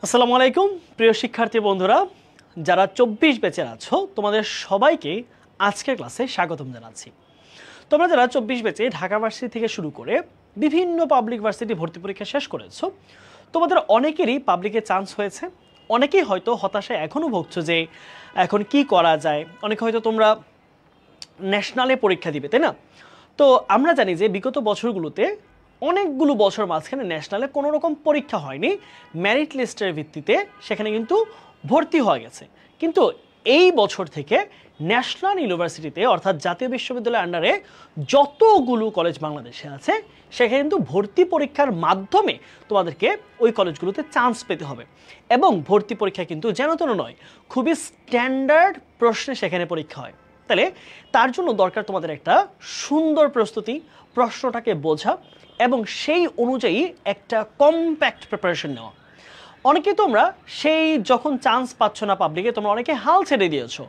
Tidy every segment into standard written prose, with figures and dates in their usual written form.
আসসালামু আলাইকুম প্রিয় শিক্ষার্থী বন্ধুরা, যারা 24 ব্যাচের আছো তোমাদের সবাইকে আজকের ক্লাসে স্বাগতম জানাচ্ছি। তোমরা যারা 24 ব্যাচে ঢাকা ভার্সিটি থেকে শুরু করে বিভিন্ন পাবলিক ভার্সিটি ভর্তি পরীক্ষা শেষ করেছো, তোমাদের অনেকেরই পাবলিকে চান্স হয়েছে। অনেকেই হয়তো হতাশায় এখনও ভুগছো যে এখন কি করা যায়। অনেকে হয়তো তোমরা ন্যাশনালে পরীক্ষা দিবে, তাই না? তো আমরা জানি যে বিগত বছরগুলোতে অনেকগুলো বছর মাঝখানে ন্যাশনালে কোনো রকম পরীক্ষা হয়নি, মেরিট লিস্টের ভিত্তিতে সেখানে কিন্তু ভর্তি হয়ে গেছে। কিন্তু এই বছর থেকে ন্যাশনাল ইউনিভার্সিটিতে অর্থাৎ জাতীয় বিশ্ববিদ্যালয়ের আন্ডারে যতগুলো কলেজ বাংলাদেশে আছে সেখানে কিন্তু ভর্তি পরীক্ষার মাধ্যমে তোমাদেরকে ওই কলেজগুলোতে চান্স পেতে হবে। এবং ভর্তি পরীক্ষা কিন্তু যেন তেন নয়, খুবই স্ট্যান্ডার্ড প্রশ্নে সেখানে পরীক্ষা হয়। তাহলে তার জন্য দরকার তোমাদের একটা সুন্দর প্রস্তুতি, প্রশ্নটাকে বোঝা এবং সেই অনুযায়ী একটা কম্প্যাক্ট প্রিপারেশন নেওয়া। অনেকেই তোমরা সেই যখন চান্স পাচ্ছ না পাবলিকে, তোমরা অনেকে হাল ছেড়ে দিয়েছো।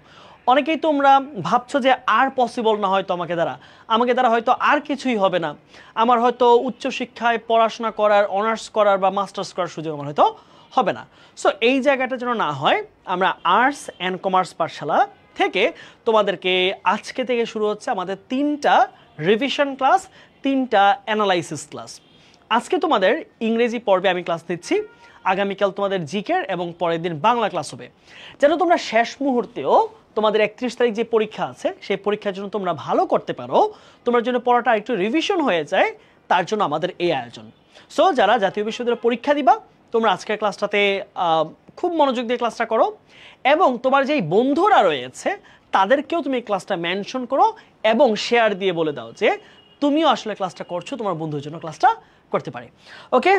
অনেকেই তোমরা ভাবছো যে আর পসিবল না হয়তো আমাকে দ্বারা হয়তো আর কিছুই হবে না, আমার হয়তো উচ্চশিক্ষায় পড়াশোনা করার, অনার্স করার বা মাস্টার্স করার সুযোগ আমার হয়তো হবে না। সো এই জায়গাটা যেন না হয়, আমরা আর্টস অ্যান্ড কমার্স পাঠশালা থেকে তোমাদেরকে আজকে থেকে শুরু হচ্ছে আমাদের 3টা রিভিশন ক্লাস, 3টা অ্যানালাইসিস ক্লাস। আজকে তোমাদের ইংরেজি পর্বে আমি ক্লাস নিচ্ছি, আগামীকাল তোমাদের জিকের এবং পরের দিন বাংলা ক্লাস হবে। যেন তোমরা শেষ মুহূর্তেও তোমাদের 31 তারিখ যে পরীক্ষা আছে সেই পরীক্ষার জন্য তোমরা ভালো করতে পারো, তোমার জন্য পড়াটা একটু রিভিশন হয়ে যায়, তার জন্য আমাদের এই আয়োজন। সো যারা জাতীয় বিশ্ববিদ্যালয়ে পরীক্ষা দিবা, তোমরা আজকের ক্লাসটাতে খুব মনোযোগ দিয়ে ক্লাসটা করো এবং তোমার যেই বন্ধুরা রয়েছে তাদেরকেও তুমি ক্লাসটা মেনশন করো এবং শেয়ার দিয়ে বলে দাও যে তুমিও আসলে ক্লাসটা করছো, তোমার বন্ধুর জন্য ক্লাসটা করতে পারে। ওকে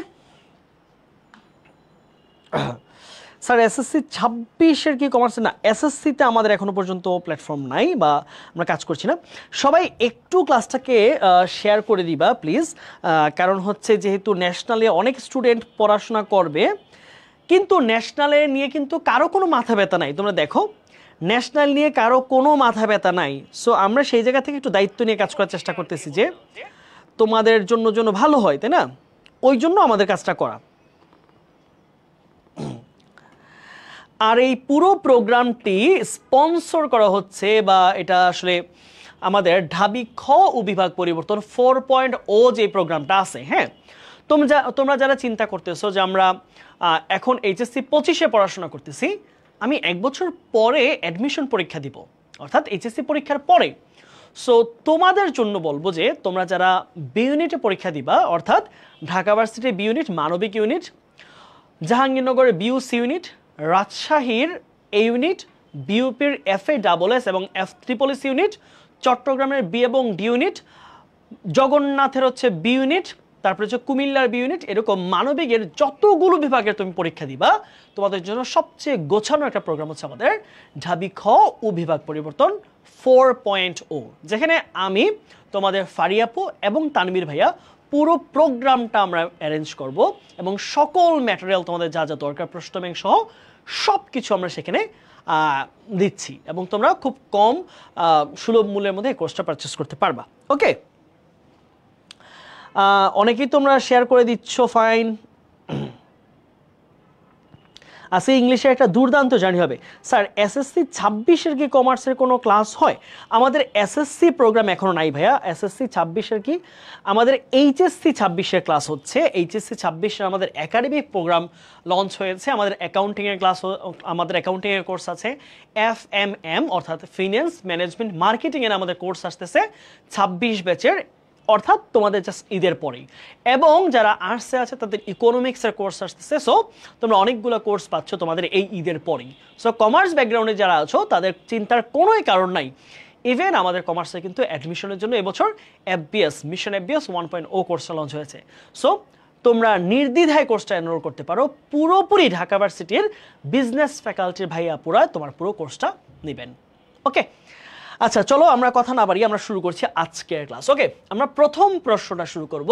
স্যার, এসএসসি 26-এর কি কমার্সে? না, এসএসসিতে আমাদের এখনো পর্যন্ত প্ল্যাটফর্ম নাই বা আমরা কাজ করছি না। সবাই একটু ক্লাসটাকে শেয়ার করে দিবা প্লিজ, কারণ হচ্ছে যেহেতু ন্যাশনালে অনেক স্টুডেন্ট পড়াশোনা করবে, কিন্তু ন্যাশনালে নিয়ে কিন্তু কারো কোনো মাথা ব্যথা নাই। তোমরা দেখো, ন্যাশনাল নিয়ে কারো কোনো মাথা ব্যথা নাই। সো আমরা সেই জায়গা থেকে একটু দায়িত্ব নিয়ে কাজ করার চেষ্টা করতেছি যে তোমাদের জন্য ভালো হয়, তাই না? ওই জন্য আমাদের কাজটা করা। আর এই পুরো প্রোগ্রামটি স্পন্সর করা হচ্ছে, বা এটা আসলে আমাদের ঢাবি খ ও বিভাগ পরিবর্তন 4.0 যে প্রোগ্রামটা আছে। হ্যাঁ, তোমরা যারা চিন্তা করতেছো যে আমরা এখন এইচএসসি 25-এ পড়াশোনা করতেছি, আমি 1 বছর পরে অ্যাডমিশন পরীক্ষা দিব, অর্থাৎ এইচএসসি পরীক্ষার পরে। সো তোমাদের জন্য বলবো যে তোমরা যারা বি ইউনিটে পরীক্ষা দিবা, অর্থাৎ ঢাকা ভার্সিটির বি ইউনিট, মানবিক ইউনিট, জাহাঙ্গীরনগরের বিউসি ইউনিট, রাজশাহীর এ ইউনিট, বিউপির FA-SSS এবং F-SSS ইউনিট, চট্টগ্রামের বি এবং ডি ইউনিট, জগন্নাথের হচ্ছে বি ইউনিট, তারপরে হচ্ছে কুমিল্লার বি ইউনিট, এরকম মানবিকের যতগুলো বিভাগের তুমি পরীক্ষা দিবা, তোমাদের জন্য সবচেয়ে গোছানো একটা প্রোগ্রাম হচ্ছে আমাদের ঢাবি খ ও বিভাগ পরিবর্তন 4.0, যেখানে আমি তোমাদের ফারিয়াপু এবং তানবীর ভাইয়া পুরো প্রোগ্রামটা আমরা অ্যারেঞ্জ করব এবং সকল ম্যাটেরিয়াল তোমাদের যা যা দরকার, প্রশ্ন ব্যাংক সহ সব কিছু আমরা সেখানে দিচ্ছি এবং তোমরা খুব কম সুলভ মূল্যের মধ্যে এই কোর্সটা পারচেস করতে পারবা। ওকে, অনেকেই তোমরা শেয়ার করে দিচ্ছ, ফাইন। আজকে ইংলিশে একটা দুর্দান্ত জার্নি হবে। স্যার, এসএসসি 26-এর কি কমার্সের কোনো ক্লাস হয়? আমাদের এসএসসি প্রোগ্রাম এখনো নাই ভাইয়া। এসএসসি 26-এর কি, আমাদের এইচএসসি 26-এর ক্লাস হচ্ছে। এইচএসসি 26-এর আমাদের একাডেমিক প্রোগ্রাম লঞ্চ হয়েছে। আমাদের অ্যাকাউন্টিংয়ের ক্লাস, আমাদের অ্যাকাউন্টিংয়ের কোর্স আছে। FMM অর্থাৎ ফিন্যান্স ম্যানেজমেন্ট মার্কেটিংয়ের আমাদের কোর্স আসতেছে 26 ব্যাচের, অর্থাৎ তোমাদের জাস্ট ঈদের পরেই। এবং যারা আর্টসে আছে তাদের ইকোনমিক্সের কোর্স আসতেছে। সো তোমরা অনেকগুলো কোর্স পাচ্ছ তোমাদের এই ঈদের পরেই। সো কমার্স ব্যাকগ্রাউন্ডে যারা আছো তাদের চিন্তার কোনোই কারণ নাই। ইভেন আমাদের কমার্সে কিন্তু অ্যাডমিশনের জন্য এবছর FBS মিশন FBS 1.0 কোর্সটা লঞ্চ হয়েছে। সো তোমরা নির্দ্বিধায় কোর্সটা এনরোল করতে পারো। পুরোপুরি ঢাকা ভার্সিটির বিজনেস ফ্যাকাল্টির ভাইয়াপুরা তোমার পুরো কোর্সটা নেবেন। ওকে, আচ্ছা চলো আমরা কথা না বাড়িয়ে আমরা শুরু করছি আজকের ক্লাস। ওকে, আমরা প্রথম প্রশ্নটা শুরু করব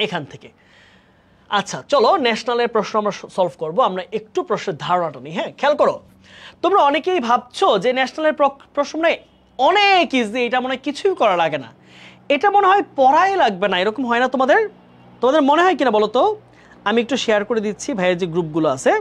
এখান থেকে। আচ্ছা চলো, ন্যাশনালের প্রশ্ন আমরা সলভ করব। আমরা একটু প্রশ্নের ধারণাটা নিই। হ্যাঁ, খেয়াল করো, তোমরা অনেকেই ভাবছো যে ন্যাশনালের প্রশ্ন মানে অনেক ইজি, এটা মনে হয় কিছুই করা লাগে না, এটা মনে হয় পড়াই লাগবে না, এরকম হয় না তোমাদের? তোমাদের মনে হয় কিনা বলো তো? আমি একটু শেয়ার করে দিচ্ছি ভাইয়ের যে গ্রুপগুলো আছে।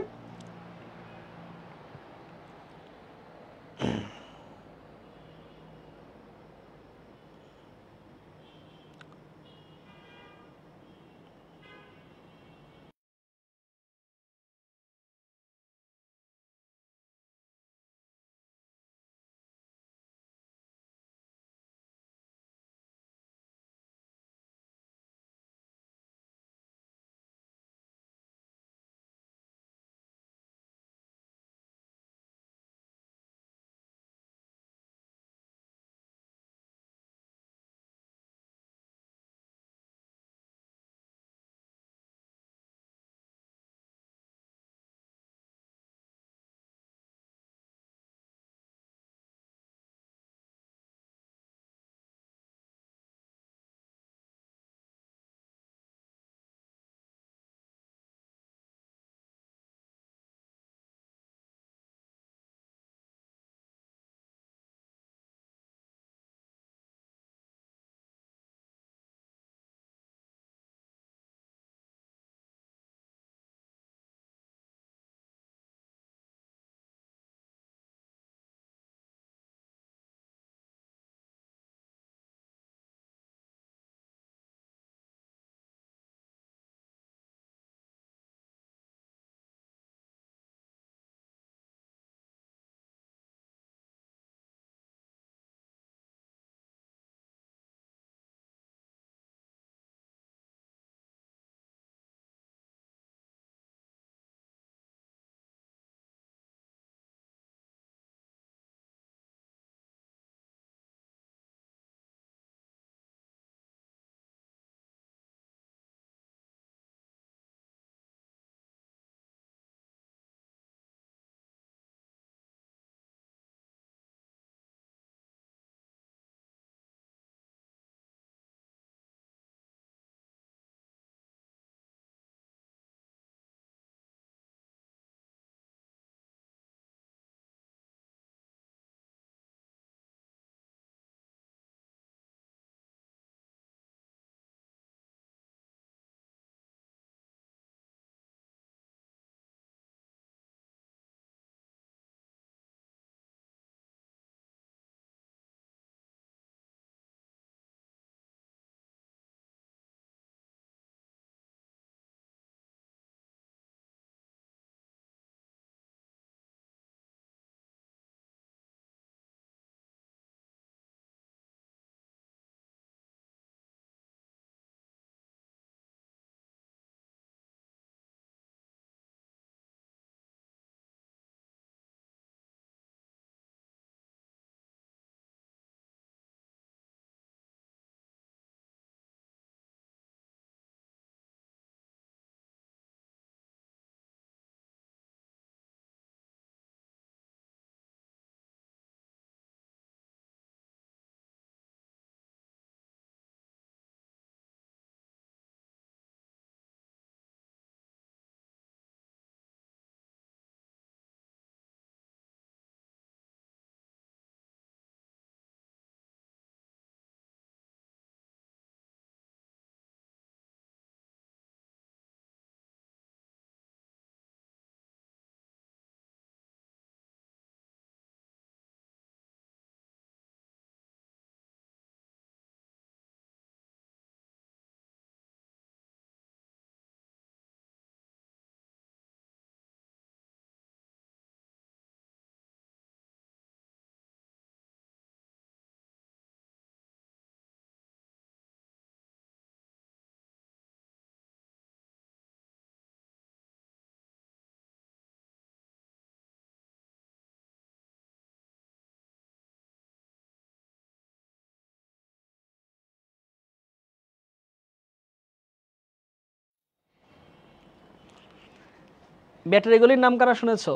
ব্যাটারিগুলির নাম কারা শুনেছো?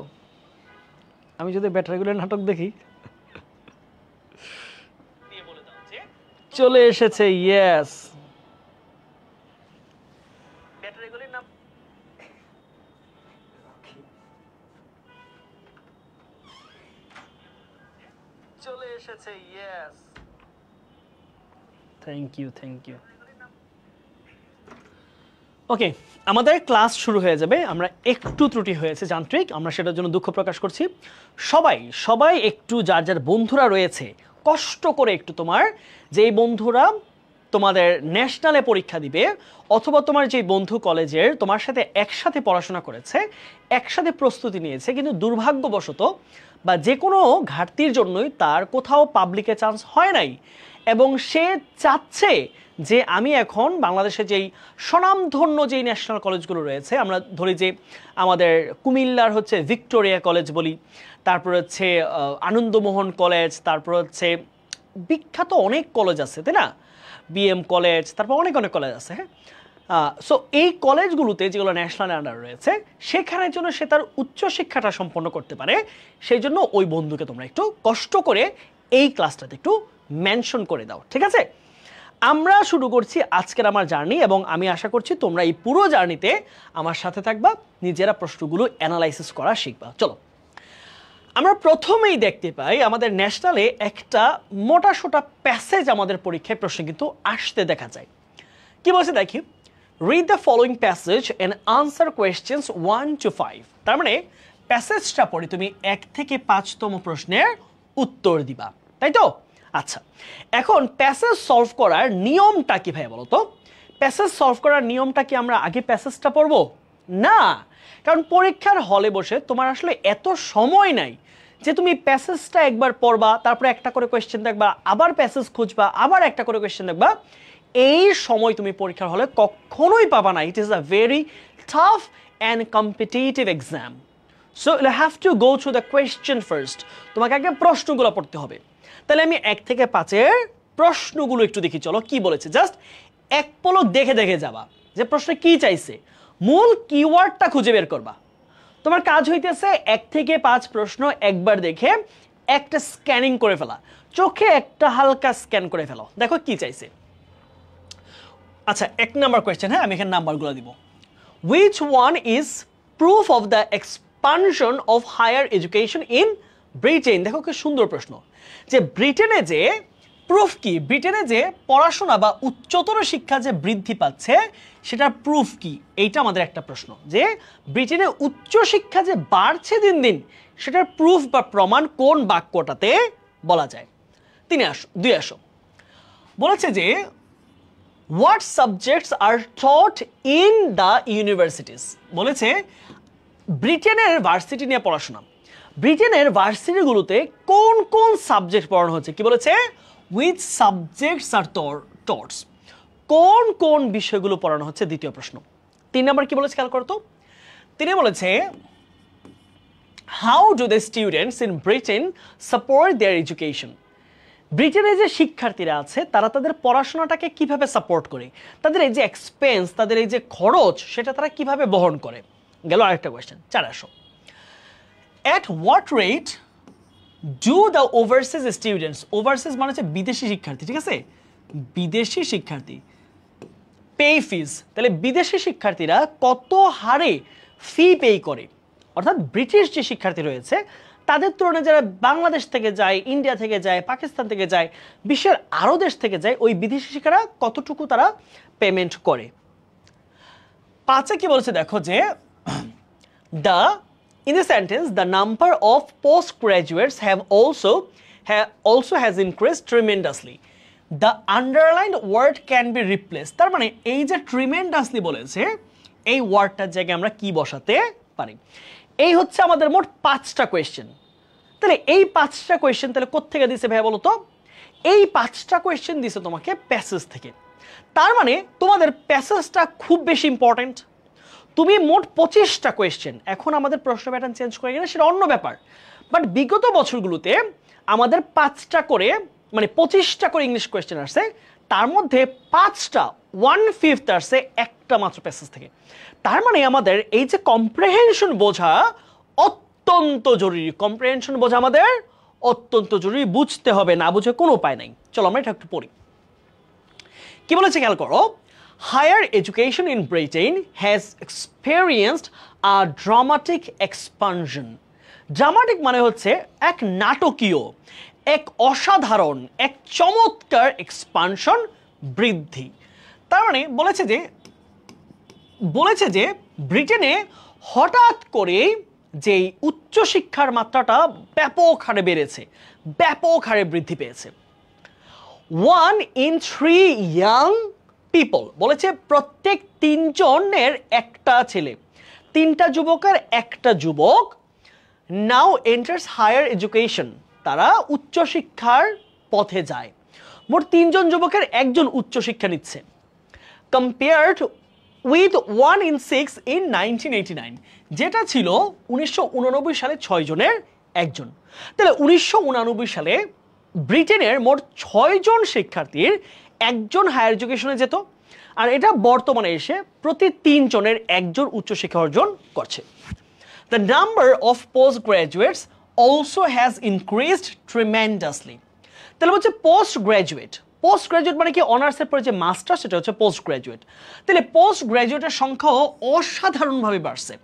আমি যদি ব্যাটারিগুলির নাটক দেখি, চলে এসেছে। ইয়েস, ব্যাটারিগুলির নাম চলে এসেছে। Yes, thank you, thank you. Okay, আমাদের ক্লাস শুরু হয়ে যাবে। আমরা একটু ত্রুটি হয়েছে যান্ত্রিক, আমরা সেটার জন্য দুঃখ প্রকাশ করছি। সবাই একটু যার যার বন্ধুরা রয়েছে কষ্ট করে একটু তোমার যেই বন্ধুরা তোমাদের ন্যাশনালে পরীক্ষা দিবে অথবা তোমার যেই বন্ধু কলেজের তোমার সাথে একসাথে পড়াশোনা করেছে, একসাথে প্রস্তুতি নিয়েছে, কিন্তু দুর্ভাগ্যবশত বা যে কোনো ঘাটতির জন্যই তার কোথাও পাবলিকে চান্স হয় নাই এবং সে চাচ্ছে যে আমি এখন বাংলাদেশে যেই স্বনামধন্য যেই ন্যাশনাল কলেজগুলো রয়েছে, আমরা ধরি যে আমাদের কুমিল্লার হচ্ছে ভিক্টোরিয়া কলেজ বলি, তারপর হচ্ছে আনন্দমোহন কলেজ, তারপর হচ্ছে বিখ্যাত অনেক কলেজ আছে তাই না, বিএম কলেজ, তারপর অনেক কলেজ আছে। হ্যাঁ, সো এই কলেজগুলোতে যেগুলো ন্যাশনাল আন্ডার রয়েছে সেখানের জন্য সে তার উচ্চশিক্ষাটা সম্পন্ন করতে পারে, সেই জন্য ওই বন্ধুকে তোমরা একটু কষ্ট করে এই ক্লাসটাতে একটু মেনশন করে দাও, ঠিক আছে? আমরা শুরু করছি আজকের আমার জার্নি এবং আমি আশা করছি তোমরা এই পুরো জার্নিতে আমার সাথে থাকবা, নিজেরা প্রশ্নগুলো অ্যানালাইসিস করা শিখবা। চলো, আমরা প্রথমেই দেখতে পাই আমাদের ন্যাশনালে একটা মোটাসোটা প্যাসেজ আমাদের পরীক্ষায় প্রশ্ন কিন্তু আসতে দেখা যায়। কি বলছে দেখি, read the following passage and answer questions 1 to 5। তার মানে প্যাসেজটা পড়ে তুমি 1 থেকে 5তম প্রশ্নের উত্তর দিবা, তাই তো? আচ্ছা, এখন প্যাসেজ সলভ করার নিয়মটা কি ভাই বলো তো? প্যাসেজ সলভ করার নিয়মটা কি আমরা আগে প্যাসেজটা পড়বো? না, কারণ পরীক্ষার হলে বসে তোমার আসলে এত সময় নাই যে তুমি প্যাসেজটা একবার পড়বা, তারপরে একটা করে কোয়েশ্চেন দেখবা, আবার প্যাসেজ খুঁজবা, আবার একটা করে কোয়েশ্চেন দেখবা। এই সময় তুমি পরীক্ষার হলে কখনোই পাবা না। It is a very tough and competitive exam, so you have to go through the question first. তোমাকে আগে প্রশ্নগুলো পড়তে হবে। তাহলে আমি 1 থেকে 5-এর প্রশ্নগুলো একটু দেখি, চলো কি বলেছে। জাস্ট এক পলক দেখে দেখে যাবা যে প্রশ্নে কি চাইছে, মূল কিওয়ার্ডটা খুঁজে বের করবা। তোমার কাজ হইতেছে 1 থেকে 5 প্রশ্ন একবার দেখে একটা স্ক্যানিং করে ফেলা, চোখে একটা হালকা স্ক্যান করে ফেলো, দেখো কি চাইছে। আচ্ছা, 1 নাম্বার কোয়েশ্চেন, হ্যাঁ আমি এখানে নাম্বারগুলো দিব। Which one is proof of the expansion of higher education in Britain? দেখো কি সুন্দর প্রশ্ন, যে ব্রিটেনে যে প্রুফ কি, ব্রিটেনে যে পড়াশোনা বা উচ্চতর শিক্ষা যে বৃদ্ধি পাচ্ছে সেটার প্রুফ কি, এইটা আমাদের একটা প্রশ্ন। যে ব্রিটেনে উচ্চ শিক্ষা যে বাড়ছে দিন দিন সেটার প্রুফ বা প্রমাণ কোন বাক্যটাতে বলা যায়। 2 আসো, বলেছে যে what subjects are taught in the universities. বলেছে ব্রিটেনের ভার্সিটি নিয়ে পড়াশোনা, ব্রিটেনের ভার্সিটিগুলোতে কোন কোন সাবজেক্ট পড়ানো হচ্ছে। কি বলেছে? হুইচ সাবজেক্টস আর টটস, কোন কোন বিষয়গুলো পড়ানো হচ্ছে, দ্বিতীয় প্রশ্ন। 3 নাম্বার কি বলেছে খেয়াল করো তো, তিনি বলেছে how do the students in Britain support there education. ব্রিটেনে যে শিক্ষার্থীরা আছে তারা তাদের পড়াশোনাটাকে কিভাবে সাপোর্ট করে, তাদের এই যে এক্সপেন্স, তাদের এই যে খরচ, সেটা তারা কিভাবে বহন করে। গেল আরেকটা কোয়েশ্চেন। 4 আসো, at what rate do the overseas students, overseas মানে হচ্ছে বিদেশি শিক্ষার্থী, ঠিক আছে, বিদেশি শিক্ষার্থী, পে ফিস, তাহলে বিদেশি শিক্ষার্থীরা কত হারে ফি পে করে, অর্থাৎ ব্রিটিশ যে শিক্ষার্থী রয়েছে তাদের তুলনায় যারা বাংলাদেশ থেকে যায়, ইন্ডিয়া থেকে যায়, পাকিস্তান থেকে যায়, বিশ্বের আরও দেশ থেকে যায়, ওই বিদেশি শিক্ষারা কতটুকু তারা পেমেন্ট করে। 5-এ কি বলছে দেখো, যে in the sentence the number of postgraduates have also has increased tremendously. The underlined word can be replaced. তার মানে এই যে tremendously বলেছে, এই ওয়ার্ডটার জায়গায় আমরা কি বসাতে পারি। এই হচ্ছে আমাদের মোট 5টা কোয়েশ্চেন। তাহলে এই 5টা কোয়েশ্চেন তাহলে কোত্থেকে দিছে ভাই বলো তো? এই 5টা কোয়েশ্চেন দিছে তোমাকে প্যাসেজ থেকে। তার মানে তোমাদের প্যাসেজটা খুব বেশি ইম্পর্টেন্ট। তুমি মোট 25টা কোয়েশ্চেন, এখন আমাদের প্রশ্ন প্যাটার্ন চেঞ্জ করে গেলে সেটা অন্য ব্যাপার, বাট বিগত বছরগুলোতে আমাদের 5টা করে মানে 25টা করে ইংলিশ কোয়েশ্চেন আসছে, তার মধ্যে 5টা 1/5 আসছে একটা মাত্র প্যাসেজ থেকে। তার মানে আমাদের এই যে কম্প্রিহেনশন বোঝা অত্যন্ত জরুরি, কম্প্রিহেনশন বোঝা আমাদের অত্যন্ত জরুরি, বুঝতে হবে, না বুঝে কোনো উপায় নাই। চলো আমরা এটা একটু পড়ি। কি বলেছে খেয়াল করো, higher education in Britain has experienced a dramatic expansion. Dramatic মানে হচ্ছে এক নাটকীয়, এক অসাধারণ, এক চমৎকার এক্সপানশন, বৃদ্ধি। তার মানে বলেছে যে বলেছে যে ব্রিটেনে হঠাৎ করে যেই উচ্চশিক্ষার মাত্রাটা ব্যাপক হারে বেড়েছে, ব্যাপক হারে বৃদ্ধি পেয়েছে। 1 in 3 ইয়াং পিপল, বলেছে প্রত্যেক 3 জনের একটা ছেলে, 3টা যুবকের একটা যুবক নাও এন্টার্স হায়ার এডুকেশন, তারা উচ্চশিক্ষার পথে যায়। মোট 3 জন যুবকের একজন উচ্চশিক্ষা নিচ্ছে, কম্পেয়ার্ড উইথ 1 in 6 in 1989, যেটা ছিল 1989 সালে 6 জনের একজন। তাহলে 1989 সালে ব্রিটেনের মোট 6 জন শিক্ষার্থীর একজন হায়ার এডুকেশনে যেত, আর এটা বর্তমানে এসে প্রতি 3 জনের একজন উচ্চশিক্ষা অর্জন করছে। The number of postgraduates also has increased tremendously. তাহলে হচ্ছে পোস্ট গ্র্যাজুয়েট মানে কি অনার্সের পরে যে মাস্টার, সেটা হচ্ছে পোস্ট গ্র্যাজুয়েট। তাহলে পোস্ট গ্র্যাজুয়েটের সংখ্যাও অসাধারণভাবে বাড়ছে,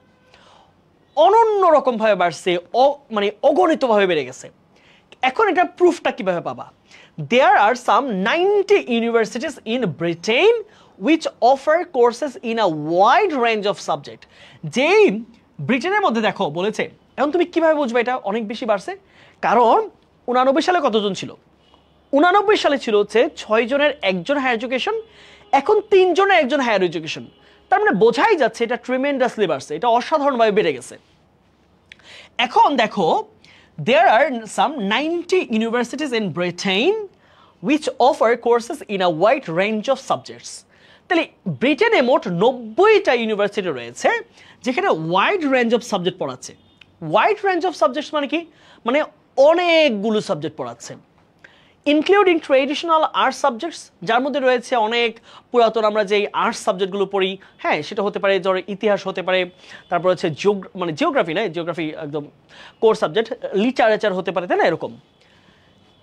অনন্য রকমভাবে বাড়ছে, মানে অগণিতভাবে বেড়ে গেছে। এখন এটা প্রুফটা কিভাবে পাবা? There are some 90 universities in Britain which offer courses in a wide range of subject. যেই ব্রিটেনের মধ্যে দেখো বলেছে, এখন তুমি কিভাবে বুঝবে এটা অনেক বেশি বাড়ছে? কারণ 89 সালে কতজন ছিল? 89 সালে ছিল হচ্ছে 6 জনের একজন হায়ার এডুকেশন, এখন 3 জনের একজন হায়ার এডুকেশন। তার মানে বোঝাই যাচ্ছে এটা ট্রিমেন্ডাসলি বাড়ছে, এটা অসাধারণভাবে বেড়ে গেছে। এখন দেখো, there are some 90 universities in Britain which offer courses in a wide range of subjects. তাহলে ব্রিটেনে মোট 90টা ইউনিভার্সিটি রয়েছে যেখানে ওয়াইড রেঞ্জ অফ সাবজেক্ট পড়াচ্ছে। ওয়াইড রেঞ্জ অফ সাবজেক্টস মানে কি? মানে অনেকগুলো সাবজেক্ট পড়াচ্ছে, ইনক্লুডিং ট্রেডিশনাল আর্টস সাবজেক্টস, যার মধ্যে রয়েছে অনেক পুরাতন আমরা যেই আর্টস সাবজেক্টগুলো পড়ি, হ্যাঁ সেটা হতে পারে ধরো ইতিহাস হতে পারে, তারপর হচ্ছে জিওগ্রাফি না, জিওগ্রাফি একদম কোর সাবজেক্ট, লিটারেচার হতে পারে, তাই না, এরকম।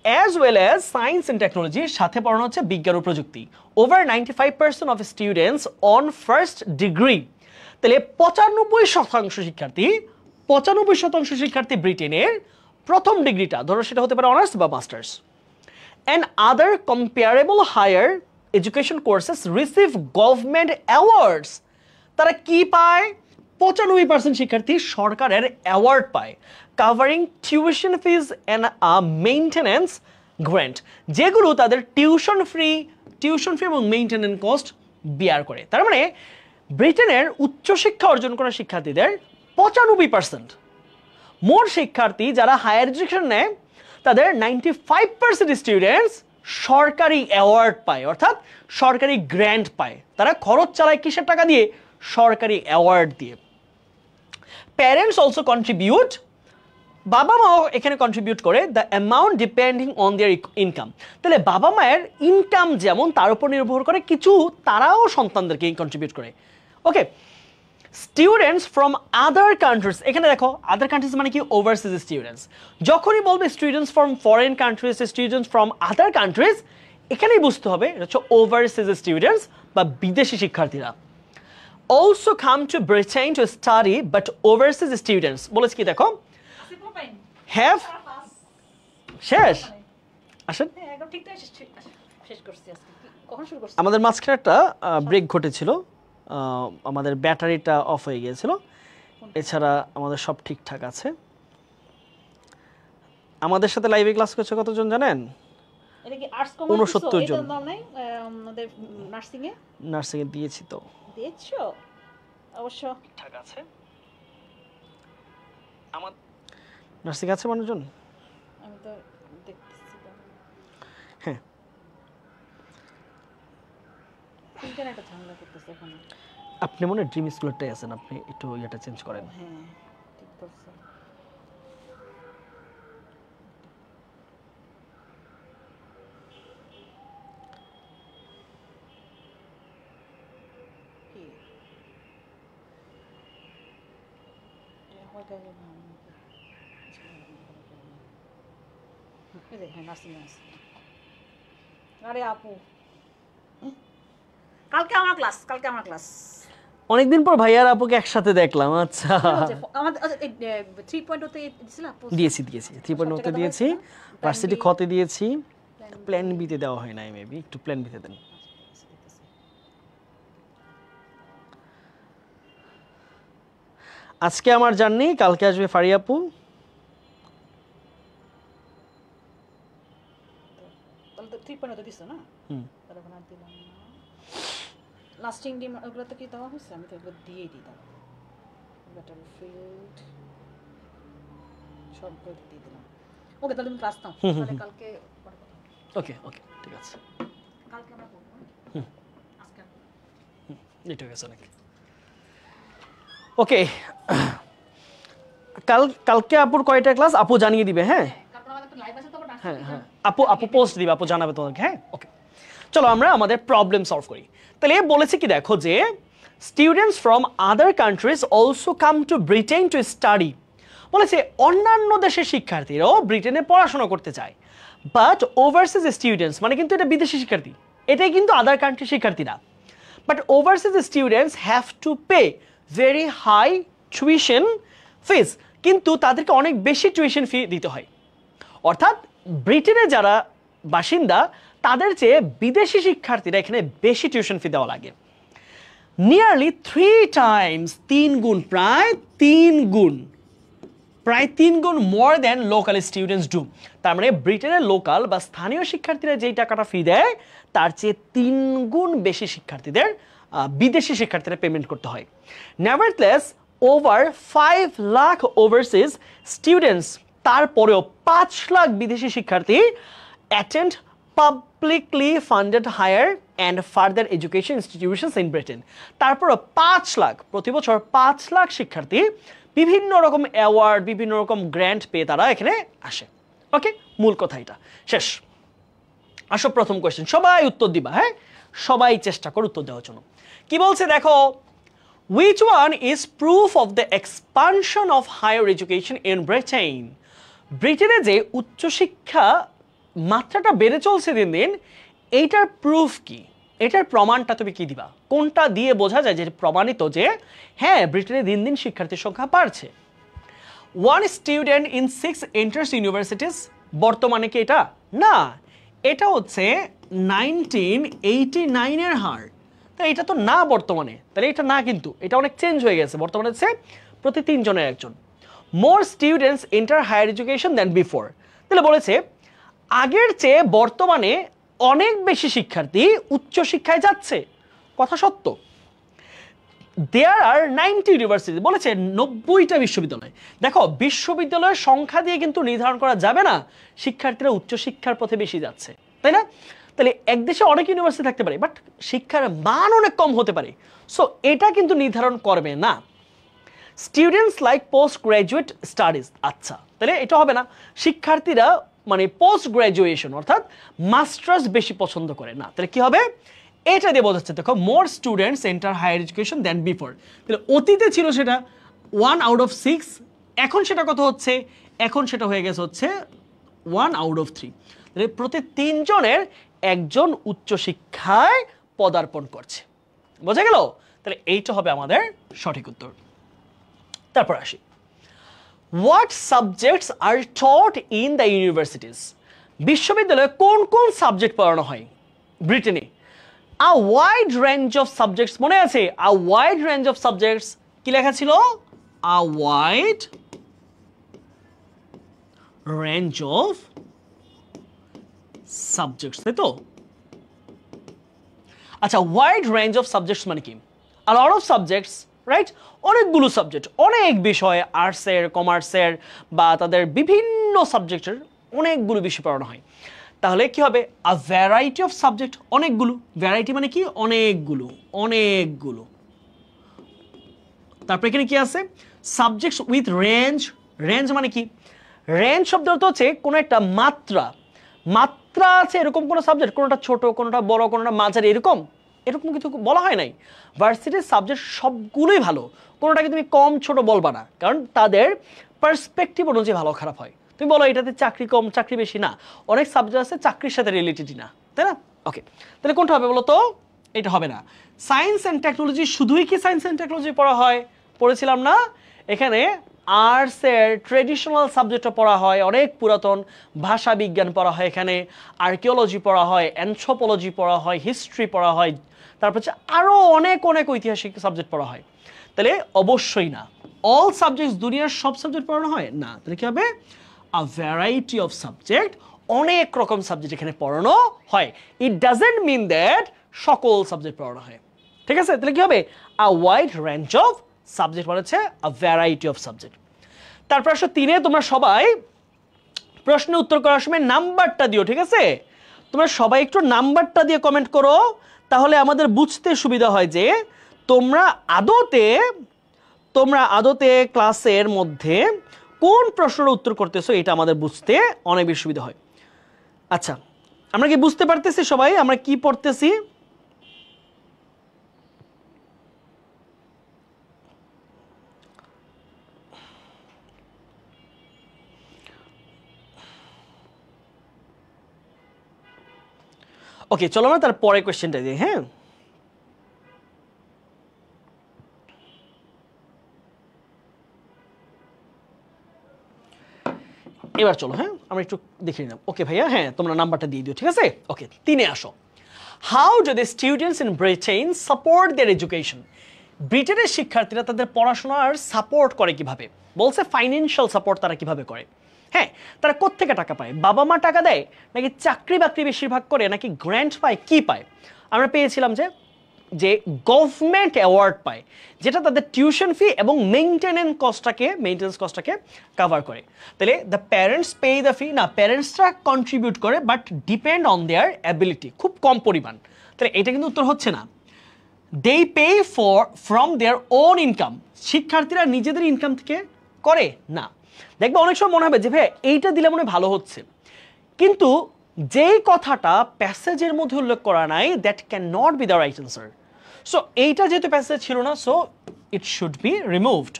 As well as science and টেকনোলজির সাথে পড়ানো হচ্ছে বিজ্ঞান ও প্রযুক্তি। Over 95% of students on first degree, তাহলে 95% শিক্ষার্থী ব্রিটেনের প্রথম ডিগ্রিটা ধরো সেটা হতে পারে অনার্স বা masters. And other comparable higher education courses receive government awards. তারা কি পায়? 95% শিক্ষার্থী সরকারের অ্যাওয়ার্ড পায়, covering tuition fees and maintenance grant, যেগুলো তাদের টিউশন ফি এবং মেইনটেনেন্স কস্ট বিয়ার করে। তার মানে ব্রিটেনের উচ্চশিক্ষা অর্জন করা শিক্ষার্থীদের 95%, মোট শিক্ষার্থী যারা হায়ার এডুকেশন নেয় তাদের 95% স্টুডেন্টস সরকারি অ্যাওয়ার্ড পায়, অর্থাৎ সরকারি গ্র্যান্ট পায়। তারা খরচ চালায় কিসের টাকা দিয়ে? সরকারি অ্যাওয়ার্ড দিয়ে। প্যারেন্টস অলসো কন্ট্রিবিউট, বাবা মাও এখানে কন্ট্রিবিউট করে, the amount depending on their income. তাহলে বাবা মায়ের ইনকাম যেমন তার উপর নির্ভর করে, কিছু তারাও সন্তানদেরকে কন্ট্রিবিউট করে। ওকে, স্টুডেন্টস ফ্রম আদার কান্ট্রিজ, এখানে দেখো আদার কান্ট্রিজ মানে কি? Overseas students. যখনই বলবে students from foreign countries, students from other countries, এখানেই বুঝতে হবে এটা হচ্ছে ওভারসিজ স্টুডেন্টস বা বিদেশি শিক্ষার্থীরা। Also come to Britain to study but overseas students, বলেছে কি দেখো, হ্যাভ শেষ আসেন। আমাদের মাঝখানে একটা ব্রেক ঘটেছিল, আমাদের ব্যাটারিটা অফ হয়ে গিয়েছিল, এছাড়া আমাদের সব ঠিকঠাক আছে। আমাদের সাথে লাইভে ক্লাস করছে কতজন জানেন? 69 জন। নার্সিং এ দিয়েছি তো, দিয়েছো অবশ্য ঠিকঠাক আছে। আমার নার্সিং আছে মানুষজন, আমি তো দেখতেছি। হ্যাঁ, ইন্টারনেটে ঝামেলা করতেছে এখন। আপনি মনে ড্রিম স্কুলেরটাই আছেন, আপনি একটু এটা চেঞ্জ করেন। হ্যাঁ ঠিক বলছেন। কি এ হয় গেল না? এই দেখেন নার্সিং আছে। আরে আপু, কালকে আমার ক্লাস। অনেকদিন পর ভাইয়া আর আপুকে একসাথে দেখলাম। আচ্ছা, আমাদের 3.0 তে দিয়েছি 3.0 তে দিয়েছি, ভার্সিটি খতে দিয়েছি, প্ল্যান বি তে দেওয়া হয় নাই, মেবি একটু প্ল্যান বি তে দেন। আজকে আমার জার্নি, কালকে আসবে ফারি আপু। তাহলে তো 3.0 দিছো না? তাহলে এখন আর দিলাম না। লাস্টিং ডিম ওগুলো তো কি দেওয়া হয়েছে? আমি তো ওগুলো দিয়েই দিতাম। ব্যাটারফিল্ড সব করে দিয়ে দিলাম। ওকে, তাহলে তুমি ক্লাস নাও। তাহলে কালকে পরে কথা হবে। ওকে ওকে ঠিক আছে। কালকে আমরা করব। আজকে এটা গেছে নাকি? ওকে, কালকে আপুর কয়টা ক্লাস আপু জানিয়ে দিবে। হ্যাঁ কালকে আমাদের একটা লাইভ আছে, তো আমরা হ্যাঁ হ্যাঁ আপু পোস্ট দিবে, আপু জানাবে তোমাকে। হ্যাঁ ওকে, চলো আমরা আমাদের প্রবলেম সলভ করি। তাহলে বলেছে কি দেখো যে students from other countries also come to Britain to study. বলেছে অন্যান্য দেশের শিক্ষার্থীরাও ব্রিটেনে পড়াশোনা করতে চায়, বাট ওভারসিজ স্টুডেন্টস মানে কিন্তু এটা বিদেশি শিক্ষার্থী, এটাই কিন্তু আদার কান্ট্রির শিক্ষার্থীরা। But overseas students have to pay very high tuition fees, কিন্তু তাদেরকে অনেক বেশি টিউশন ফি দিতে হয়। অর্থাৎ ব্রিটেনে যারা বাসিন্দা তাদের চেয়ে বিদেশি শিক্ষার্থীরা এখানে বেশি টিউশন ফি দেওয়া লাগে। নিয়ারলি 3 টাইমস, 3 গুণ, প্রায় 3 গুণ more than local students do. তার মানে ব্রিটেনের লোকাল বা স্থানীয় শিক্ষার্থীরা যেই টাকাটা ফি দেয় তার চেয়ে 3 গুণ বেশি শিক্ষার্থীদের বিদেশি শিক্ষার্থীরা পেমেন্ট করতে হয়। Nevertheless over 5 lakh overseas students, তারপরেও 5 লাখ বিদেশি শিক্ষার্থী attend publicly funded higher and further education institutions in Britain. তারপরও 5 লাখ, প্রতি বছর 5 লাখ শিক্ষার্থী বিভিন্ন রকম অ্যাওয়ার্ড, বিভিন্ন রকম গ্র্যান্ট পেয়ে তারা এখানে আসে। ওকে, মূল কথা এটা শেষ। আসো প্রথম কোয়েশ্চেন, সবাই উত্তর দিবা। হ্যাঁ সবাই চেষ্টা করো উত্তর দেওয়ার জন্য। কি বলছে দেখো, which one is proof of the expansion of higher education in Britain? ব্রিটেনে যে উচ্চশিক্ষা মাত্রাটা বেড়ে চলছে দিন দিন, এইটার প্রুফ কি, এটার প্রমাণটা তুমি কি দিবা? কোনটা দিয়ে বোঝা যায় যে প্রমাণিত যে হ্যাঁ ব্রিটেনে দিন দিন শিক্ষার্থীর সংখ্যা বাড়ছে? 1 স্টুডেন্ট ইন 6 এন্টার্স ইউনিভার্সিটিস, বর্তমানে কি এটা? না, এটা হচ্ছে 1989 এর হার। তাই এটা তো না বর্তমানে, তাহলে এটা না, কিন্তু এটা অনেক চেঞ্জ হয়ে গেছে। বর্তমানে হচ্ছে প্রতি 3 জনের একজন। More students enter higher education than before, তাহলে বলেছে আগের চেয়ে বর্তমানে অনেক বেশি শিক্ষার্থী উচ্চশিক্ষায় যাচ্ছে। কথা সত্য। দেয়ার আর 90 ইউনিভার্সিটি, বলেছে 90টা বিশ্ববিদ্যালয়। দেখো বিশ্ববিদ্যালয়ের সংখ্যা দিয়ে কিন্তু নির্ধারণ করা যাবে না শিক্ষার্থীরা উচ্চশিক্ষার পথে বেশি যাচ্ছে, তাই না? তাহলে এক দেশে অনেক ইউনিভার্সিটি থাকতে পারে, বাট শিক্ষার মান অনেক কম হতে পারে। সো এটা কিন্তু নির্ধারণ করবে না। Students like post graduate studies, আচ্ছা তাহলে এটা হবে না। শিক্ষার্থীরা মানে পোস্ট গ্রাজুয়েশন অর্থাৎ মাস্টার্স বেশি পছন্দ করে না, তাহলে কি হবে? এটা দিয়ে বোঝাচ্ছে দেখো more students enter higher education than before. তাহলে অতীতে ছিল সেটা 1 আউট অফ 6, এখন সেটা কত হচ্ছে? এখন সেটা হয়ে গেছে হচ্ছে 1 আউট অফ 3। তাহলে প্রতি 3 জনের একজন উচ্চশিক্ষায় পদার্পণ করছে। বোঝা গেল? তাহলে এইটা হবে আমাদের সঠিক উত্তর। তারপর আসি, what subjects are taught in the universities? বিশ্ববিদ্যালয়ে কোন কোন সাবজেক্ট পড়ানো হয় ব্রিটেনে? A wide range of subjects, মনে আছে? A wide range of subjects কি লেখা ছিল? A wide range of subjects, তাই তো? আচ্ছা, ওয়াইড রেঞ্জ অফ সাবজেক্টস মানে কি? A lot of subjects, right? অনেকগুলো সাবজেক্ট, অনেক বিষয়, আর্টসের, কমার্সের বা তাদের বিভিন্ন সাবজেক্টের অনেকগুলো বিষয় পড়ানো হয়। তাহলে কি হবে? আ ভ্যারাইটি অফ সাবজেক্ট, অনেকগুলো। ভ্যারাইটি মানে কি? অনেকগুলো, অনেকগুলো। তারপর এখানে কি আছে? Subjects with range. রেঞ্জ মানে কি? রেঞ্জ শব্দ অর্থ হচ্ছে কোনো একটা মাত্রা, মাত্রা আছে এরকম কোনো সাবজেক্ট, কোনোটা ছোট, কোনোটা বড়, কোনোটা মাঝারি, এরকম এরকম কিছু বলা হয় নাই। ভার্সিটির সাবজেক্ট সবগুলোই ভালো, কোনোটাকে তুমি কম ছোট বলবা না, কারণ তাদের পার্সপেক্টিভ অনুযায়ী ভালো খারাপ হয়। তুমি বলো এটাতে চাকরি কম, চাকরি বেশি, না, অনেক সাবজেক্ট আছে চাকরির সাথে রিলেটেডই না, তাই না? ওকে, তাহলে কোনটা হবে বলো তো? এটা হবে না। সায়েন্স অ্যান্ড টেকনোলজি, শুধুই কি সায়েন্স অ্যান্ড টেকনোলজি পড়া হয়? পড়েছিলাম না? এখানে আর্টসের ট্রেডিশনাল সাবজেক্টও পড়া হয়, অনেক পুরাতন ভাষা বিজ্ঞান পড়া হয়, এখানে আর্কিওলজি পড়া হয়, অ্যানথ্রোপোলজি পড়া হয়, হিস্ট্রি পড়া হয়, তারপর হচ্ছে আরও অনেক অনেক ঐতিহাসিক সাবজেক্ট পড়া হয়। তাহলে অবশ্যই না, অল সাবজেক্টস, দুনিয়ার সব সাবজেক্ট পড়ানো হয় না, তাহলে কি হবে আ ভ্যারাইটি অফ সাবজেক্ট, অনেক রকম সাবজেক্ট এখানে পড়ানো হয়। ইট ডাজেন্ট মিন দ্যাট সকল সাবজেক্ট পড়ানো হয়, ঠিক আছে? তাহলে কি হবে আ ওয়াইড রেঞ্জ অফ সাবজেক্ট মানে হচ্ছে আ ভ্যারাইটি অফ সাবজেক্ট। তারপর আসো 3 তোমরা সবাই প্রশ্নের উত্তর করার সময় নাম্বারটা দিও, ঠিক আছে? তোমরা সবাই একটু নাম্বারটা দিয়ে কমেন্ট করো, তাহলে আমাদের বুঝতে সুবিধা হয় যে তোমরা আদতে ক্লাসের মধ্যে কোন প্রশ্নের উত্তর করতেছো, এটা আমাদের বুঝতে অনেক বেশি সুবিধা হয়। আচ্ছা, আমরা কি বুঝতে পারতেছি সবাই আমরা কি পড়তেছি? ওকে, চলো আমরা তার পরে কোয়েশ্চেনটা দিই। হ্যাঁ, এবার চলো, হ্যাঁ আমরা একটু দেখে নিলাম। ওকে ভাইয়া, হ্যাঁ তোমরা নাম্বারটা দিয়ে দিও, ঠিক আছে? ওকে, 3 আসো। How do the students in Britain support there education? ব্রিটেনের শিক্ষার্থীরা তাদের পড়াশোনার সাপোর্ট করে কিভাবে? বলছে ফাইন্যান্সিয়াল সাপোর্ট তারা কিভাবে করে। হ্যাঁ, তারা কোত্থেকে টাকা পায়? বাবা মা টাকা দেয়, নাকি চাকরি বাকরি বেশিরভাগ করে, নাকি গ্র্যান্ট পায়, কি পায়? আমরা পেয়েছিলাম যে গভর্নমেন্ট অ্যাওয়ার্ড পায়, যেটা তাদের টিউশন ফি এবং মেইনটেনেন্স কস্টটাকে কভার করে। তাহলে the parents pay the fee, না প্যারেন্টসরা কন্ট্রিবিউট করে but depend on their ability, খুব কম পরিমাণ। তাহলে এটা কিন্তু উত্তর হচ্ছে না। They pay from their own income, শিক্ষার্থীরা নিজেদের ইনকাম থেকে করে না। দেখবে অনেক সময় মনে হবে যে ভাই এইটা দিলে মনে ভালো হচ্ছে, কিন্তু যেই কথাটা প্যাসেজের মধ্যে উল্লেখ করা নাই, that can not be the right answer. So এইটা যেহেতু প্যাসেজ ছিল না, so it should be removed.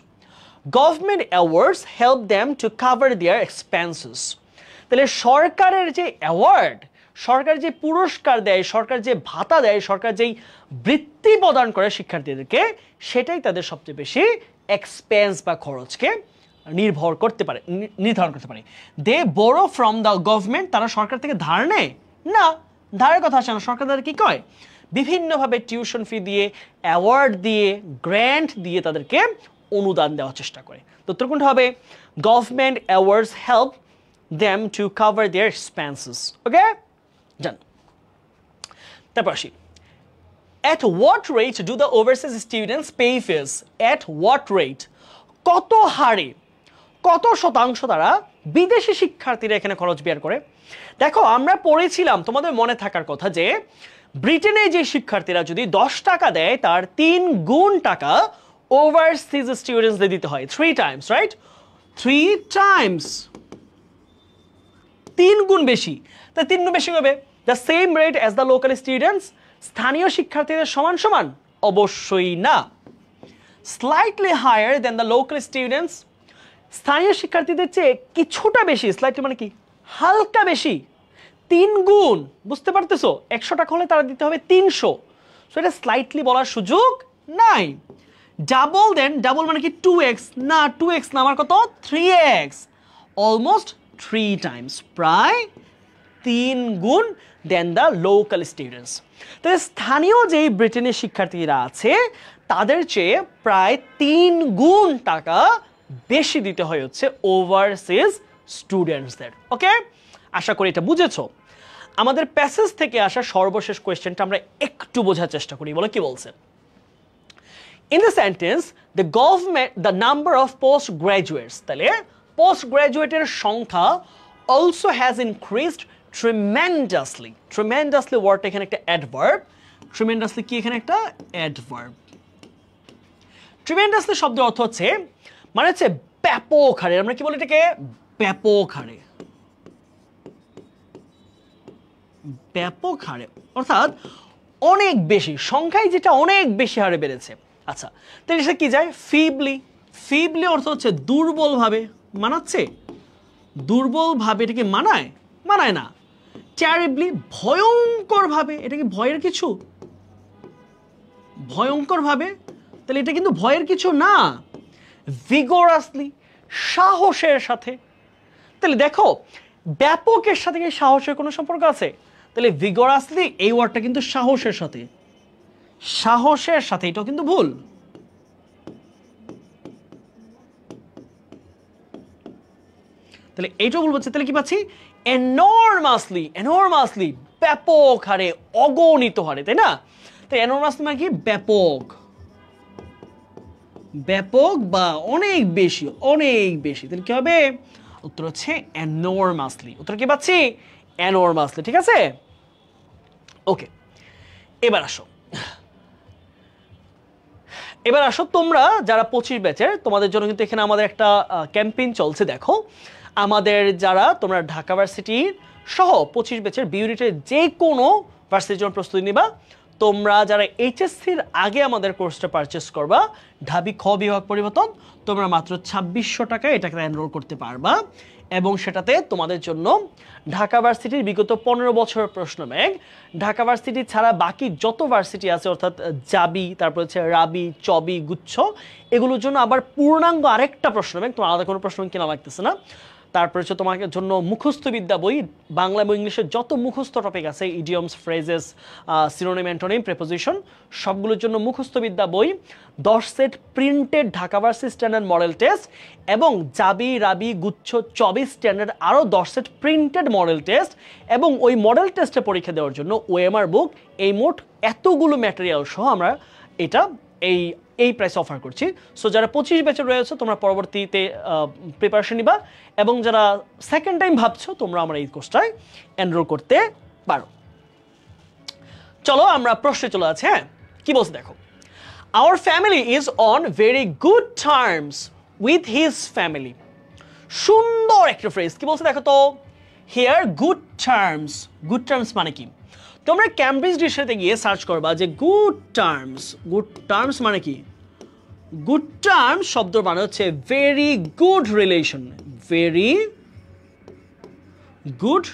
Government awards help them to cover their expenses. তাহলে সরকারের যে অ্যাওয়ার্ড, সরকার যে পুরস্কার দেয়, সরকার যে ভাতা দেয়, সরকার যেই বৃত্তি প্রদান করে শিক্ষার্থীদেরকে, সেটাই তাদের সবচেয়ে বেশি এক্সপেন্স বা খরচকে নির্ধারণ করতে পারে। দে বোরো ফ্রম দ্য গভর্নমেন্ট, তারা সরকার থেকে ধার নেয় না, ধারের কথা আসে না। সরকার তাদের কি কয়? বিভিন্নভাবে টিউশন ফি দিয়ে, অ্যাওয়ার্ড দিয়ে, গ্র্যান্ট দিয়ে তাদেরকে অনুদান দেওয়ার চেষ্টা করে। তো উত্তর কোনটা হবে? Government awards help them to cover their expenses. Okay? Done. তারপর আসি, at what rate do the overseas students pay fees? At what rate? কত হারে, কত শতাংশ তারা বিদেশি শিক্ষার্থীরা এখানে খরচ বের করে? দেখো আমরা পড়েছিলাম, তোমাদের মনে থাকার কথা, যে ব্রিটেনে যে শিক্ষার্থীরা যদি 10 টাকা দেয়, তার 3 গুণ টাকা ওভারসিজ স্টুডেন্টসদের দিতে হয়। 3 times, right? 3 times, 3 গুণ বেশি। তা 3 গুণ বেশি হবে the same rate as the local students, স্থানীয় শিক্ষার্থীদের সমান সমান? অবশ্যই না। Slightly higher than the local students, স্থানীয় শিক্ষার্থীদের চেয়ে কিছুটা বেশি। স্লাইটলি মানে কি? হালকা বেশি। 3 গুণ, বুঝতে পারতেছো? 100 টাকা হলে তারা দিতে হবে 300। সো এটা স্লাইটলি বলার সুযোগ নাই। ডাবল দেন, ডাবল মানে কি 2x? না 2x না, আমার কত? 3x, অলমোস্ট 3 টাইমস, প্রায় 3 গুণ দেন দ্য লোকাল স্টুডেন্টস। তাহলে স্থানীয় যেই ব্রিটেনের শিক্ষার্থীরা আছে, তাদের চেয়ে প্রায় 3 গুণ টাকা বেশি দিতে হয় হচ্ছে ওভারসিজ স্টুডেন্টসদের। ওকে, আশা করি এটা বুঝেছো। আমাদের প্যাসেজ থেকে আসা সর্বশেষ কোয়েশ্চেনটা আমরা একটু বোঝার চেষ্টা করি। বলো কি বলছে? In the sentence, the number of postgraduates, তাহলে postgraduate-এর সংখ্যা also has increased tremendously. Tremendously word এখানে একটা adverb. Tremendously কি এখানে একটা adverb. Tremendously শব্দের অর্থ হচ্ছে, মানে হচ্ছে ব্যাপক হারে। আমরা কি বলি এটাকে? ব্যাপক হারে। ব্যাপক হারে অর্থাৎ অনেক বেশি, সংখ্যায় যেটা অনেক বেশি হারে বেড়েছে। আচ্ছা, তাহলে সেটা কি যায়? ফিবলি। ফিবলি অর্থ হচ্ছে দুর্বলভাবে। মানাচ্ছে? দুর্বলভাবে এটাকে মানায়? মানায় না। টেরিবলি, ভয়ঙ্করভাবে। এটা কি ভয়ের কিছু? ভয়ঙ্করভাবে, তাহলে এটা কিন্তু ভয়ের কিছু না। ভিগোরাসলি, সাহসের সাথে। তাহলে দেখো, ব্যাপকের সাথে কি সাহসের কোনো সম্পর্ক আছে? তাহলে ভিগোরাসলি এই ওয়ার্ডটা কিন্তু সাহসের সাথে, সাহসের সাথে, এটাও কিন্তু ভুল। তাহলে এইটাও ভুল হচ্ছে, তাহলে কি পাচ্ছি এনর্মাসলি, এনর্মাসলি ব্যাপক হারে, অগণিত হারে, তাই না? তো এনর্মাসলি মানে কি ব্যাপক, ব্যাপক বা অনেক বেশি, অনেক বেশি। তাহলে কি হবে? উত্তর হচ্ছে এনর্মাসলি। উত্তর কি পাচ্ছি? এনর্মাসলি। ঠিক আছে, ওকে। এবার আসো, এবার আসো তোমরা যারা 25 ব্যাচের, তোমাদের জন্য কিন্তু এখানে আমাদের একটা ক্যাম্পেইন চলছে। দেখো আমাদের যারা তোমরা ঢাকা ভার্সিটির সহ 25 ব্যাচের বিউনিটের যে কোনো ভার্সিটির জন্য প্রস্তুতি নিবা, তোমরা যারা এইচএসসির আগে আমাদের কোর্সটা পারচেস করবা ঢাবি খ বিভাগ পরিবর্তন, তোমরা মাত্র 2600 টাকায় এটাকে এনরোল করতে পারবা এবং সেটাতে তোমাদের জন্য ঢাকা ভার্সিটির বিগত 15 বছরের প্রশ্ন ব্যাংক, ঢাকা ভার্সিটি ছাড়া বাকি যত ভার্সিটি আছে অর্থাৎ জাবি, তারপর হচ্ছে রাবি, চবি, গুচ্ছ, এগুলোর জন্য আবার পূর্ণাঙ্গ আরেকটা প্রশ্ন ব্যাংক, তোমার আলাদা কোনো প্রশ্ন ব্যাংক কেনা লাগতেছে না। তারপরে হচ্ছে তোমার জন্য মুখস্থ বিদ্যা বই, বাংলা এবং ইংলিশের যত মুখস্থ টপিক আছে, idioms, phrases, synonym, antonym, preposition, সবগুলোর জন্য মুখস্থ বিদ্যা বই, 10 set printed Dhaka varsity standard model test এবং জাবি, রাবি, গুচ্ছ, 24 স্ট্যান্ডার্ড আরও 10 সেট প্রিন্টেড মডেল টেস্ট এবং ওই মডেল টেস্টে পরীক্ষা দেওয়ার জন্য ওএমআর বুক, এই মোট এতগুলো ম্যাটেরিয়াল সহ আমরা এটা এই প্রাইসে অফার করছি। সো যারা 25 ব্যাচে রয়েছে তোমরা পরবর্তীতে প্রিপারেশন নিবা এবং যারা সেকেন্ড টাইম ভাবছো তোমরা আমরা এই কোর্সটায় এনরোল করতে পারো। চলো আমরা প্রশ্নে চলে যাচ্ছি। হ্যাঁ, কি বলছে দেখো, our family is on very good terms with his family. সুন্দর একটা ফ্রেজ, কি বলছে দেখো তো, here good terms. Good terms মানে কি? তোমরা ক্যামব্রিজ ডিকশনারিতে গিয়ে সার্চ করবা যে গুড টার্মস, গুড টার্মস মানে কি? গুড টার্মস শব্দ মানে হচ্ছে very good relation, very good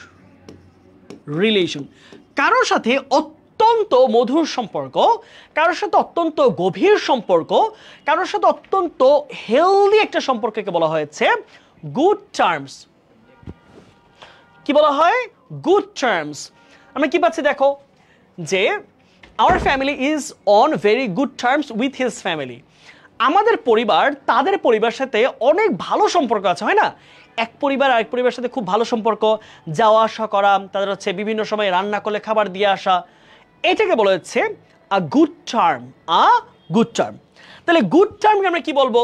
relation, কারোর সাথে অত্যন্ত মধুর সম্পর্ক, কারোর সাথে অত্যন্ত গভীর সম্পর্ক, কারোর সাথে অত্যন্ত হেলদি একটা সম্পর্ককে বলা হয়েছে গুড টার্মস। কি বলা হয়? Good terms. আমরা কি পাচ্ছি দেখো যে our family is on very good terms with his family. আমাদের পরিবার তাদের পরিবারের সাথে অনেক ভালো সম্পর্ক আছে, হয় না? এক পরিবার আরেক পরিবারের সাথে খুব ভালো সম্পর্ক, যাওয়া আসা করা, তাদের হচ্ছে বিভিন্ন সময় রান্না করলে খাবার দিয়ে আসা, এটাকে বলা হচ্ছে a good term, a good term. তাহলে গুড টার্মকে আমরা কি বলবো?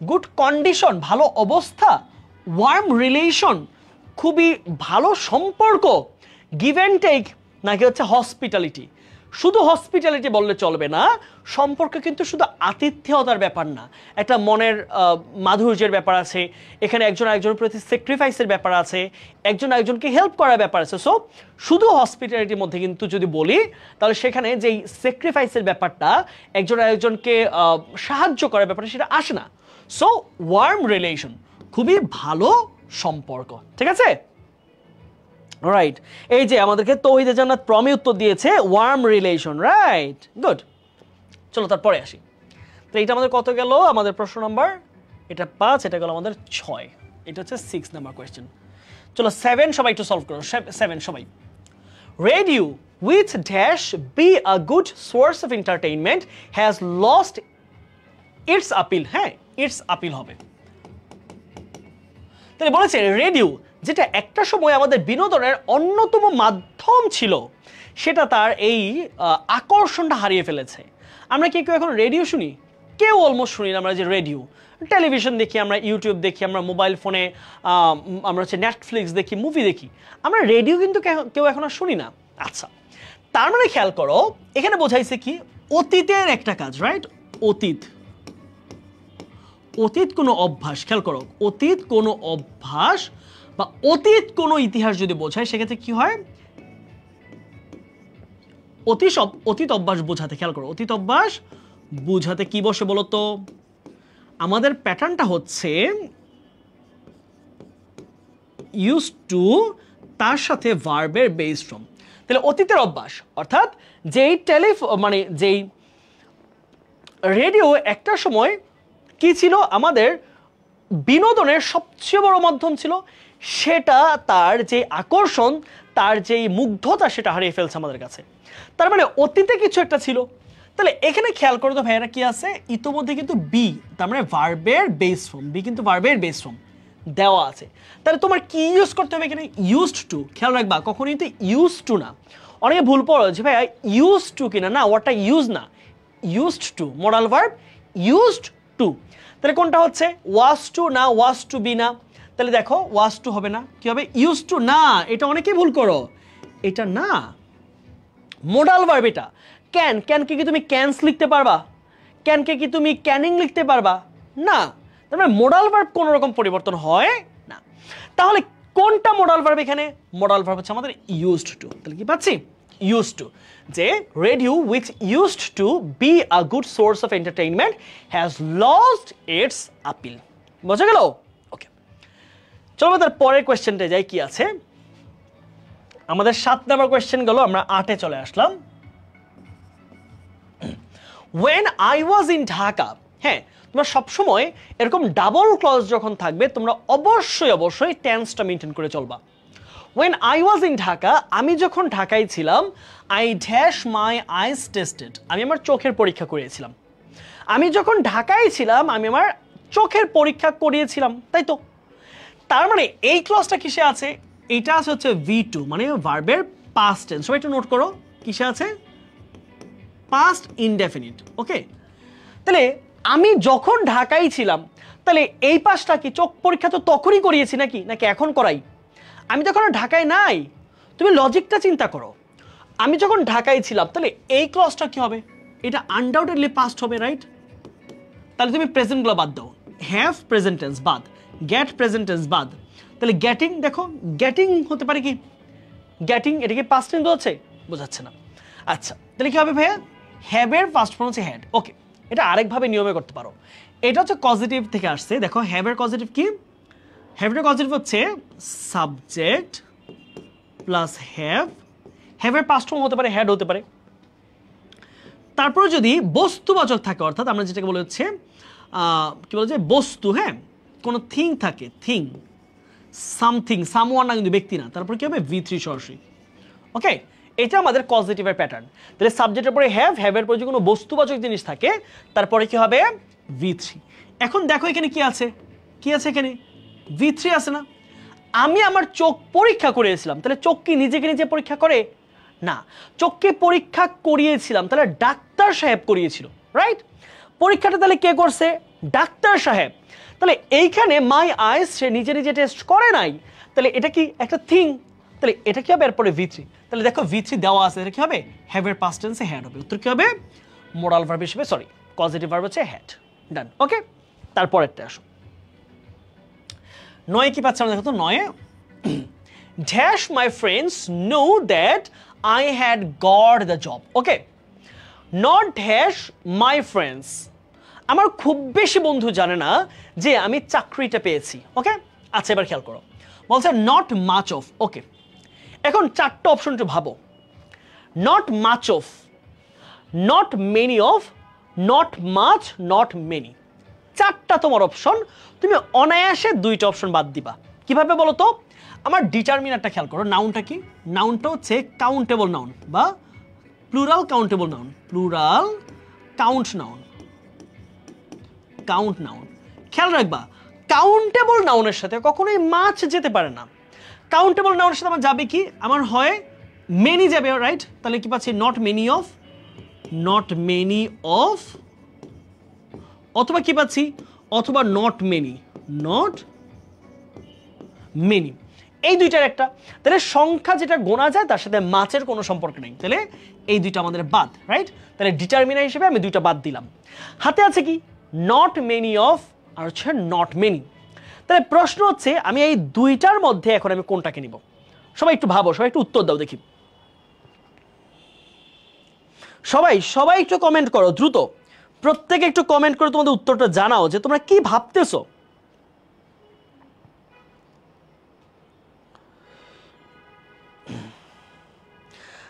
গুড কন্ডিশন, ভালো অবস্থা, ওয়ার্ম রিলেশন, খুবই ভালো সম্পর্ক, গিভ অ্যান্ড টেক, নাকি হচ্ছে হসপিটালিটি। শুধু হসপিটালিটি বললে চলবে না, সম্পর্ক কিন্তু শুধু আতিথ্যতার ব্যাপার না, একটা মনের মাধুর্যের ব্যাপার আছে, এখানে একজন আরেকজনের প্রতি স্যাক্রিফাইসের ব্যাপার আছে, একজন আরেকজনকে হেল্প করার ব্যাপার আছে। সো শুধু হসপিটালিটির মধ্যে কিন্তু যদি বলি তাহলে সেখানে যেই স্যাক্রিফাইসের ব্যাপারটা, একজন আরেকজনকে সাহায্য করার ব্যাপারটা, সেটা আসে না। সো ওয়ার্ম রিলেশন, খুবই ভালো সম্পর্ক। ঠিক আছে, রাইট। এই যে আমাদেরকে তৌহিদে জান্নাত প্রমি উত্তর দিয়েছে ওয়ার্ম রিলেশন, রাইট, গুড। চলো তারপরে আসি। তো এটা আমাদের কত গেল? আমাদের প্রশ্ন নাম্বার এটা 5, এটা গেল আমাদের 6, এটা হচ্ছে 6 নাম্বার কোয়েশ্চেন। চলো 7 সবাই একটু সলভ করো। 7 সবাই। Radio with dash B a good source of entertainment has lost its appeal. হ্যাঁ, ইটস আপিল হবে। তাহলে বলেছে রেডিও যেটা একটা সময় আমাদের বিনোদনের অন্যতম মাধ্যম ছিল, সেটা তার এই আকর্ষণটা হারিয়ে ফেলেছে। আমরা কি কেউ এখন রেডিও শুনি? কেউ অলমোস্ট শুনি না আমরা যে রেডিও। টেলিভিশন দেখি, আমরা ইউটিউব দেখি, আমরা মোবাইল ফোনে আমরা হচ্ছে নেটফ্লিক্স দেখি, মুভি দেখি, আমরা রেডিও কিন্তু কেউ এখন আর শুনি না। আচ্ছা, তার মানে খেয়াল করো এখানে বোঝাইছে কি? অতীতের একটা কাজ, রাইট? অতীত, অতীত কোনো অভ্যাস, খেয়াল করো, অতীত কোনো অভ্যাস বা অতীত কোনো ইতিহাস যদি বোঝায় সেক্ষেত্রে কি হয়? অতীত অভ্যাস বোঝাতে, খেয়াল করো, অতীত অভ্যাস বোঝাতে কি বসে বলতো? আমাদের প্যাটার্নটা হচ্ছে ইউজ টু, তার সাথে ভার্বের বেস ফ্রম। তাহলে অতীতের অভ্যাস অর্থাৎ যেই যেই রেডিও একটা সময় কি ছিল? আমাদের বিনোদনের সবচেয়ে বড় মাধ্যম ছিল, সেটা তার যে আকর্ষণ, তার যেই মুগ্ধতা, সেটা হারিয়ে ফেলছে আমাদের কাছে। তার মানে অতীতে কিছু একটা ছিল। তাহলে এখানে খেয়াল করো তো ভাইয়েরা কি আছে? ইতোমধ্যে কিন্তু বি, তার মানে ভার্বের বেস ফর্ম, বি কিন্তু ভার্বের বেস ফর্ম। দেওয়া আছে। তাহলে তোমার কি ইউজ করতে হবে এখানে? Used to. খেয়াল রাখবা কখনোই তো ইউজ টু না। অনেকে ভুল পড়ো যে ভাই ইউজ টু কিনা, না ওয়ার্ডটা ইউজ না, used to modal verb used to. তাহলে কোনটা হচ্ছে? ওয়াজ টু না ওয়াজ টু বি না। তাহলে দেখো ওয়াজ টু হবে না, কি হবে? ইউজ টু না, এটা অনেকেই ভুল করো, এটা না মডাল ভার্ব এটা। ক্যানকে কি তুমি ক্যানস লিখতে পারবা? ক্যানকে কি তুমি ক্যানিং লিখতে পারবা? না। তার মানে মডাল ভার্ব কোনো রকম পরিবর্তন হয় না। তাহলে কোনটা মডাল ভার্ব এখানে? মডাল ভার্ব হচ্ছে আমাদের ইউজড টু। তাহলে কি পাচ্ছি? Used to. যে radio which used to be a good source of entertainment has lost its appeal. বোঝা গেল? ওকে, চলো তার পরের কোয়েশ্চেনটা যাই, কি আছে আমাদের 7 নম্বর কোয়েশ্চেন গেল, আমরা 8-এ চলে আসলাম। When I was in Dhaka, হ্যাঁ তোমরা সবসময় এরকম ডাবল ক্লজ যখন থাকবে তোমরা অবশ্যই টেন্সটা মেনটেন করে চলবা। When I was in Dhaka, আমি যখন ঢাকায় ছিলাম, I dash my eyes tested, আমি আমার চোখের পরীক্ষা করিয়েছিলাম। আমি যখন ঢাকায় ছিলাম আমি আমার চোখের পরীক্ষা করিয়েছিলাম, তাই তো? তার মানে এই ক্লজটা কিসে আছে? এটা আছে হচ্ছে V2, মানে ভার্বের পাস্ট টেন্স। সবাই একটু নোট করো, কিসে আছে? Past indefinite. ওকে, তাহলে আমি যখন ঢাকায় ছিলাম, তাহলে এই পাশটা কি চোখ পরীক্ষা তো তখনই করিয়েছি নাকি এখন করাই? আমি তখন ঢাকায় নাই। তুমি লজিকটা চিন্তা করো, আমি যখন ঢাকায় ছিলাম তাহলে এই ক্লজটা কি হবে? এটা আনডাউটেডলি পাস্ট হবে, রাইট? তাহলে তুমি প্রেজেন্টগুলো বাদ দাও, হ্যাভ প্রেজেন্ট টেন্স বাদ, গেট প্রেজেন্ট টেন্স বাদ। তাহলে গেটিং, দেখো গেটিং হতে পারে কি? গেটিং এটা কি পাস্ট টেন্স হচ্ছে? বোঝাচ্ছে না। আচ্ছা, তাহলে কি হবে ভাইয়া? হ্যাভের ফার্স্ট ফর্ম হচ্ছে হ্যাড। ওকে, এটা আরেকভাবে নিয়মে করতে পারো। এটা হচ্ছে কজিটিভ থেকে আসছে। দেখো হ্যাভের কজিটিভ কি? হ্যাভের কজিটিভ হচ্ছে সাবজেক্ট প্লাস হ্যাভ। হ্যাভের পাস্ট ফর্ম হতে পারে হ্যাড হতে পারে। তারপরে যদি বস্তুবাচক থাকে, অর্থাৎ আমরা যেটাকে বলে হচ্ছে কি বলে যে বস্তু, হ্যাঁ কোনো থিং থাকে, থিং, সামথিং, সামওয়ান না কিন্তু ব্যক্তি না, তারপর কি হবে? V3 সরাসরি। ওকে, এটা আমাদের পজিটিভের প্যাটার্ন। তাহলে সাবজেক্টের পরে হ্যাভ, হ্যাভের পরে যদি কোনো বস্তুবাচক জিনিস থাকে তারপরে কি হবে? V3। এখন দেখো এখানে কি আছে? কি আছে এখানে? V3 আছে না? আমি আমার চোখ পরীক্ষা করিয়েছিলাম, তাহলে চোখ কি নিজেকে নিজে পরীক্ষা করে? না, চোখকে পরীক্ষা করিয়েছিলাম, তাহলে ডাক্তার সাহেব করিয়েছিল, রাইট? পরীক্ষাটা তাহলে কে করছে? ডাক্তার সাহেব। তাহলে এইখানে মাই আইস সে নিজে নিজে টেস্ট করে নাই, তাহলে এটা কি একটা থিং, তাহলে এটা কি হবে? এরপরে V3। তাহলে দেখো V3 দেওয়া আছে, এটা কি হবে? হ্যাভের পাস্ট টেন্সে হ্যাড হবে। উত্তর কি হবে? মোরাল ভার্ব হিসেবে, সরি পজিটিভ ভার্ব হচ্ছে হ্যাড। ডান। ওকে, তারপরেরটা আসো। 9 কি পাচ্ছি আমরা? দেখো তো 9-এ dash my friends know that I had got the job. Okay, not dash my friends, আমার খুব বেশি বন্ধু জানে না যে আমি চাকরিটা পেয়েছি। ওকে, আচ্ছা এবার খেয়াল করো, বলছে নট মাচ অফ। ওকে, এখন 4টা অপশন একটু ভাবো। Not much of, not many of, not much, not many, 4টা তোমার অপশন। তুমি অনায়াসে 2টা অপশন বাদ দিবা। কিভাবে বলো তো? আমার ডিটারমিনারটা খেয়াল করো। নাউনটা কি? নাউনটা হচ্ছে কাউন্টেবল নাউন বা plural countable noun, plural count noun, count noun. খেয়াল রাখবা কাউন্টেবল নাউনের সাথে কখনোই মাছ যেতে পারে না। কাউন্টেবল নাউনের সাথে আমার যাবে কি? আমার হয় মেনি যাবে, রাইট? তাহলে কি পাচ্ছি? Not many of, not many of, অথবা কি পাচ্ছি? অথবা নট মেনি, নট মেনি, এই 2টার একটা। তাহলে সংখ্যা যেটা গোনা যায় তার সাথে মাছের কোনো সম্পর্ক নেই, তাহলে এই 2টা আমাদের বাদ, রাইট? তাহলে ডিটারমিনার হিসেবে আমি 2টা বাদ দিলাম। হাতে আছে কি? নট মেনি অফ আর হচ্ছে নট মেনি। তাহলে প্রশ্ন হচ্ছে আমি এই 2টার মধ্যে এখন আমি কোনটাকে নিব? সবাই একটু ভাবো, সবাই একটু উত্তর দাও দেখি। সবাই একটু কমেন্ট করো দ্রুত, প্রত্যেকে একটু কমেন্ট করে তোমাদের উত্তরটা জানাও যে তোমরা কি ভাবতেছো।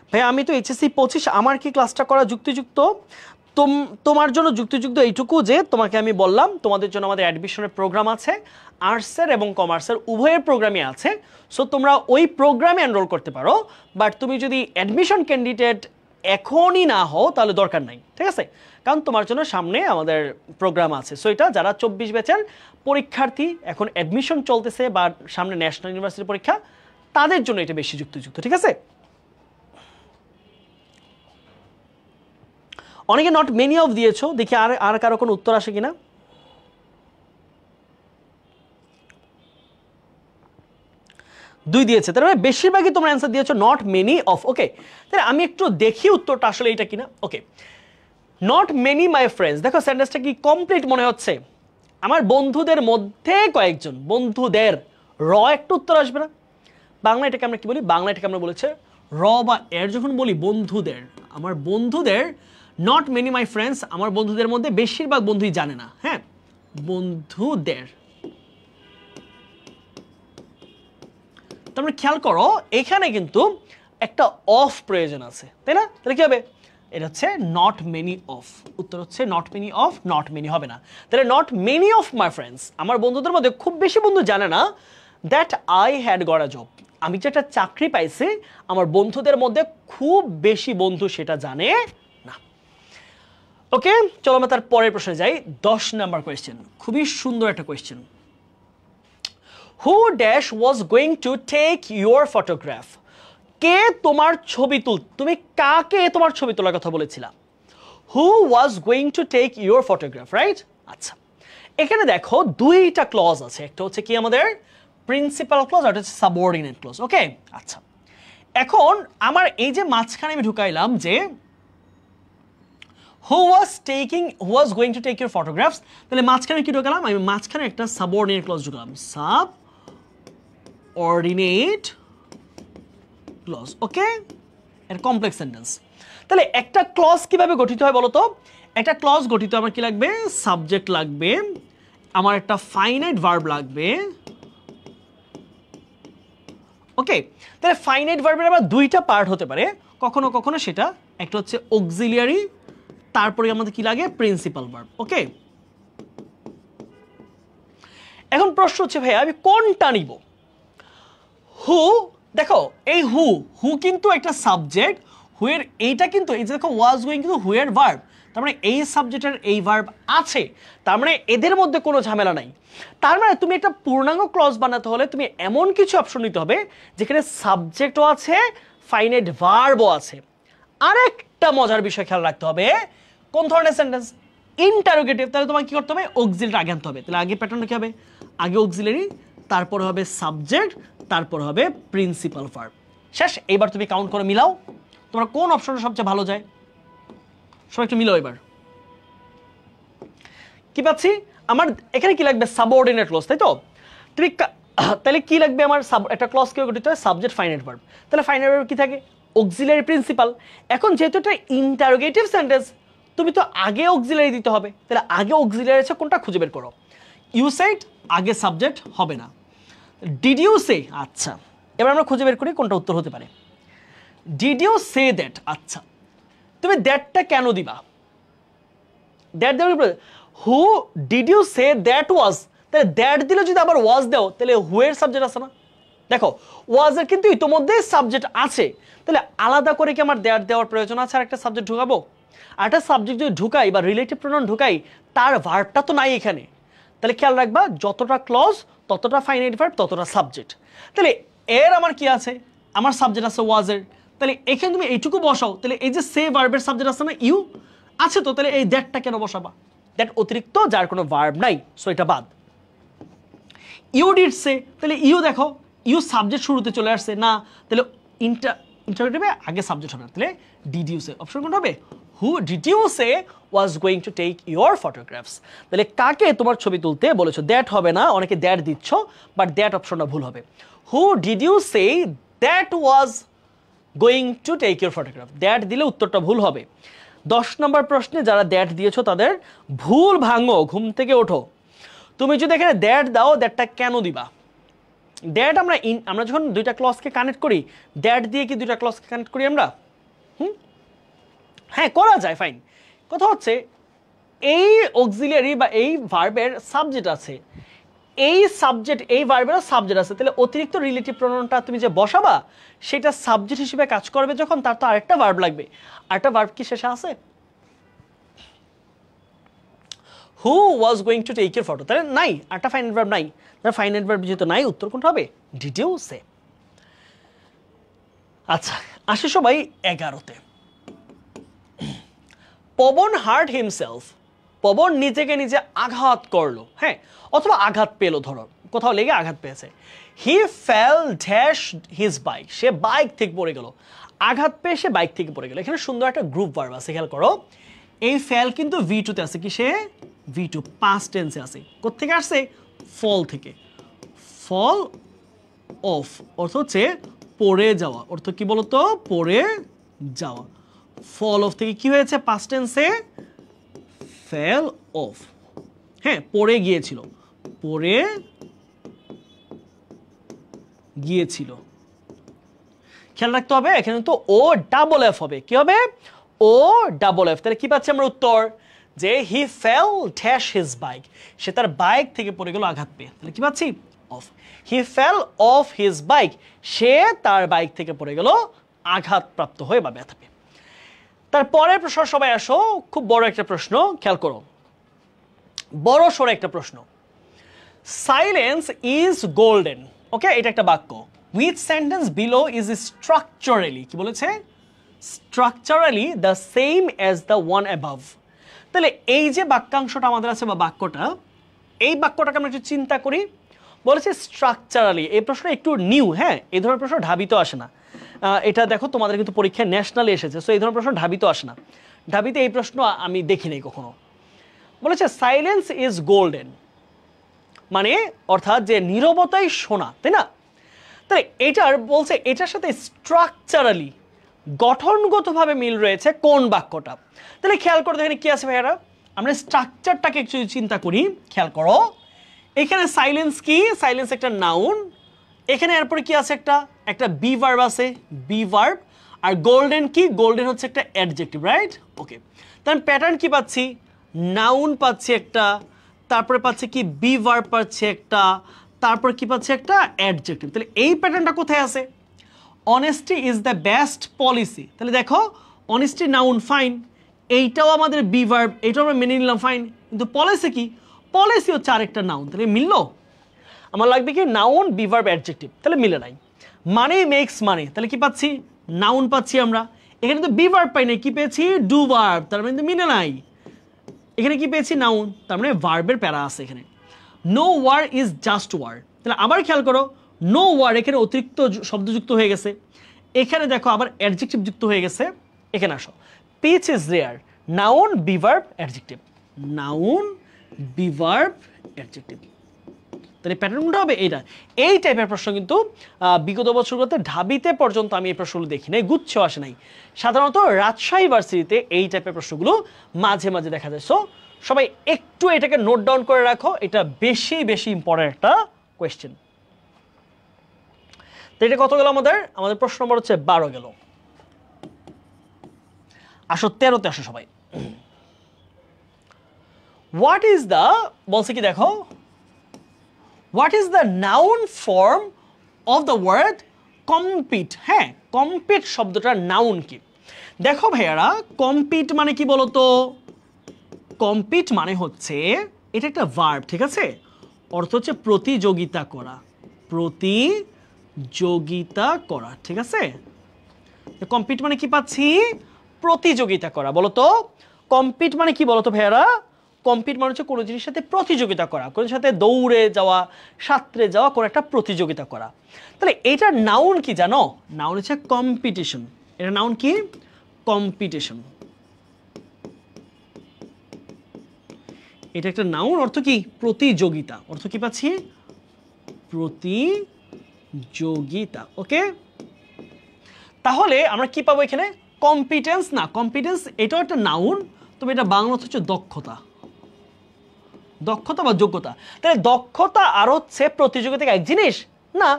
ভাই আমি তো HSC 25, আমার কি ক্লাসটা করা যুক্তিযুক্ত? তোমার জন্য যুক্তিযুক্ত এইটুকু যে তোমাকে আমি বললাম তোমাদের জন্য আমাদের অ্যাডমিশনের প্রোগ্রাম আছে, আর্টসের এবং কমার্সের উভয়ের প্রোগ্রামই আছে। সো তোমরা ওই প্রোগ্রামে এনরোল করতে পারো। বাট তুমি যদি অ্যাডমিশন ক্যান্ডিডেট এখনই না হও তাহলে দরকার নাই, ঠিক আছে? কারণ তোমার জন্য সামনে আমাদের প্রোগ্রাম আছে। সো এটা যারা 24 ব্যাচের পরীক্ষার্থী, এখন অ্যাডমিশন চলতেছে বা সামনে ন্যাশনাল ইউনিভার্সিটি পরীক্ষা, তাদের জন্য এটা বেশি যুক্তিযুক্ত, ঠিক আছে? অনেকে নট মেনি অফ দিয়েছো, দেখি আর কারো কোনো উত্তর আসে কিনা। দুই দিয়েছে, তার মানে বেশিরভাগই তোমরা অ্যান্সার দিয়েছো নট মেনি অফ। ওকে, তাহলে আমি একটু দেখি উত্তরটা আসলে এটা কিনা। ওকে, নট মেনি মাই ফ্রেন্ডস, দেখো সেন্টেন্সটা কি কমপ্লিট মনে হচ্ছে? আমার বন্ধুদের মধ্যে কয়েকজন, বন্ধুদের র একটু উত্তর আসবে না? বাংলা এটাকে আমরা কি বলি? বাংলা এটাকে আমরা বলেছে র বা এর যখন বলি বন্ধুদের, আমার বন্ধুদের, নট মেনি মাই ফ্রেন্ডস, আমার বন্ধুদের মধ্যে বেশিরভাগ বন্ধুই জানে না। হ্যাঁ, বন্ধুদের। তোমরা খেয়াল করো এখানে কিন্তু একটা অফ প্রয়োজন আছে, তাই না? তাহলে কি হবে? এটা হচ্ছে নট মেনি অফ। উত্তর হচ্ছে not many of, not many হবে না। তাহলে not many of my friends, আমার বন্ধুদের মধ্যে খুব বেশি বন্ধু জানে না that I had got a job, আমি যে একটা চাকরি পাইছি আমার বন্ধুদের মধ্যে খুব বেশি বন্ধু সেটা জানে না। ওকে, চলো আমরা তার পরের প্রশ্নে যাই। 10 নাম্বার কোয়েশ্চেন, খুবই সুন্দর একটা question. Who dash was going to take your photograph, কে তোমার ছবি তুমি কাকে তোমার ছবি তোলার কথা বলেছিলা? Who was going to take your photograph, right? আচ্ছা, এখানে দেখো দুইটা ক্লজ আছে, একটা হচ্ছে কি আমাদের প্রিন্সিপাল ক্লজ, আর হচ্ছে সাবঅর্ডিনেট ক্লজ। ওকে, আচ্ছা, এখন আমার এই যে মাঝখানে আমি ঢুকাইলাম যে who was going to take your photographs, তাহলে মাঝখানে কি ঢুকালাম? আমি মাঝখানে একটা সাবঅর্ডিনেট ক্লজ ঢুকালাম, সাবঅর্ডিনেট ক্লজ। ওকে, এর কমপ্লেক্স সেন্টেন্স। তাহলে একটা ক্লজ কিভাবে গঠিত হয় বলো তো? একটা ক্লজ গঠিত আমার কি লাগবে? সাবজেক্ট লাগবে, আমার একটা ফাইনাইট ভার্ব লাগবে। ওকে, তাহলে ফাইনাইট ভার্বের আবার দুইটা পার্ট হতে পারে, কখনো কখনো সেটা একটা হচ্ছে অক্সিলিয়ারি, তারপরে আমাদের কি লাগে? Principal verb. ওকে, এখন প্রশ্ন হচ্ছে ভাই আমি কোনটা নিব? হু, দেখো এই হু কিন্তু একটা সাবজেক্ট, হুয়ের এইটা কিন্তু এই যে দেখো ওয়াজ গোয়িং কিন্তু হুয়ের ভার্ব, তার মানে এই সাবজেক্টের এই ভার্ব আছে, তার মানে এদের মধ্যে কোনো ঝামেলা নাই। তার মানে তুমি একটা পূর্ণাঙ্গ ক্লজ বানাতে হলে তুমি এমন কিছু অপশন নিতে হবে যেখানে সাবজেক্টও আছে, ফাইনাইট ভার্বও আছে। আরেকটা মজার বিষয় খেয়াল রাখতে হবে, কোন ধরনের সেন্টেন্স? ইন্টারোগেটিভ, তাহলে তোমাকে কি করতে হবে? অক্সিলারি আগে আনতে হবে। তাহলে আগে প্যাটার্নটা কি হবে? আগে অক্সিলারি, তারপর হবে সাবজেক্ট, তারপর হবে প্রিন্সিপাল ভার্ব। শেষ। এইবার তুমি কাউন্ট করে মিলাও, তোমার কোন অপশনটা সবচেয়ে ভালো যায়? সবাই একটু মিলাও এবার। কি পাচ্ছি? আমার এখানে কি লাগবে? সাবঅর্ডিনেট ক্লজ, তাই তো? তুমি তাহলে কি লাগবে আমার? একটা ক্লজ কি গঠিত হয়? Subject, finite verb. তাহলে ফাইনাইট ভার্ব কি থাকে? Auxiliary, principal. এখন যেহেতু এটা ইন্টারোগেটিভ সেন্টেন্স, তুমি তো আগে অক্সিলারি দিতে হবে। তাহলে আগে অক্সিলারি আছে কোনটা খুঁজে বের করো। ইউ সেড, আগে সাবজেক্ট হবে না। ডিড ইউ সে, আচ্ছা, এবার আমরা খুঁজে বের করি কোনটা উত্তর হতে পারে। ডিড ইউ সে দ্যাট, আচ্ছা, তুমি দ্যাটটা কেন দিবা? দ্যাট দেওয়ার, who did you say that was, তাহলে দ্যাট দিলে যদি আবার ওয়াজ দাও তাহলে হু এর সাবজেক্ট আছে না? দেখো ওয়াজের কিন্তু ইতোমধ্যে সাবজেক্ট আছে, তাহলে আলাদা করে কি আমার দ্যাট দেওয়ার প্রয়োজন আছে আর একটা সাবজেক্ট ঢুকাবো? আর একটা সাবজেক্ট যদি ঢুকাই বা রিলেটিভ প্রোনাউন ঢুকাই, তার ভার্বটা তো নাই এখানে। তাহলে খেয়াল রাখবা যতটা ক্লজ ততটা ফাইনাইট ভার্ব ততটা সাবজেক্ট। তাহলে এর আমার কি আছে? আমার সাবজেক্ট আছে ওয়াজের, তাহলে এখানে তুমি এইটুকু বসাও, তাহলে এই যে সে ভার্বের সাবজেক্ট আছে না, ইউ আছে তো, তাহলে এই দ্যাটটা কেন বসাবা? দ্যাট অতিরিক্ত, যার কোনো ভার্ব নাই, সো এটা বাদ। ইউ ডিড সে, তাহলে ইউ দেখো ইউ সাবজেক্ট শুরুতে চলে আসছে না, তাহলে ইন্টারোগেটিভে আগে সাবজেক্ট হবে না, তাহলে ডিড ইউ সে অপশন কোনটা হবে? Who did you say was going to take your photographs. তাহলে কাকে তোমার ছবি তুলতে বলেছো? দ্যাট হবে না, অনেকে দ্যাট দিচ্ছ, বাট দ্যাট অপশনটা ভুল হবে। Who did you say that was going to take your photograph, that দিলে উত্তরটা ভুল হবে। 10 নম্বর প্রশ্নে যারা দ্যাট দিয়েছো তাদের ভুল ভাঙো, ঘুম থেকে ওঠো। তুমি যদি এখানে দ্যাট দাও, দ্যাটটা কেন দিবা? দ্যাট আমরা যখন দুইটা ক্লজকে কানেক্ট করি, দ্যাট দিয়ে কি দুইটা ক্লজকে কানেক্ট করি আমরা? হ্যাঁ, করা যায়, ফাইন। কথা হচ্ছে এই অক্সিলিয়ারি বা এই ভার্বের সাবজেক্ট আছে, এই সাবজেক্ট এই ভার্বেরও সাবজেক্ট আছে, তাহলে অতিরিক্ত রিলেটিভ প্রোনাউনটা তুমি যে বসাবা সেটা সাবজেক্ট হিসেবে কাজ করবে যখন, তার তো আরেকটা ভার্ব লাগবে। আরেকটা ভার্ব কি শেষে আছে? Who was going to take your photo, তাহলে নাই, আরেকটা ফাইনাইট ভার্ব নাই। তাহলে ফাইনাইট ভার্ব যেহেতু নাই, উত্তর কোনটা হবে? ডিড ইউ সে। আচ্ছা, আসে সবাই 11তে। পবন হার্ট হিমসেলফ, পবন নিজেকে নিজে আঘাত করলো, হ্যাঁ, অথবা আঘাত পেলো, ধরো কোথাও লেগে আঘাত পেয়েছে। হি ফেল ড্যাশ হিজ বাইক, সে বাইক থেকে পড়ে গেল, আঘাত পেয়ে সে বাইক থেকে পড়ে গেল। এখানে সুন্দর একটা গ্রুপ ভার্ব আছে, খেয়াল করো। এই ফেল কিন্তু V2 তে আছে, কি সে V2 পাস্ট টেন্সে আছে। কোত্থেকে আসছে? ফল থেকে। ফল অফ অর্থ হচ্ছে পড়ে যাওয়া, অর্থ কি বলতো? পড়ে যাওয়া। ফল অফ থেকে কি হয়েছে পাস্ট টেন্সে? ফেল অফ, হ্যাঁ, পড়ে গিয়েছিল, পড়ে গিয়েছিল। খেয়াল রাখতে হবে এখানে তো ও ডাবল এফ হবে, কি হবে? O double F. তাহলে কি পাচ্ছি আমরা উত্তর? যে হি ফেল ড্যাশ হিজ বাইক, সে তার বাইক থেকে পড়ে গেল আঘাত পেয়ে। তাহলে কি পাচ্ছি? Off. He fell off his bike, সে তার বাইক থেকে পড়ে গেল আঘাতপ্রাপ্ত হয়ে বা ব্যথা পেয়ে। তারপরের প্রশ্ন সবাই আসো, খুব বড় একটা প্রশ্ন, খেয়াল করো, বড় সড়ো একটা প্রশ্ন। সাইলেন্স ইজ গোল্ডেন, ওকে, এটা একটা বাক্য। With sentence below is structurally, কি বলেছে? Structurally the same as the one above. তাহলে এই যে বাক্যাংশটা আমাদের আছে বা বাক্যটা, এই বাক্যটাকে আমরা একটু চিন্তা করি। বলেছে স্ট্রাকচারালি, এই প্রশ্নটা একটু নিউ, হ্যাঁ, এই ধরনের প্রশ্ন ঢাবিতে আসে না। এটা দেখো তোমাদের কিন্তু পরীক্ষায় ন্যাশনালে এসেছে, সো এই ধরনের প্রশ্ন ঢাবিতে আসে না। ঢাবিতে এই প্রশ্ন আমি দেখি নাই কখনো। বলেছে সাইলেন্স ইজ গোল্ডেন, মানে অর্থাৎ যে নীরবতাই সোনা, তাই না? তাহলে এটার বলছে এটার সাথে স্ট্রাকচারালি গঠনগতভাবে মিল রয়েছে কোন বাক্যটা? তাহলে খেয়াল করতে এখানে কি আছে ভাইয়ারা, আমরা স্ট্রাকচারটাকে একটু চিন্তা করি। খেয়াল করো এখানে সাইলেন্স কি? সাইলেন্স একটা নাউন, এখানে এরপরে কি আছে? একটা বি ভার্ব আছে, বি ভার্ব। আর গোল্ডেন কি? গোল্ডেন হচ্ছে একটা অ্যাডজেক্টিভ, রাইট? ওকে, তাহলে প্যাটার্ন কি পাচ্ছি? নাউন পাচ্ছি একটা, তারপরে পাচ্ছি কি? বি ভার্ব পাচ্ছি একটা, তারপর কি পাচ্ছি? একটা অ্যাডজেক্টিভ। তাহলে এই প্যাটার্নটা কোথায় আছে? Honesty is the best policy. তাহলে দেখো অনেস্টি নাউন, ফাইন, এইটাও আমাদের বি ভার্ব, এইটাও আমরা মেনে নিলাম, ফাইন, কিন্তু পলিসি কি? পলিসি হচ্ছে আরেকটা নাউন। তাহলে মিললো? আমার লাগবে কি? Noun, be verb, adjective. তাহলে মিলে নাই। মানি মেক্স মানি, তাহলে কি পাচ্ছি? নাউন পাচ্ছি আমরা। এখানে তো বি ভার্ব পাই নাই, কি পেয়েছি? ডু ভার্ব, তার মানে মিলে নাই। এখানে কি পেয়েছি? নাউন, তার মানে ভার্বের প্যারা আছে এখানে। No where is just where, তাহলে আবার খেয়াল করো, নো ওয়ার এখানে অতিরিক্ত শব্দযুক্ত হয়ে গেছে, এখানে দেখো আবার অ্যাডজেক্টিভ যুক্ত হয়ে গেছে। এখানে আসো, peace is rare, noun, be verb, adjective, noun, be verb, adjective. তাহলে প্যাটার্নটা হবে এইটা। এই টাইপের প্রশ্ন কিন্তু বিগত বছরগুলোতে ঢাবিতে পর্যন্ত আমি এই প্রশ্নগুলো দেখি নাই, গুচ্ছেও আসে নাই। সাধারণত রাজশাহী ভার্সিটিতে এই টাইপের প্রশ্নগুলো মাঝে মাঝে দেখা যায়। সো সবাই একটু এটাকে নোট ডাউন করে রাখো, এটা বেশি বেশি ইম্পর্টেন্ট একটা কোয়েশ্চেন। তো এটা কত গেল আমাদের? আমাদের প্রশ্ন নম্বর হচ্ছে 12 গেল। আসো 13তে আসো সবাই। হোয়াট ইজ দ্য, বলছে কি দেখো, what is the noun form of the word compete? হ্যাঁ, কম্পিট শব্দটার নাউন কি? দেখো ভাইয়ারা, কম্পিট মানে কি বলতো? কম্পিট মানে হচ্ছে এটা একটা ভার্ব, ঠিক আছে? অর্থ হচ্ছে প্রতিযোগিতা করা, প্রতিযোগিতা করা, ঠিক আছে? কম্পিট মানে কি পাচ্ছি? প্রতিযোগিতা করা। বলতো কম্পিট মানে কি বলতো ভাইয়ারা? কম্পিট মানে হচ্ছে কোনো জিনিসের সাথে প্রতিযোগিতা করা, কোনো সাথে দৌড়ে যাওয়া, সাঁতরে যাওয়া, কোনো একটা প্রতিযোগিতা করা। তাহলে এটার নাউন কি জানো? নাউন হচ্ছে কম্পিটিশন। এটা নাউন কি? কম্পিটিশন। এটা একটা নাউন, অর্থ কি? প্রতিযোগিতা। অর্থ কি পাচ্ছি? প্রতিযোগিতা। ওকে, তাহলে আমরা কি পাবো এখানে? কম্পিটেন্স না, কম্পিটেন্স এটাও একটা নাউন, তবে এটা বাংলা হচ্ছে দক্ষতা, দক্ষতা বা যোগ্যতা। তাহলে দক্ষতা আর হচ্ছে প্রতিযোগিতা এক জিনিস না,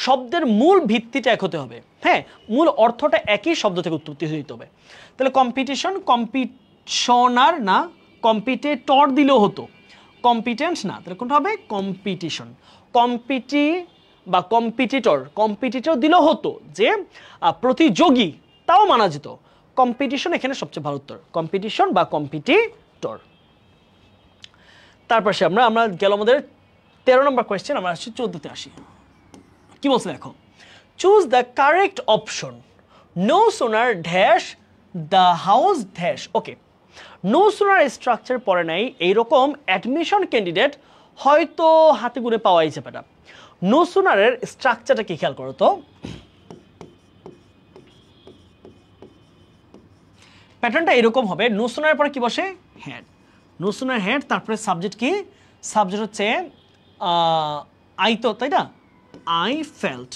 শব্দের মূল ভিত্তিটা এক হতে হবে। হ্যাঁ, মূল অর্থটা একই শব্দ থেকে উৎপত্তি হতে হবে। তাহলে কম্পিটিশন, কম্পিটিশনার না, কম্পিটেটর দিলেও হতো। কম্পিটেন্ট না, তাহলে কোনটা হবে কম্পিটিশন। কম্পিটি বা কম্পিটিটর দিলেও হতো যে প্রতিযোগী, তাও মানা যেত। কম্পিটিশন এখানে সবচেয়ে ভালো উত্তর, কম্পিটিশন বা কম্পিটিটর। তারপর সে আমরা গেল আমাদের 13 নম্বর কোয়েশ্চেন, আমরা আসছি 14তে আসি। কি বলছে দেখো, choose the correct option, no sooner dash the house dash. Okay, no sooner structure পড়ে নাই এইরকম অ্যাডমিশন ক্যান্ডিডেট হয়তো হাতে গুনে পাওয়াই যাবে না। নো সোনারের স্ট্রাকচারটা কি খেয়াল করো তো, প্যাটার্নটা এরকম হবে। নো সোনারের পরে কি বসে, হেড। নো সোনার হেড, তারপরে সাবজেক্ট কি, সাবজেক্ট হচ্ছে আই, তো তাই না, আই ফেল্ট।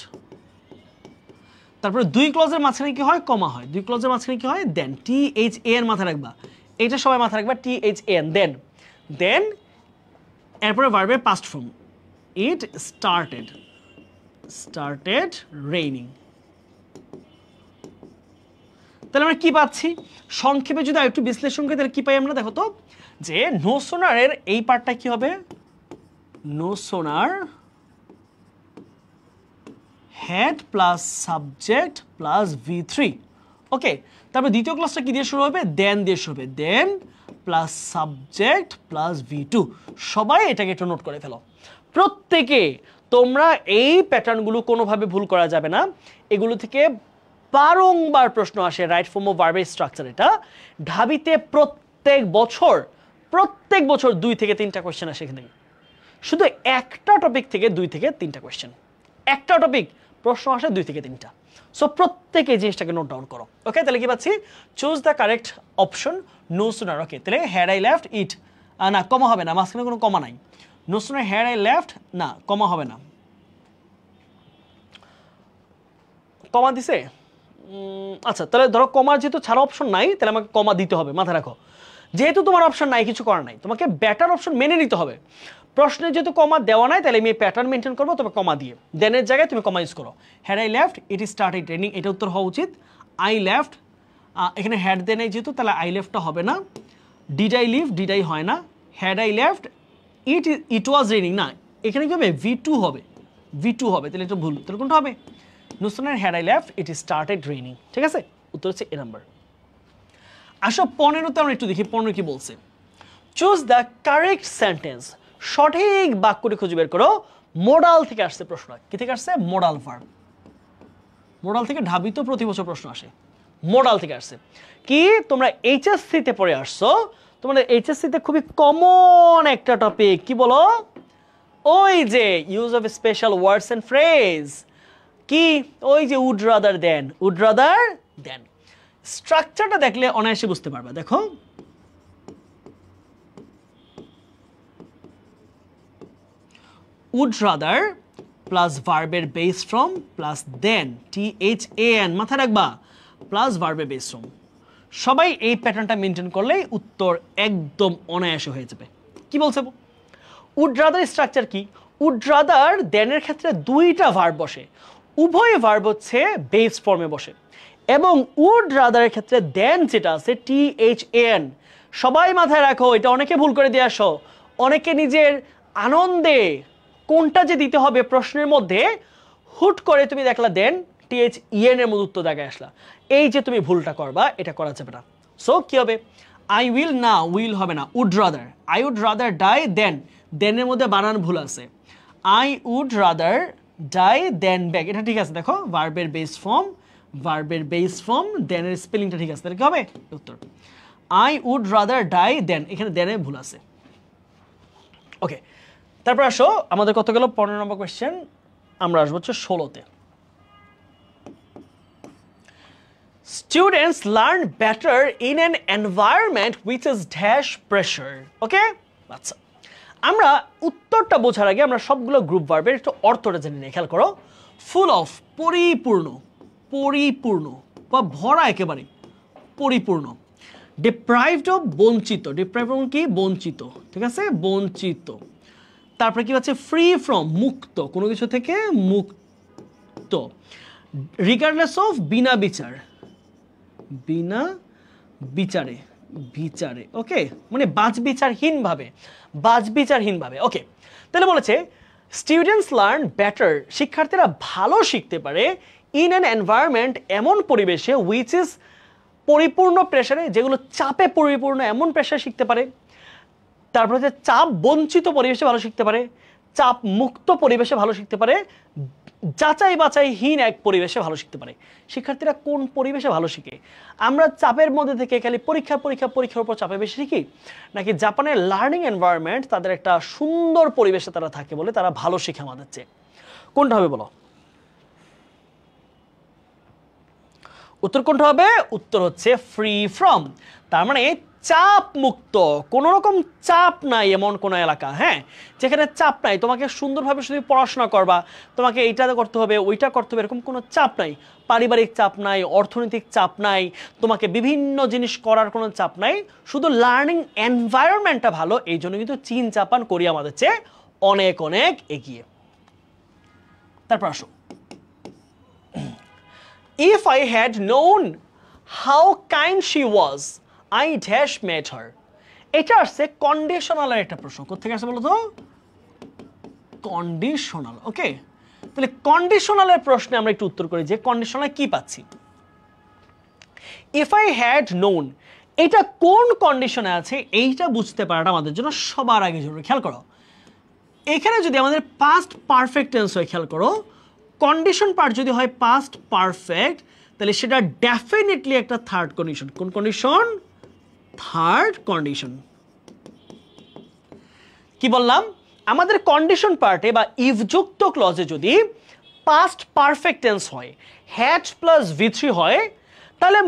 তারপরে দুই ক্লজের মাঝখানে কি হয়, কমা হয়। দুই ক্লজের মাঝখানে কি হয়, দেন। THAN মাথায় রাখবা, এটা সবাই মাথায় রাখবা, THAN, দেন এরপরে ভার্বের পাস্ট ফর্ম, ইট স্টার্টেড রেইনিং। তাহলে আমরা কি পাচ্ছি, সংক্ষেপে যদি একটু বিশ্লেষণ করি তাহলে কি পাই আমরা, দেখো তো, যে নো সোনারের এই পার্টটা কি হবে, no sooner head plus subject plus V3। Okay, তারপর দ্বিতীয় ক্লাসটা কি দিয়ে শুরু হবে, দেন দিয়ে শুরু হবে, দেন প্লাস সাবজেক্ট প্লাস V2। সবাই এটাকে একটু নোট করে ফেলো প্রত্যেকে। তোমরা এই প্যাটার্নগুলো কোনোভাবে ভুল করা যাবে না, এগুলো থেকে বারংবার প্রশ্ন আসে। রাইট ফর্ম অফ ভার্বের স্ট্রাকচার, এটা ঢাবিতে প্রত্যেক বছর 2 থেকে 3টা কোয়েশ্চেন আসে এখানে, শুধু একটা টপিক থেকে 2 থেকে 3টা কোয়েশ্চেন, একটা টপিক প্রশ্ন আসে 2 থেকে 3টা। সো প্রত্যেকে এই জিনিসটাকে নোট ডাউন করো। ওকে, তাহলে কি পাচ্ছি, choose the correct option, no sooner. Okay, তাহলে হ্যাড আই লেফট ইট, না কমা হবে না, মাঝখানে কোনো কমা নাই। No sooner had I left, না কমা হবে না, কমা দিছে। আচ্ছা, তাহলে ধরো কমার যেহেতু ছাড়া অপশন নাই, তাহলে আমাকে কমা দিতে হবে, মাথায় রাখো। যেহেতু তোমার অপশন নাই, কিছু করার নাই, তোমাকে বেটার অপশন মেনে নিতে হবে। প্রশ্নে যেহেতু কমা দেওয়া নাই, তাহলে আমি প্যাটার্ন মেনটেন করবো, তবে কমা দিয়ে, দেনের জায়গায় তুমি কমা ইউজ করো। Had I left it started raining, এটা উত্তর হওয়া উচিত। আই লেফট, এখানে হ্যাড দেয় নাই যেহেতু, তাহলে আই লেফটটা হবে না। Did I leave, did I হয় না। Had I left it was raining, না, এখানে কি হবে, V2 হবে, V2 হবে, তাহলে এটা ভুল। তাহলে কোনটা হবে, no sooner had I left it started raining. ঠিক আছে, উত্তর হচ্ছে এ নাম্বার। আসো 15তে আমরা একটু দেখি 15 কি বলছে। চুজ দ্য কারেক্ট সেন্টেন্স, সঠিক বাক্যটি খুঁজে বের করো। মোডাল থেকে আসছে প্রশ্ন, কি থেকে আসছে, মোডাল ভার্ব। মোডাল থেকে ঢাবিত প্রতি বছর প্রশ্ন আসে, মোডাল থেকে আসছে। কি তোমরা HSC-তে পড়ে আসছো, তোমাদের HSC-তে খুবই কমন একটা টপিক, কি বলো, ওই যে use of special words and phrase, কি ওই যে উড রাদার দেন। স্ট্রাকচারটা দেখলে অনায়াসে বুঝতে পারবা। দেখো, উড রাদার প্লাস ভার্বের বেস ফ্রম প্লাস দেন, THAN মাথায় রাখবা, প্লাস ভার্বের বেস ফ্রম। সবাই এই প্যাটার্নটা মেনটেন করলেই উত্তর একদম অনায়াসে হয়ে যাবে। কি বলছে, উড রাদার স্ট্রাকচার কি, উড রাদার দেনের ক্ষেত্রে 2টা ভার্ব বসে, উভয় ভার্ব হচ্ছে বেস ফর্মে বসে, এবং উড রাদারের ক্ষেত্রে দেন যেটা আছে THAN। সবাই মাথায় রাখো, এটা অনেকে ভুল করে দিয়ে আসো, অনেকে নিজের আনন্দে কোনটা যে দিতে হবে প্রশ্নের মধ্যে হুট করে তুমি দেখলা দেন THEN এর মধ্যে উত্তর দেখায় আসলা, এই যে তুমি ভুলটা করবা, এটা করা যাবে না। সো কি হবে, আই উইল, না উইল হবে না, would rather, I would rather die then, দেনের মধ্যে বানান ভুল আছে, I would rather die then back, এটা ঠিক আছে। দেখো, ভার্বের বেস ফর্ম দেনের স্পেলিংটা ঠিক আছে, তাহলে কি হবে উত্তর, আই উড রাদার ডাই দেন, এখানে দেনে ভুল আছে। ওকে, তারপর আসো আমাদের কত গেল, 15 নম্বর কোয়েশ্চেন, আমরা আসবো হচ্ছে 16তে। Students learn better in an environment which is dash pressure. Okay? আচ্ছা, আমরা উত্তরটা বোঝার আগে আমরা সবগুলো গ্রুপ ভার্বের একটু অর্থটা জেনে নিই। খেয়াল করো, ফুল অফ পরিপূর্ণ বা ভরা, একেবারে পরিপূর্ণ। ডিপ্রাইভড অফ বঞ্চিত, ডিপ্রাইভড কি, বঞ্চিত, ঠিক আছে, বঞ্চিত। তারপরে কি হচ্ছে, ফ্রি ফ্রম, মুক্ত, কোনো কিছু থেকে মুক্ত। রিগার্ডলেস অফ, বিনা বিচারে, বিচারে, ওকে, মানে বাছবিচারহীনভাবে, ওকে। তাহলে বলেছে স্টুডেন্টস লার্ন বেটার, শিক্ষার্থীরা ভালো শিখতে পারে ইন অ্যান এনভায়রনমেন্ট, এমন পরিবেশে, উইচ ইজ পরিপূর্ণ প্রেসারে, যেগুলো চাপে পরিপূর্ণ এমন প্রেসারে শিখতে পারে। তারপরে হচ্ছে চাপ বঞ্চিত পরিবেশে ভালো শিখতে পারে, চাপ মুক্ত পরিবেশে ভালো শিখতে পারে, যাচাই বাছাইহীন এক পরিবেশে ভালো শিখতে পারে। শিক্ষার্থীরা কোন পরিবেশে ভালো শিখে? আমরা চাপের মধ্যে থেকে খালি পরীক্ষার উপর চাপে বেশি শিখি, নাকি জাপানের লার্নিং এনভায়রনমেন্ট তাদের একটা সুন্দর পরিবেশে তারা থাকে বলে তারা ভালো শিখে আমাদের চেয়ে? কোনটা হবে বলো? উত্তর কোনটা হবে? উত্তর হচ্ছে ফ্রি ফ্রম, তার মানে চাপ মুক্ত, কোনো রকম চাপ নাই এমন কোনো এলাকা, হ্যাঁ, যেখানে চাপ নাই, তোমাকে সুন্দরভাবে শুধু পড়াশোনা করবা, তোমাকে এইটা করতে হবে ওইটা করতে হবে, এরকম কোনো চাপ নাই। পারিবারিক চাপ নাই, অর্থনৈতিক চাপ নাই, তোমাকে বিভিন্ন জিনিস করার কোনো চাপ নাই, শুধু লার্নিং এনভায়রনমেন্টটা ভালো। এই জন্য কিন্তু চীন জাপান কোরিয়া আমাদের চেয়ে অনেক অনেক এগিয়ে। তারপর আসো, if I had known how kind she was, I dash met her. এটা আসছে কন্ডিশনালের একটা প্রশ্ন। কোথেকে আসছে বলো তো? কন্ডিশনাল, ওকে। তাহলে কন্ডিশনালের প্রশ্নে আমরা একটু উত্তর করি যে কন্ডিশনালে কি পাচ্ছি। ইফ আই হ্যাড নোন, এটা কোন কন্ডিশনে আছে এইটা বুঝতে পারাটা আমাদের জন্য সবার আগে জরুরি। খেয়াল করো, এখানে যদি আমাদের পাস্ট পারফেক্ট টেন্স হয়, খেয়াল করো, কন্ডিশন পার্ট যদি হয় পাস্ট পারফেক্ট, তাহলে সেটা ডেফিনেটলি একটা থার্ড কন্ডিশন। কোন কন্ডিশন? Third condition. কি বললাম? আমাদের কন্ডিশন পার্টে বা ইফ যুক্ত ক্লজে যদি পাস্ট পারফেক্ট টেন্স হয়, হ্যাড প্লাস V3 হয়, তাহলে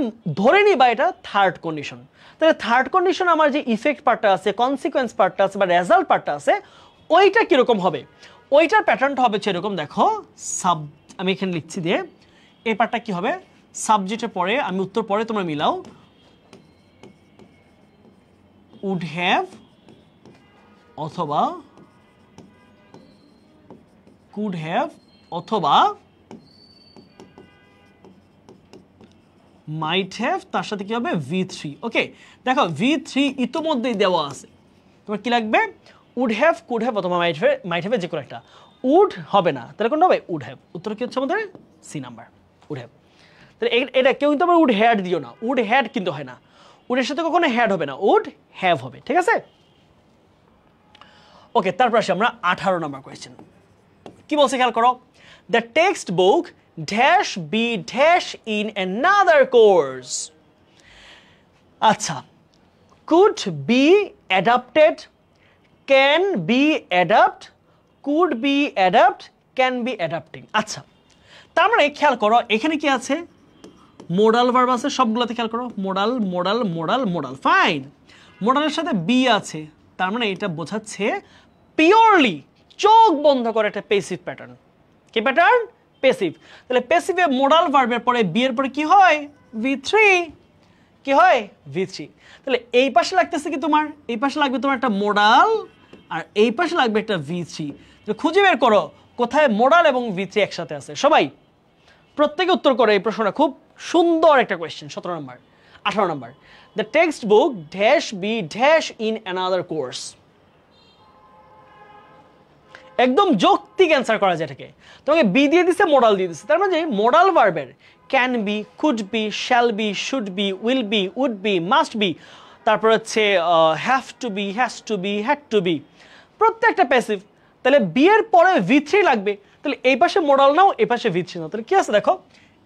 ধরে নিবা এটা থার্ড কন্ডিশন। তাহলে থার্ড কন্ডিশন আমার যে ইফেক্ট পার্টটা আছে, কনসিকোয়েন্স পার্টটা আছে বা রেজাল্ট পার্টটা আছে, ওইটা কিরকম হবে? ওইটার প্যাটার্নটা হবে সেরকম, দেখো আমি এখানে লিখছি দিয়ে, এই পার্টটা কি হবে? সাবজেক্টের পরে আমি উত্তর পরে তোমরা মিলাও, উড হ্যাভ অথবা কুড হ্যাভ অথবা মাইট হ্যাভ, তার সাথে কি হবে? V3, ওকে। দেখো V3 ইতোমধ্যেই দেওয়া আছে, তোমার কি লাগবে? উড হ্যাভ, কুড হ্যাভ অথবা মাইট হ্যাভ, যে কোনো একটা। উড হবে না, তাহলে কোনটা হবে? Would have. উত্তর কি হচ্ছে আমাদের? C number, would have. তাহলে এটা কেউ কিন্তু আবার উড হ্যাড দিও না, উড হ্যাড কিন্তু হয় না, উডের সাথে কখনো হ্যাড হবে না, উড হ্যাভ হবে, ঠিক আছে? ওকে, তারপর আসি আমরা 18 নম্বর কোয়েশ্চেন। কি বলছে খেয়াল করো, the text book dash B dash in another course. আচ্ছা, could be adapted, can be adapt, could be adapt, can be adapting. আচ্ছা, তার মানে খেয়াল করো এখানে কি আছে? মোডাল ভার্ব আছে সবগুলোতে, খেয়াল করো, modal modal modal modal, fine. মোডালের সাথে বি আছে, তার মানে এটা বোঝাচ্ছে পিওরলি চোখ বন্ধ করে একটা পেসিভ প্যাটার্ন। কি প্যাটার্ন? পেসিভ। তাহলে পেসিভে মোডাল ভার্বের পরে বি এর পরে কি হয়? V3। কি হয়? V3। তাহলে এই পাশে লাগতেছে কি তোমার? এই পাশে লাগবে তোমার একটা মোডাল, আর এই পাশে লাগবে একটা V3। খুঁজে বের করো কোথায় মোডাল এবং V3 একসাথে আছে। সবাই প্রত্যেকে উত্তর করে এই প্রশ্নটা, খুব সুন্দর একটা কোয়েশ্চেন। 17 নম্বর, 18 নম্বর, the text book dash B dash in another course. একদম যৌক্তিক অ্যান্সার করা যায় এটাকে। তোমাকে বি দিয়ে দিছে, মোডাল দিয়ে দিছে, তার মানে মোডাল ভার্বের can be, could be, shall be, should be, will be, would be, must be, তারপর হচ্ছে have to be, has to be, had to be, প্রত্যেকটা প্যাসিভ। তাহলে বি এর পরে V3 লাগবে, তাহলে এই পাশে মোডাল নাও, এই পাশে V3 নাও, তাহলে কি আছে দেখো,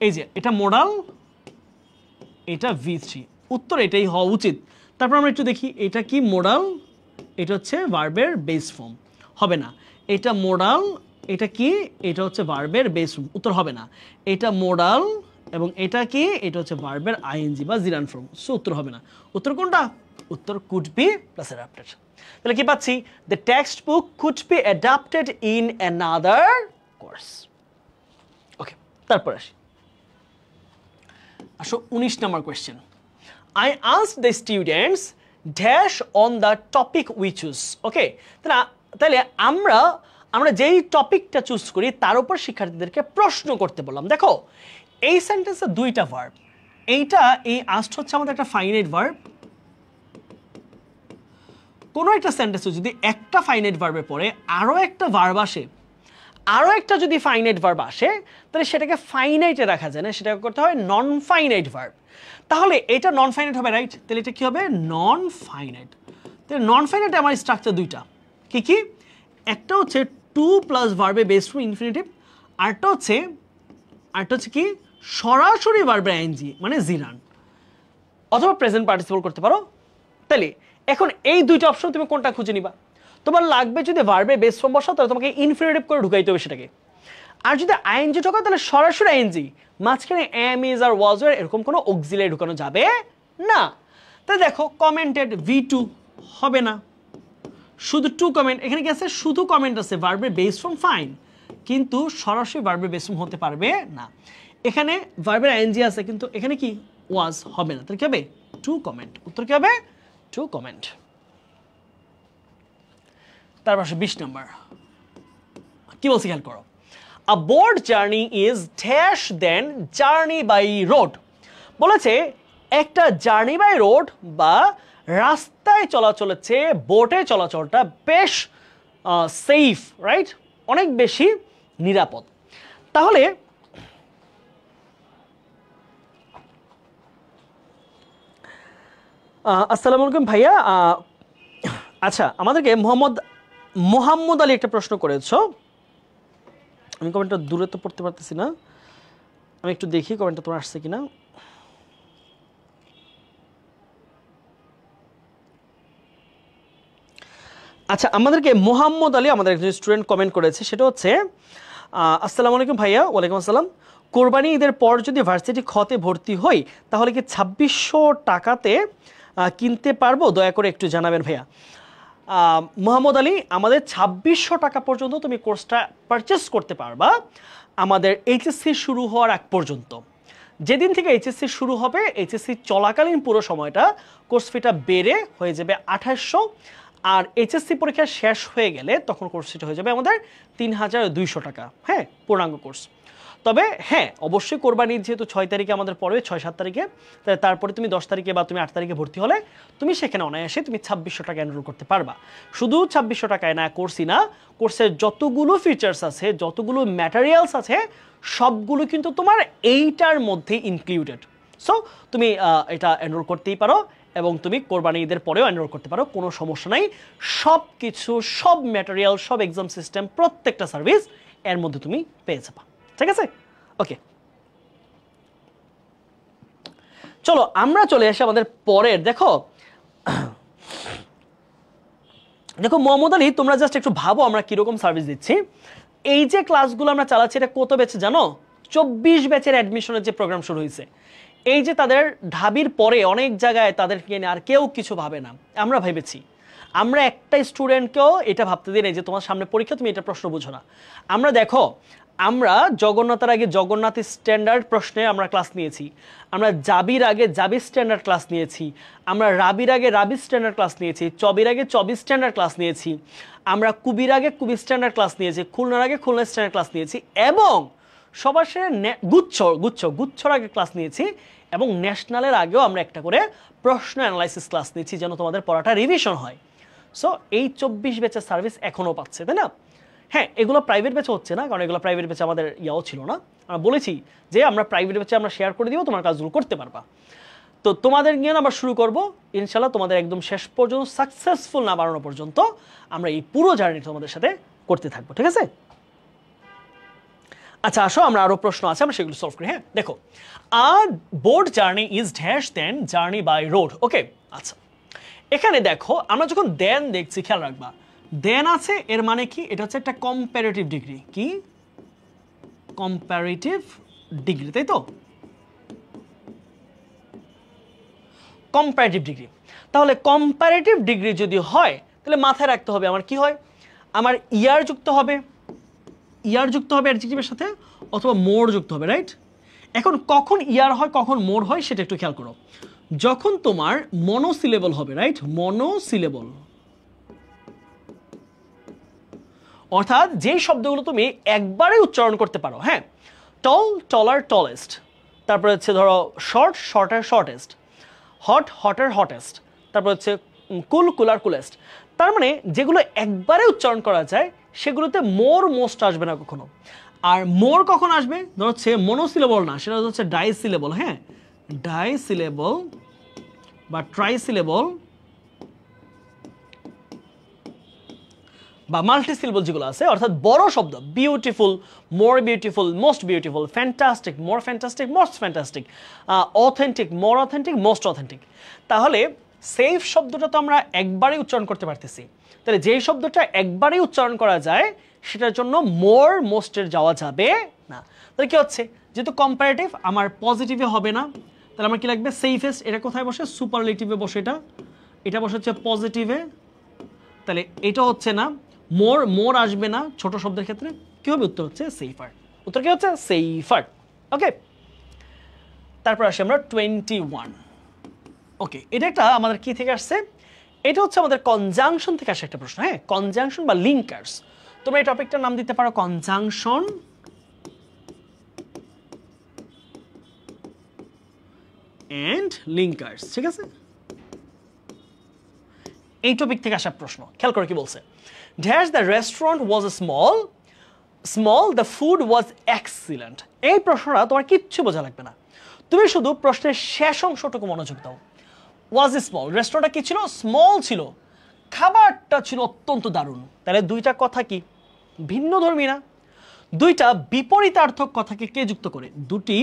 এই যে এটা মোডাল, এটা V3, উত্তর এটাই হওয়া উচিত। তারপর আমরা একটু দেখি এটা কি মোডাল, এটা হচ্ছে ভার্বের বেস ফর্ম, হবে না। এটা মোডাল, এটা কি? এটা হচ্ছে ভার্বের বেস ফর্ম, উত্তর হবে না। এটা মোডাল এবং এটা কি? এটা হচ্ছে ভার্বের আইএনজি বা জিরান ফর্ম, সো উত্তর হবে না। উত্তর কোনটা? উত্তর কুড বি প্লাস অ্যাডাপ্টেড। তাহলে কি পাচ্ছি? The text book could be adapted in another course. Okay, তারপর আসো 19 নম্বর question. I asked the students dash on the topic we choose. ওকে, তাহলে আমরা যেই টপিকটা চুজ করি তার উপর শিক্ষার্থীদেরকে প্রশ্ন করতে বললাম। দেখো এই সেন্টেন্সে দুইটা ভার্ব, এই আস্ট হচ্ছে আমাদের একটা ফাইনাইট ভার্ব, কোনো একটা সেন্টেন্সে যদি একটা ফাইনাইট ভার্বের পরে আরও একটা ভার্ব আসে, আরও একটা যদি ফাইনাইট ভার্ব আসে, তাহলে সেটাকে ফাইনাইটে রাখা যায় না, সেটাকে করতে হয় নন ফাইনাইট ভার্ব। তাহলে এটা নন ফাইনাইট হবে, রাইট? তাহলে এটা কি হবে? Non finite. তাহলে নন ফাইনাইটে আমার স্ট্রাকচার দুইটা, কি কি? একটা হচ্ছে টু প্লাস ভার্বে বেস টু ইনফিনিটিভ, আরটা হচ্ছে কি সরাসরি ভার্বে আইএনজি মানে জিরান, অথবা প্রেজেন্ট পার্টিসিপল করতে পারো। তাহলে এখন এই দুইটা অপশন তুমি কোনটা খুঁজে নিবা? তোমার লাগবে যদি ভার্বে বেস ফর্ম বসাও তাহলে তোমাকে ইনফিনিটিভ করে ঢুকাইতে হবে সেটাকে, আর যদি আইএনজি ঢোকাও তাহলে সরাসরি আইএনজি, মাঝখানে এম ইজ আর ওয়াজ এরকম কোনো অক্সিলারি ঢুকানো যাবে না। তাহলে দেখো কমেন্টেড V2 হবে না, শুধু টু কমেন্ট। এখানে কি আছে? শুধু কমেন্ট আছে, ভার্বের বেস ফর্ম ফাইন, কিন্তু সরাসরি ভার্বের বেস ফর্ম হতে পারবে না। এখানে ভার্বের আইএনজি আছে, কিন্তু এখানে কি ওয়াজ হবে না, তাহলে কি হবে? To comment. উত্তর কি হবে? To comment. তারপর 20 নম্বর কি বলছি খেয়াল করো। A boat journey is dash then journey by road. বলেছে একটা জার্নি বাই রোড বা রাস্তায় চলাচলের চেয়ে বোটে চলাচলটা বেশ সেফ, রাইট? অনেক বেশি নিরাপদ। তাহলে আসসালামু আলাইকুম ভাইয়া, আচ্ছা আমাদেরকে মোহাম্মদ আলী একটা প্রশ্ন করেছো। আমি কমেন্টটা দূরে তো পড়তে পারতেছি না, আমি একটু দেখি কমেন্টটা তোমার আসছে কিনা। আচ্ছা আমাদেরকে মোহাম্মদ আলী আমাদের একজন স্টুডেন্ট কমেন্ট করেছে, সেটা হচ্ছে আসসালামু আলাইকুম ভাইয়া। ওয়ালাইকুম আসসালাম। কোরবানি ঈদের পর যদি ভার্সিটি খতে ভর্তি হই তাহলে কি 2600 টাকাতে কিনতে পারবো? দয়া করে একটু জানাবেন ভাইয়া। মোহাম্মদ আলী, আমাদের 2600 টাকা পর্যন্ত তুমি কোর্সটা পারচেস করতে পারবা আমাদের এইচএসসি শুরু হওয়ার আগ পর্যন্ত। যেদিন থেকে এইচএসসি শুরু হবে, এইচএসসি চলাকালীন পুরো সময়টা কোর্স ফিটা বেড়ে হয়ে যাবে 2800, আর এইচএসসি পরীক্ষা শেষ হয়ে গেলে তখন কোর্স ফিটা হয়ে যাবে আমাদের 3200 টাকা, হ্যাঁ, পূর্ণাঙ্গ কোর্স। তবে হ্যাঁ, অবশ্যই কোরবানি যেহেতু 6 তারিখে আমাদের পড়বে, 6-7 তারিখে, তারপরে তুমি 10 তারিখে বা তুমি 8 তারিখে ভর্তি হলে তুমি সেখানে অনায়াসে তুমি 2600 টাকা এনরোল করতে পারবা। শুধু 2600 টাকায় না, কোর্সই না, কোর্সের যতগুলো ফিচার্স আছে, যতগুলো ম্যাটেরিয়ালস আছে, সবগুলো কিন্তু তোমার এইটার মধ্যে ইনক্লুডেড। সো তুমি এটা এনরোল করতেই পারো এবং তুমি কোরবানি ঈদের পরেও এনরোল করতে পারো, কোনো সমস্যা নাই। সব কিছু, সব ম্যাটেরিয়াল, সব এক্সাম সিস্টেম, প্রত্যেকটা সার্ভিস এর মধ্যে তুমি পেয়ে যাবা। ঠিক আছে? ওকে, চলো আমরা চলে আসি আমাদের পরের। দেখো মোহাম্মদ আলী, তোমরা জাস্ট একটু ভাবো আমরা কিরকম সার্ভিস দিচ্ছি। এই যে ক্লাসগুলো আমরা চালাচ্ছি, এটা কত ব্যাচে জানো? 24 ব্যাচের অ্যাডমিশনের যে প্রোগ্রাম শুরু হয়েছে। এই যে তাদের ঢাবির পরে অনেক জায়গায় তাদেরকে নিয়ে আর কেউ কিছু ভাবে না, আমরা ভেবেছি। আমরা একটা স্টুডেন্টকেও এটা ভাবতে দিই না যে তোমার সামনে পরীক্ষা, তুমি এটা প্রশ্ন বুঝো না। আমরা দেখো, আমরা জগন্নাথের আগে জগন্নাথ স্ট্যান্ডার্ড প্রশ্নে আমরা ক্লাস নিয়েছি, আমরা জাবির আগে জাবি স্ট্যান্ডার্ড ক্লাস নিয়েছি, আমরা রাবির আগে রাবি স্ট্যান্ডার্ড ক্লাস নিয়েছি, চবির আগে চবি স্ট্যান্ডার্ড ক্লাস নিয়েছি, আমরা কুবির আগে কুবি স্ট্যান্ডার্ড ক্লাস নিয়েছি, খুলনার আগে খুলনা স্ট্যান্ডার্ড ক্লাস নিয়েছি, এবং সবার শেষে গুচ্ছর আগে ক্লাস নিয়েছি, এবং ন্যাশনালের আগেও আমরা একটা করে প্রশ্ন অ্যানালাইসিস ক্লাস নিয়েছি যেন তোমাদের পড়াটা রিভিশন হয়। সো এই 24 ব্যাচের সার্ভিস এখনও পাচ্ছে, তাই না? হ্যাঁ, এগুলো প্রাইভেট ব্যাচে হচ্ছে না, কারণ এগুলো প্রাইভেট ব্যাচে আমাদের ইয়াও ছিল না। আমরা বলেছি যে আমরা প্রাইভেট ব্যাচে আমরা শেয়ার করে দিব, তোমার কাজগুলো করতে পারবা। তো তোমাদের নিয়ে আমরা শুরু করব ইনশাল্লাহ, তোমাদের একদম শেষ পর্যন্ত সাকসেসফুল না বানানো পর্যন্ত আমরা এই পুরো জার্নি তোমাদের সাথে করতে থাকবো। ঠিক আছে? আচ্ছা আসো, আমরা আরো প্রশ্ন আছে, আমরা সেগুলো সলভ করি। হ্যাঁ দেখো, a boat journey is dash then journey by road. Okay, আচ্ছা এখানে দেখো আমরা যখন দেন দেখছি, খেয়াল রাখবা দেন আছে, এর মানে কি? এটা হচ্ছে একটা কম্পারেটিভ ডিগ্রি। কি? কম্পারেটিভ ডিগ্রি, তাই তো? Comparative degree. তাহলে কম্পারেটিভ ডিগ্রি যদি হয় তাহলে মাথায় রাখতে হবে আমার কি হয়, আমার ইয়ার যুক্ত হবে, অ্যাডজেক্টিভের সাথে, অথবা মোর যুক্ত হবে, রাইট? এখন কখন ইয়ার হয় কখন মোর হয় সেটা একটু খেয়াল করো। যখন তোমার মনোসিলেবল হবে, রাইট? মনোসিলেবল অর্থাৎ যেই শব্দগুলো তুমি একবারে উচ্চারণ করতে পারো। হ্যাঁ, টল, টলার, টলেস্ট, তারপরে হচ্ছে ধরো short, shorter, shortest, hot, hotter, hottest, তারপর হচ্ছে কুল, কুলার, কুলেস্ট। তার মানে যেগুলো একবারে উচ্চারণ করা যায় সেগুলোতে মোর, মোস্ট আসবে না কখনো। আর মোর কখন আসবে? ধর হচ্ছে মনোসিলেবল না, সেটা হচ্ছে ডাইসিলেবল। হ্যাঁ, ডাইসিলেবল বা ট্রাইসিলেবল বা মাল্টিসিলেবল যেগুলো আছে, অর্থাৎ বড় শব্দ, beautiful, more beautiful, most beautiful, fantastic, more fantastic, most fantastic, authentic, more authentic, most authentic. তাহলে সেফ শব্দটা তো আমরা একবারেই উচ্চারণ করতে পারতেছি, তাহলে যেই শব্দটা একবারেই উচ্চারণ করা যায় সেটার জন্য মোর, মোস্টের যাওয়া যাবে না। তাহলে কি হচ্ছে, যেহেতু কম্পারেটিভ আমার পজিটিভে হবে না, তাহলে আমার কি লাগবে? সেফেস্ট। এটা কোথায় বসে? সুপারলেটিভে বসে। এটা বসে হচ্ছে পজিটিভে, তাহলে এটা হচ্ছে না। মোর, মোর আসবে না ছোট শব্দের ক্ষেত্রে। কি হবে? উত্তর হচ্ছে সেইফার। উত্তর কি হচ্ছে? সেইফার। ওকে, তারপর আসি আমরা 21। ওকে, এটা একটা আমাদের কি থেকে আসছে? এটা হচ্ছে আমাদের কনজাংশন থেকে আসে একটা প্রশ্ন। হ্যাঁ, কনজাংশন বা লিঙ্কার্স। তোমরা এই টপিকটার নাম দিতে পারো কনজাংশন এন্ড লিঙ্কার্স। ঠিক আছে, এই টপিক থেকে আসা প্রশ্ন। খেয়াল করে কি বলছে? Dash the restaurant was small, the food was excellent. এই প্রশ্নটা তোমার কিচ্ছু বোঝা লাগবে না, তুমি শুধু প্রশ্নের শেষ অংশটুকু মনোযোগ দাও। ওয়াজ স্মল, রেস্টুরেন্টটা কি ছিল? স্মল ছিল, খাবারটা ছিল অত্যন্ত দারুণ। তাহলে দুইটা কথা কি ভিন্ন ধর্মী না? দুইটা বিপরীতার্থক কথাকে কে যুক্ত করে? দুটি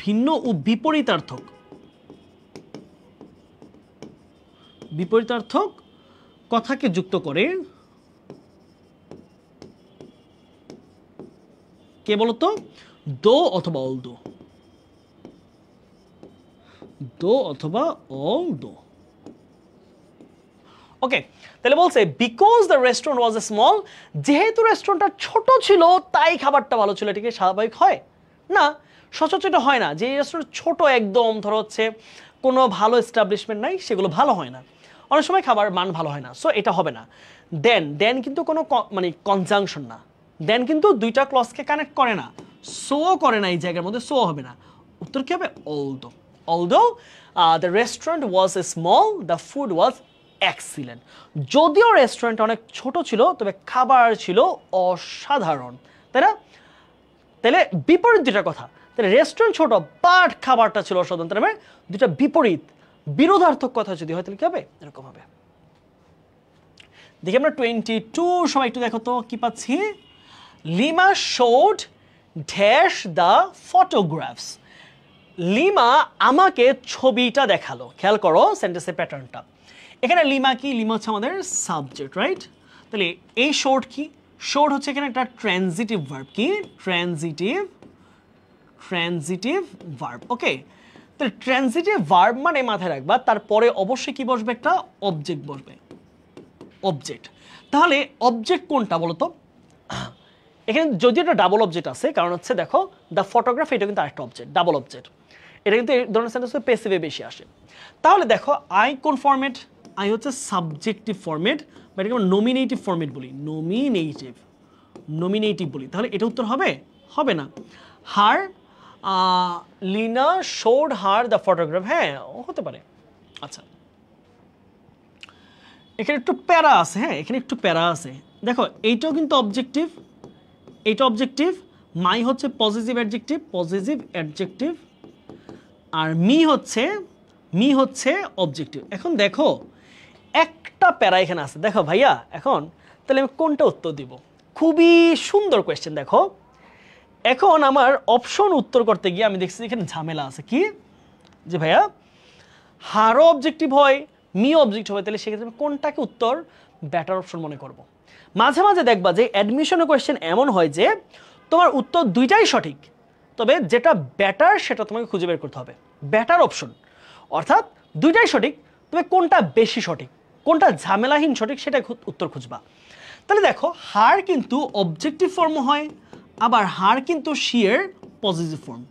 ভিন্ন ও বিপরীতার্থক কথাকে যুক্ত করে কে বলতো? দো অথবা অল দো। দো অথবা অল দো। ওকে, তাহলে বলছে because the restaurant was small, যেহেতু রেস্টুরেন্টটা ছোট ছিল তাই খাবারটা ভালো ছিল। এটা কি স্বাভাবিক হয়? না, সচরাচর এটা হয় না। যে রেস্টুরেন্ট ছোট একদম, ধরো হচ্ছে কোনো ভালো এস্টাবলিশমেন্ট নাই, সেগুলো ভালো হয় না। অনেক সময় খাবার মান ভালো হয় না, সো এটা হবে না। দেন কিন্তু কোনো মানে কনজাংশন না। দেন কিন্তু দুইটা ক্লজকে কানেক্ট করে না, সো করে না, এই জায়গার মধ্যে সো হবে না। উত্তর কি হবে? Although. Although the restaurant was small, the food was excellent. যদিও রেস্টুরেন্ট অনেক ছোট ছিল, তবে খাবার ছিল অসাধারণ। তাই না? তাহলে বিপরীত দুটা কথা। তাহলে রেস্টুরেন্ট ছোট বাট খাবারটা ছিল অসাধারণ। তাহলে দুটা বিপরীত, বিরোধার্থক কথা যদি হয় তাহলে কি হবে? এরকম হবে। দেখি আমরা 22, সবাই একটু দেখো তো কি পাচ্ছি। Lima showed dash the photographs. Lima আমাকে ছবিটা দেখালো। খেয়াল করো সেন্টেন্সের প্যাটার্নটা। এখানে লিমা কি? লিমা হচ্ছে আমাদের সাবজেক্ট, রাইট? তাহলে এই শোড কি? শোড হচ্ছে এখানে একটা ট্রানজিটিভ ভার্ব। কি? Transitive verb. ওকে, তাহলে ট্রানজিটিভ ভার্ব মানে মাথায় রাখবা তারপরে অবশ্যই কি বসবে? একটা অবজেক্ট বসবে। অবজেক্ট। তাহলে অবজেক্ট কোনটা বলো তো? এখানে যদি একটা ডাবল অবজেক্ট আছে, কারণ হচ্ছে দেখো দ্য ফটোগ্রাফ, এটা কিন্তু আরেকটা অবজেক্ট, ডাবল অবজেক্ট। এটা কিন্তু এই ধরনের সেন্টেন্সে প্যাসিভে বেশি আসে। তাহলে দেখো আই কোন ফরম্যাট? আই হচ্ছে সাবজেক্টিভ ফরম্যাট, বা এটাকে আমরা নমিনেটিভ ফরম্যাট বলি। নমিনেটিভ বলি। তাহলে এটা উত্তর হবে? হবে না। Her, Leena showed her the photograph. হ্যাঁ, হতে পারে। আচ্ছা, এখানে একটু প্যারা আছে। হ্যাঁ, এখানে একটু প্যারা আছে। দেখো এইটাও কিন্তু অবজেক্টিভ, এইটা অবজেক্টিভ। মাই হচ্ছে পজিটিভ অ্যাডজেক্টিভ, আর মি হচ্ছে অবজেক্টিভ। এখন দেখো একটা প্যারা এখানে আছে। দেখো ভাইয়া, এখন তাহলে আমি কোনটা উত্তর দিব? খুবই সুন্দর কোয়েশ্চেন। দেখো এখন আমার অপশন উত্তর করতে গিয়ে আমি দেখছি এখানে ঝামেলা আছে। কি যে ভাইয়া হারও অবজেক্টিভ হয়, মি অবজেক্ট হবে, তাহলে সেক্ষেত্রে আমি কোনটাকে উত্তর বেটার অপশন মনে করব? মাঝে মাঝে দেখবা যে অ্যাডমিশনের কোয়েশ্চেন এমন হয় যে তোমার উত্তর দুইটাই সঠিক, তবে যেটা বেটার সেটা তোমাকে খুঁজে বের করতে হবে। বেটার অপশন অর্থাৎ দুইটাই সঠিক, তবে কোনটা বেশি সঠিক, কোনটা ঝামেলাহীন সঠিক, সেটা উত্তর খুঁজবা। তাহলে দেখো হার কিন্তু অবজেক্টিভ ফর্ম হয়, আবার হার কিন্তু শিয়ের পজিটিভ ফর্ম।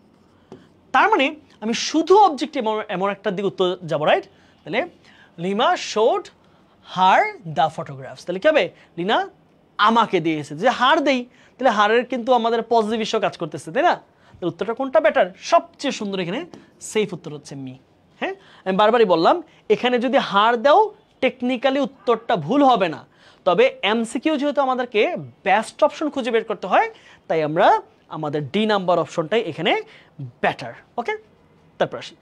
তার মানে আমি শুধু অবজেক্টিভ এমন একটা দিকে উত্তর যাবো, রাইট? তাহলে lima showed her the photographs. তাহলে কি হবে? লিনা আমাকে দিয়েছে, যে হার দেই, তাহলে হারের কিন্তু আমাদের পজিটিভ ইস্যু কাজ করতেছে, তাই না? তো উত্তরটা কোনটা বেটার? সবচেয়ে সুন্দর এখানে সেফ উত্তর হচ্ছে মি। হ্যাঁ, আমি বারবারই বললাম এখানে যদি হার দাও টেকনিক্যালি উত্তরটা ভুল হবে না, তবে এমসিকিউ যেহেতু আমাদেরকে বেস্ট অপশন খুঁজে বের করতে হয়, তাই আমরা আমাদের ডি নাম্বার অপশনটাই এখানে বেটার। ওকে, তারপর আসি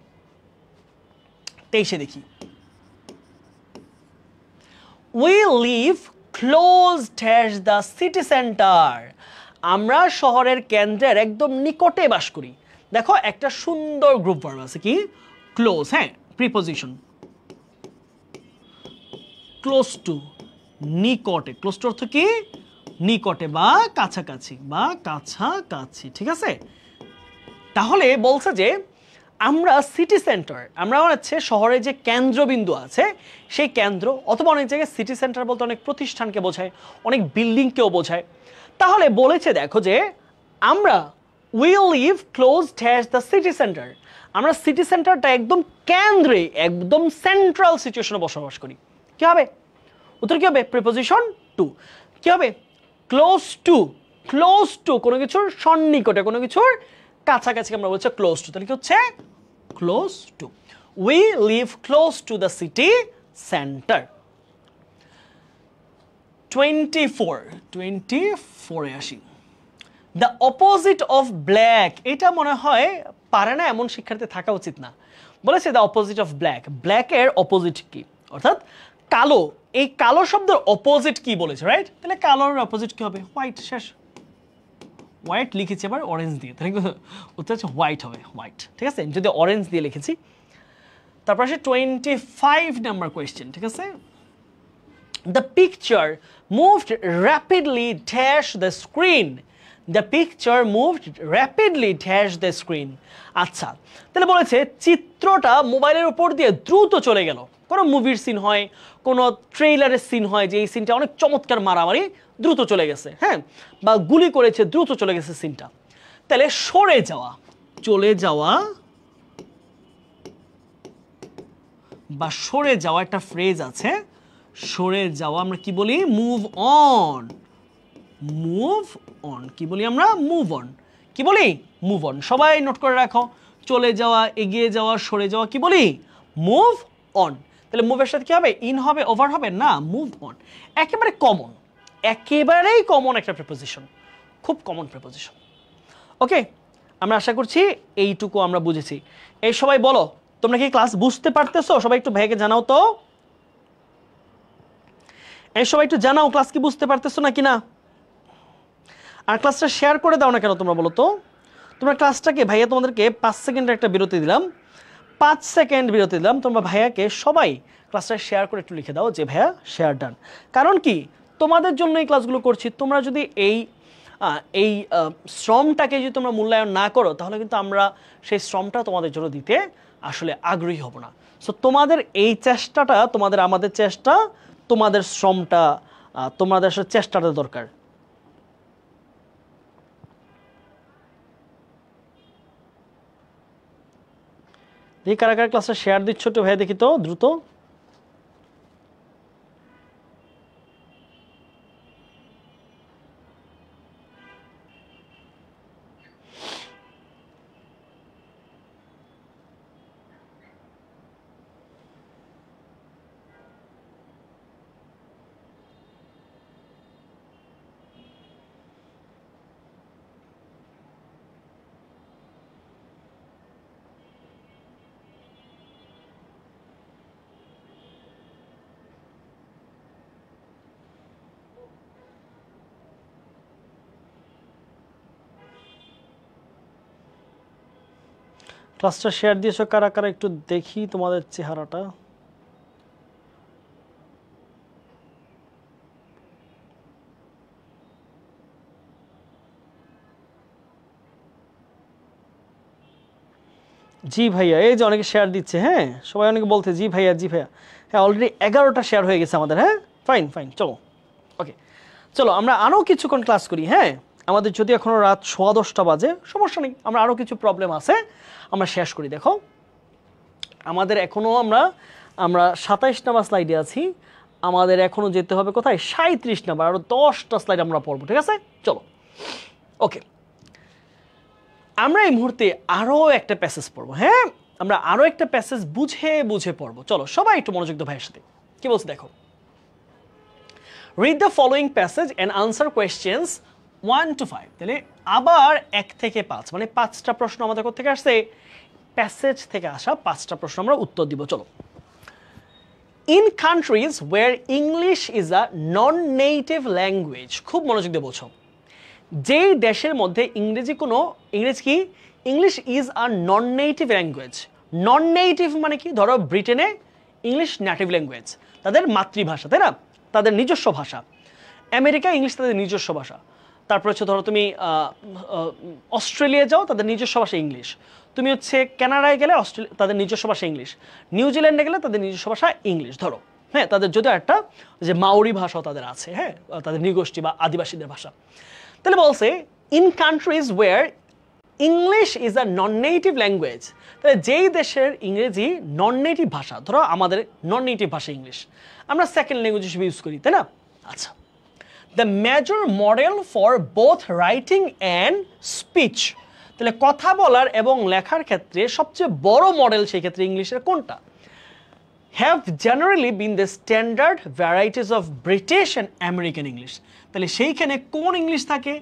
23-এ দেখি। We live close to the city center. আমরা শহরের কেন্দ্রের একদম নিকটে বাস করি। দেখো একটা সুন্দর গ্রুপ ভার্ব আছে কি? ক্লোজ। হ্যাঁ, প্রিপজিশন ক্লোজ টু, নিকটে। ক্লোজ টু অর্থ কি? নিকটে বা কাছাকাছি বা কাছাকাছি, ঠিক আছে? তাহলে বলছে যে আমরা সিটি সেন্টার, আমরা হচ্ছে শহরে যে কেন্দ্রবিন্দু আছে সেই কেন্দ্র, অথবা অনেক জায়গায় সিটি সেন্টার বলতে অনেক প্রতিষ্ঠানকে বোঝায়, অনেক বিল্ডিংকেও বোঝায়। তাহলে বলেছে দেখো যে আমরা will live close touch the city centre, আমরা সিটি সেন্টারটা একদম কেন্দ্রে, একদম সেন্ট্রাল সিচুয়েশনে বসবাস করি। কি হবে উত্তর? কি হবে? Preposition two. কি হবে? Close two. ক্লোজ টু কোনো কিছুর সন্নিকটে, কোনো কিছুর কাছাকাছি আমরা বলছি ক্লোজ টু। তাহলে কি হচ্ছে? Close to. We live close to the city centre. 24-এ আসি। দ্য অপোজিট অফ ব্ল্যাক, এটা মনে হয় পারে না এমন শিক্ষার্থী থাকা উচিত না। বলেছে দ্য অপোজিট অফ ব্ল্যাক, ব্ল্যাকের অপোজিট কি? অর্থাৎ কালো। এই কালো শব্দের অপোজিট কি বলেছে, রাইট? তাহলে কালোর অপোজিট কি হবে? হোয়াইট। শেষ। হোয়াইট লিখেছি আবার অরেঞ্জ দিয়ে, তাহলে উত্তর হচ্ছে হোয়াইট হবে, হোয়াইট। ঠিক আছে, যদি অরেঞ্জ দিয়ে লিখেছি। তারপর আসে 25 নাম্বার কোয়েশ্চেন। ঠিক আছে, the picture moved rapidly dash the screen. The picture moved rapidly dash the screen. আচ্ছা, তাহলে বলেছে চিত্রটা মোবাইলের উপর দিয়ে দ্রুত চলে গেল। কোনো মুভির সিন হয়, কোনো ট্রেইলারের সিন হয় যে এই সিনটা অনেক চমৎকার, মারামারি, দ্রুত চলে গেছে, হ্যাঁ, বা গুলি করেছে, দ্রুত চলে গেছে সিনটা। তাহলে সরে যাওয়া, চলে যাওয়া বা সরে যাওয়া একটা ফ্রেজ আছে। সরে যাওয়া আমরা কি বলি? Move on. মুভ অন কি বলি আমরা? Move on. কি বলি? Move on. সবাই নোট করে রাখো। চলে যাওয়া, এগিয়ে যাওয়া, সরে যাওয়া কি বলি? Move on. তাহলে মুভের সাথে কি হবে? ইন হবে, ওভার হবে না, মুভ অন। একেবারে কমন, একেবারেই কমন একটা প্রিপোজিশন, খুব কমন প্রিপোজিশন। ওকে, আমরা আশা করছি এইটুকু আমরা বুঝেছি। এই সবাই বলো, তোমরা কি ক্লাস বুঝতে পারতেছো? সবাই একটু ভাইকে জানাও তো। এই সবাই একটু জানাও ক্লাস কি বুঝতে পারতেছো নাকি না। আর ক্লাসটা শেয়ার করে দাও না কেন তোমরা বলো তো। তোমরা ক্লাসটাকে, ভাইয়া তোমাদেরকে 5 সেকেন্ডের একটা বিরতি দিলাম, 5 সেকেন্ড বিরতি দিলাম। তোমরা ভাইয়াকে সবাই ক্লাসটা শেয়ার করে একটু লিখে দাও যে ভাইয়া শেয়ার ডান। কারণ কি, তোমাদের জন্য এই ক্লাসগুলো করছি। তোমরা যদি এই শ্রমটাকে যদি তোমরা মূল্যায়ন না করো, তাহলে কিন্তু আমরা সেই শ্রমটা তোমাদের জন্য দিতে আসলে আগ্রহী হব না। সো তোমাদের এই চেষ্টাটা, তোমাদের আমাদের চেষ্টা, তোমাদের শ্রমটা, তোমাদের আসলে চেষ্টাটা দরকার। দেখি কারা কারা ক্লাসটা শেয়ার দিচ্ছ একটু ভাইয়া দেখি তো দ্রুত। ক্লাসটা শেয়ার দিয়েছো কারা কারা একটু দেখি তোমাদের চেহারাটা। জি ভাইয়া, এই যে অনেকে শেয়ার দিচ্ছে, হ্যাঁ সবাই অনেকে বলছে জি ভাইয়া, জি ভাইয়া। হ্যাঁ, অলরেডি 11টা শেয়ার হয়ে গেছে আমাদের। হ্যাঁ, ফাইন ফাইন, চলো ওকে, চলো আমরা আরও কিছুক্ষণ ক্লাস করি। হ্যাঁ, আমাদের যদি এখনও রাত 10:15 বাজে, সমস্যা নেই, আমরা আরও কিছু প্রবলেম আছে, আমরা শেষ করি। দেখো আমাদের এখনও আমরা 27 নাম্বার স্লাইডে আছি। আমাদের এখনও যেতে হবে কোথায়? 37 নাম্বার, আরও 10টা স্লাইড আমরা পড়বো। ঠিক আছে, চলো ওকে। আমরা এই মুহূর্তে আরো একটা প্যাসেজ পড়বো। হ্যাঁ, আমরা আরো একটা প্যাসেজ বুঝে বুঝে পড়বো। চলো সবাই একটু মনোযোগ দাও ভাইয়ের সাথে। কি বলছে দেখো, read the following passage and answer questions 1 to 5। তাহলে আবার 1 থেকে 5, মানে 5টা প্রশ্ন আমাদের কোথা থেকে আসছে? প্যাসেজ থেকে আসা 5টা প্রশ্ন আমরা উত্তর দিব। চলো। In countries where English is a non native language, খুব মনোযোগ দিয়ে বলছো, যেই দেশের মধ্যে English is a non native language. Non native মানে কি? ধরো ব্রিটেনে ইংলিশ নেটিভ ল্যাঙ্গুয়েজ, তাদের মাতৃভাষা, তাই না, তাদের নিজস্ব ভাষা। আমেরিকা ইংলিশ তাদের নিজস্ব ভাষা। তারপর হচ্ছে ধরো তুমি অস্ট্রেলিয়া যাও, তাদের নিজস্ব ভাষা ইংলিশ। তুমি হচ্ছে কানাডায় গেলে তাদের নিজস্ব ভাষা ইংলিশ। নিউজিল্যান্ডে গেলে তাদের নিজস্ব ভাষা ইংলিশ। ধরো হ্যাঁ, তাদের যদিও একটা যে মাওরি ভাষাও তাদের আছে, হ্যাঁ, তাদের নৃগোষ্ঠী বা আদিবাসীদের ভাষা। তাহলে বলছে in countries where English is a non native language, তাহলে যেই দেশের ইংরেজি নন নেটিভ ভাষা, ধরো আমাদের নন নেটিভ ভাষা ইংলিশ, আমরা সেকেন্ড ল্যাঙ্গুয়েজ হিসেবে ইউজ করি, তাই না? আচ্ছা, the major model for both writing and speech, তাহলে কথা বলার এবং লেখার ক্ষেত্রে সবচেয়ে বড় মডেল সেই ক্ষেত্রে ইংলিশের কোনটা? Have generally been the standard varieties of British and American English, তাহলে সেইখানে কোন ইংলিশ থাকে?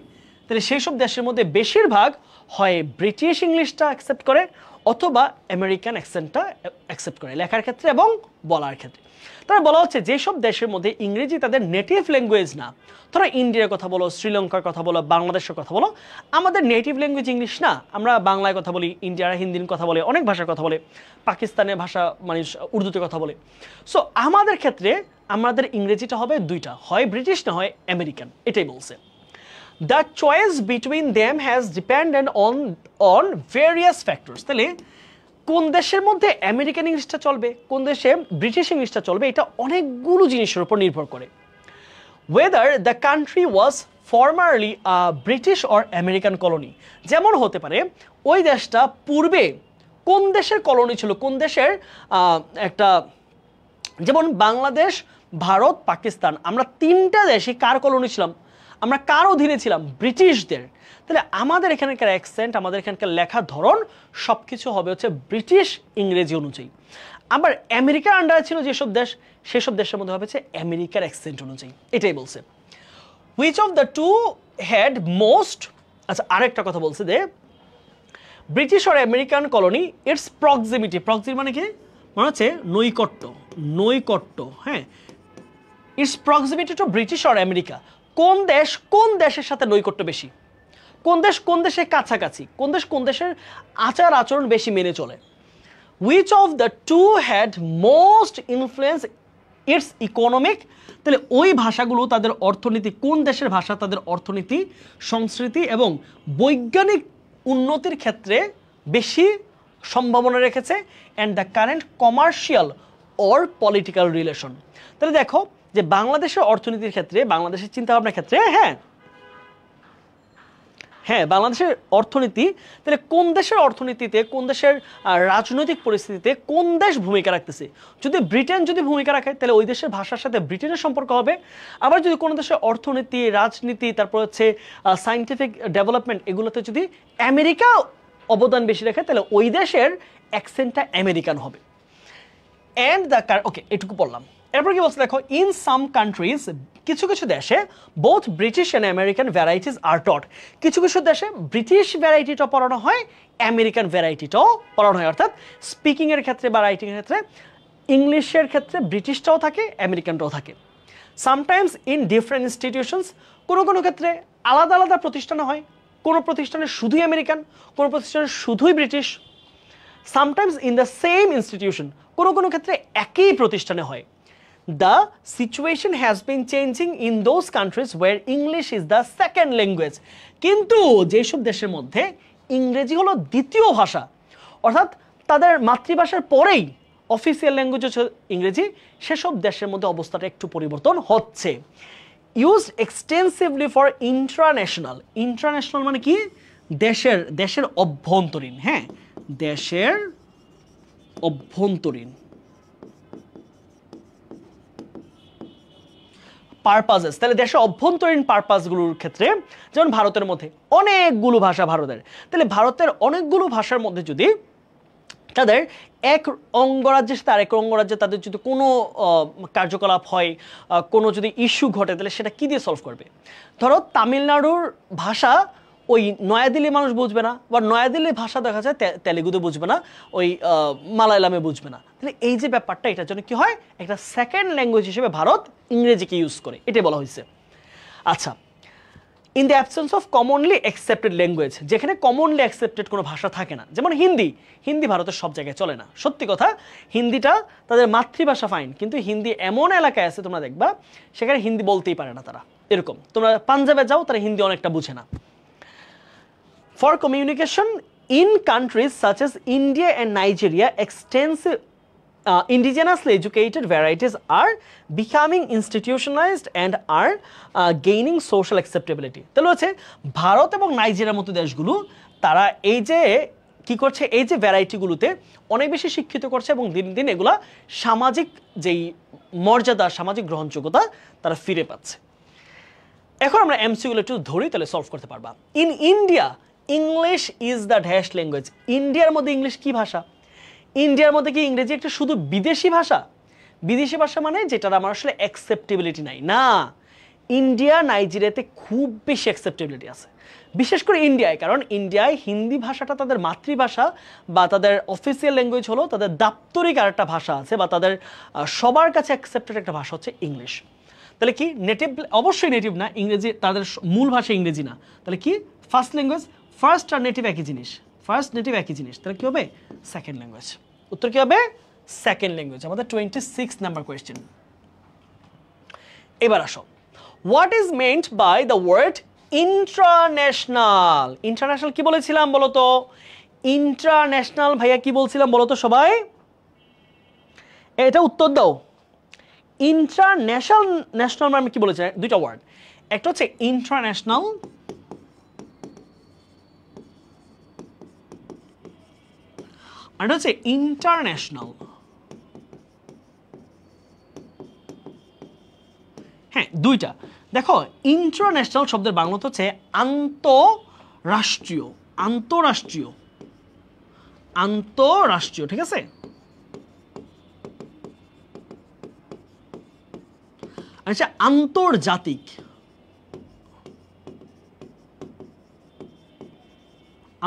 তাহলে সেই সব দেশের মধ্যে বেশিরভাগ হয় ব্রিটিশ ইংলিশটা অ্যাকসেপ্ট করে অথবা আমেরিকান অ্যাকসেন্টটা অ্যাকসেপ্ট করে লেখার ক্ষেত্রে এবং বলার ক্ষেত্রে। তারা বলা হচ্ছে যেসব দেশের মধ্যে ইংরেজি তাদের নেটিভ ল্যাঙ্গুয়েজ না, ধরো ইন্ডিয়ার কথা বলো, শ্রীলঙ্কার কথা বলো, বাংলাদেশের কথা বলো, আমাদের নেটিভ ল্যাঙ্গুয়েজ ইংলিশ না, আমরা বাংলায় কথা বলি, ইন্ডিয়ার হিন্দির কথা বলে, অনেক ভাষার কথা বলে, পাকিস্তানের ভাষা মানে উর্দুতে কথা বলে। সো আমাদের ক্ষেত্রে আমাদের ইংরেজিটা হবে দুইটা, হয় ব্রিটিশ না হয় আমেরিকান, এটাই বলছে। The choice between them has dependent on various factors, তাহলে কোন দেশের মধ্যে আমেরিকান ইংলিশটা চলবে, কোন দেশে ব্রিটিশ ইংলিশটা চলবে, এটা অনেকগুলো জিনিসের উপর নির্ভর করে। Whether the country was formerly British or American colony, যেমন হতে পারে ওই দেশটা পূর্বে কোন দেশের কলোনি ছিল, কোন দেশের একটা, যেমন বাংলাদেশ, ভারত, পাকিস্তান, আমরা তিনটা দেশে কার কলোনি ছিলাম? আমরা কার অধীনে ছিলাম? ব্রিটিশদের। তাহলে আমাদের এখানকার অ্যাকসেন্ট, আমাদের এখানকার লেখার ধরন সব কিছু হবে হচ্ছে ব্রিটিশ ইংরেজি অনুযায়ী। আবার আমেরিকার আন্ডারে ছিল যেসব দেশ, সেসব দেশের মধ্যে হবে হচ্ছে আমেরিকার অ্যাকসেন্ট অনুযায়ী, এটাই বলছে। Which of the two had most, আচ্ছা আরেকটা কথা বলছে যে ব্রিটিশ আর American colony its proximity, proximity মানে কি? মানে হচ্ছে নৈকট্য, নৈকট্য, হ্যাঁ, ইটস প্রক্সিমিটি টু ব্রিটিশ আর আমেরিকা, কোন দেশ কোন দেশের সাথে নৈকট্য বেশি, কোন দেশ কোন দেশের কাছাকাছি, কোন দেশ কোন দেশের আচার আচরণ বেশি মেনে চলে। Which of the two had most influence its economic, তাহলে ওই ভাষাগুলো তাদের অর্থনীতি, কোন দেশের ভাষা তাদের অর্থনীতি, সংস্কৃতি এবং বৈজ্ঞানিক উন্নতির ক্ষেত্রে বেশি সম্ভাবনা রেখেছে, and the current commercial or political relation. তাহলে দেখো যে বাংলাদেশের অর্থনীতির ক্ষেত্রে, বাংলাদেশের চিন্তাভাবনার ক্ষেত্রে, হ্যাঁ বাংলাদেশের অর্থনীতি, তাহলে কোন দেশের অর্থনীতিতে, কোন দেশের রাজনৈতিক পরিস্থিতিতে কোন দেশ ভূমিকা রাখতেছে। যদি ব্রিটেন যদি ভূমিকা রাখে তাহলে ওই দেশের ভাষার সাথে ব্রিটেনের সম্পর্ক হবে। আবার যদি কোনো দেশের অর্থনীতি, রাজনীতি, তারপর হচ্ছে সায়েন্টিফিক ডেভেলপমেন্ট, এগুলোতে যদি আমেরিকা অবদান বেশি রাখে তাহলে ওই দেশের অ্যাকসেন্টটা আমেরিকান হবে। অ্যান্ড দ্য ওকে, এটুকু বললাম। এরপর কি বলছে দেখো, ইন সাম কান্ট্রিজ, কিছু কিছু দেশে both British and American varieties আর টট, কিছু কিছু দেশে ব্রিটিশ ভ্যারাইটিটাও পড়ানো হয়, আমেরিকান ভ্যারাইটিটাও পড়ানো হয়। অর্থাৎ স্পিকিংয়ের ক্ষেত্রে বা রাইটিংয়ের ক্ষেত্রে ইংলিশের ক্ষেত্রে ব্রিটিশটাও থাকে, আমেরিকানটাও থাকে। সামটাইমস ইন ডিফারেন্ট ইনস্টিটিউশনস, কোনো কোনো ক্ষেত্রে আলাদা আলাদা প্রতিষ্ঠানে হয়, কোনো প্রতিষ্ঠানে শুধুই আমেরিকান, কোনো প্রতিষ্ঠানে শুধুই British. Sometimes in the same institution, কোনো কোনো ক্ষেত্রে একই প্রতিষ্ঠানে হয়। The situation has been changing in those countries where English is the second language, কিন্তু যেসব দেশের মধ্যে ইংরেজি হলো দ্বিতীয় ভাষা, অর্থাৎ তাদের মাতৃভাষার পরেই অফিসিয়াল ল্যাঙ্গুয়েজ হচ্ছে ইংরেজি, সেসব দেশের মধ্যে অবস্থাটা একটু পরিবর্তন হচ্ছে। Used extensively for international, international মানে কি? দেশের, দেশের অভ্যন্তরীণ, হ্যাঁ দেশের অভ্যন্তরীণ পারপাসেস, তাহলে দেশের অভ্যন্তরীণ পারপাসগুলোর ক্ষেত্রে যেমন ভারতের মধ্যে অনেকগুলো ভাষা ভারতের, তাহলে ভারতের অনেকগুলো ভাষার মধ্যে যদি তাদের এক অঙ্গরাজ্যের সাথে আরেক অঙ্গরাজ্যে তাদের যদি কোনো কার্যকলাপ হয়, কোনো যদি ইস্যু ঘটে, তাহলে সেটা কী দিয়ে সলভ করবে? ধরো তামিলনাড়ুর ভাষা ওই নয়াদিল্লির মানুষ বুঝবে না, বা নয়াদিল্লির ভাষা দেখা যায় তেলেগুতে বুঝবে না, ওই মালায়ালামে বুঝবে না, তাহলে এই যে ব্যাপারটা, এটার জন্য কি হয়, একটা সেকেন্ড ল্যাঙ্গুয়েজ হিসেবে ভারত ইংরেজিকে ইউজ করে, এটাই বলা হয়েছে। আচ্ছা, in the absence of commonly accepted language, যেখানে কমনলি অ্যাকসেপ্টেড কোনো ভাষা থাকে না, যেমন হিন্দি ভারতের সব জায়গায় চলে না, সত্যি কথা, হিন্দিটা তাদের মাতৃভাষা ফাইন, কিন্তু হিন্দি এমন এলাকায় আছে তোমরা দেখবা সেখানে হিন্দি বলতেই পারে না তারা, এরকম। তোমরা পাঞ্জাবে যাও, তারা হিন্দি অনেকটা বুঝে না। For communication in countries such as India and Nigeria extensive indigenously educated varieties are becoming institutionalized and are gaining social acceptability. তাহলে হচ্ছে ভারত এবং নাইজেরিয়ার মতো দেশগুলো তারা এই যে কি করছে, এই যে ভ্যারাইটিগুলোতে অনেক বেশি শিক্ষিত করছে এবং দিন দিন এগুলা সামাজিক যেই মর্যাদা, সামাজিক গ্রহণযোগ্যতা তারা ফিরে পাচ্ছে। এখন আমরা এমসিগুলো একটু ধরি, তাহলে সলভ করতে পারবা। In India English is the dash language. ইন্ডিয়ার মধ্যে ইংলিশ কি ভাষা? ইন্ডিয়ার মধ্যে কি ইংরেজি একটা শুধু বিদেশি ভাষা? বিদেশি ভাষা মানে যেটার আমার আসলে অ্যাকসেপ্টেবিলিটি নাই, না। ইন্ডিয়া নাইজেরিয়াতে খুব বেশি অ্যাকসেপ্টেবিলিটি আছে, বিশেষ করে ইন্ডিয়ায়, কারণ ইন্ডিয়ায় হিন্দি ভাষাটা তাদের মাতৃভাষা বা তাদের অফিসিয়াল ল্যাঙ্গুয়েজ হলো, তাদের দাপ্তরিক আর একটা ভাষা আছে বা তাদের সবার কাছে অ্যাকসেপ্টেড একটা ভাষা হচ্ছে ইংলিশ। তাহলে কি নেটিভ? অবশ্যই নেটিভ না, ইংরেজি তাদের মূল ভাষা ইংরেজি না, তাহলে কি ফার্স্ট ল্যাঙ্গুয়েজ? ফার্স্ট আর নেটিভ একই জিনিস, ফার্স্ট নেটিভ একই জিনিস, তাহলে কি হবে? Second language. উত্তর কি হবে? Second language. আমাদের 26 নাম্বার কোয়েশ্চেন। এবার আসো, what is meant by the word international? International কি বলেছিলাম বলো তো? ইন্টারন্যাশনাল ভাইয়া কি বলছিলাম বলো তো সবাই? এটা উত্তর দাও। ইন্টারন্যাশনাল, ন্যাশনাল মানে কি বলেছি? দুইটা ওয়ার্ড, একটা হচ্ছে ইন্টারন্যাশনাল, আর এটা হচ্ছে ইন্টারন্যাশনাল। হ্যাঁ, দুইটা। দেখো, ইন্টারন্যাশনাল শব্দের বাংলা হচ্ছে আন্তরাষ্ট্রীয়, আন্তরাষ্ট্রীয়, আন্তরাষ্ট্রীয়, ঠিক আছে? আচ্ছা, আন্তর্জাতিক,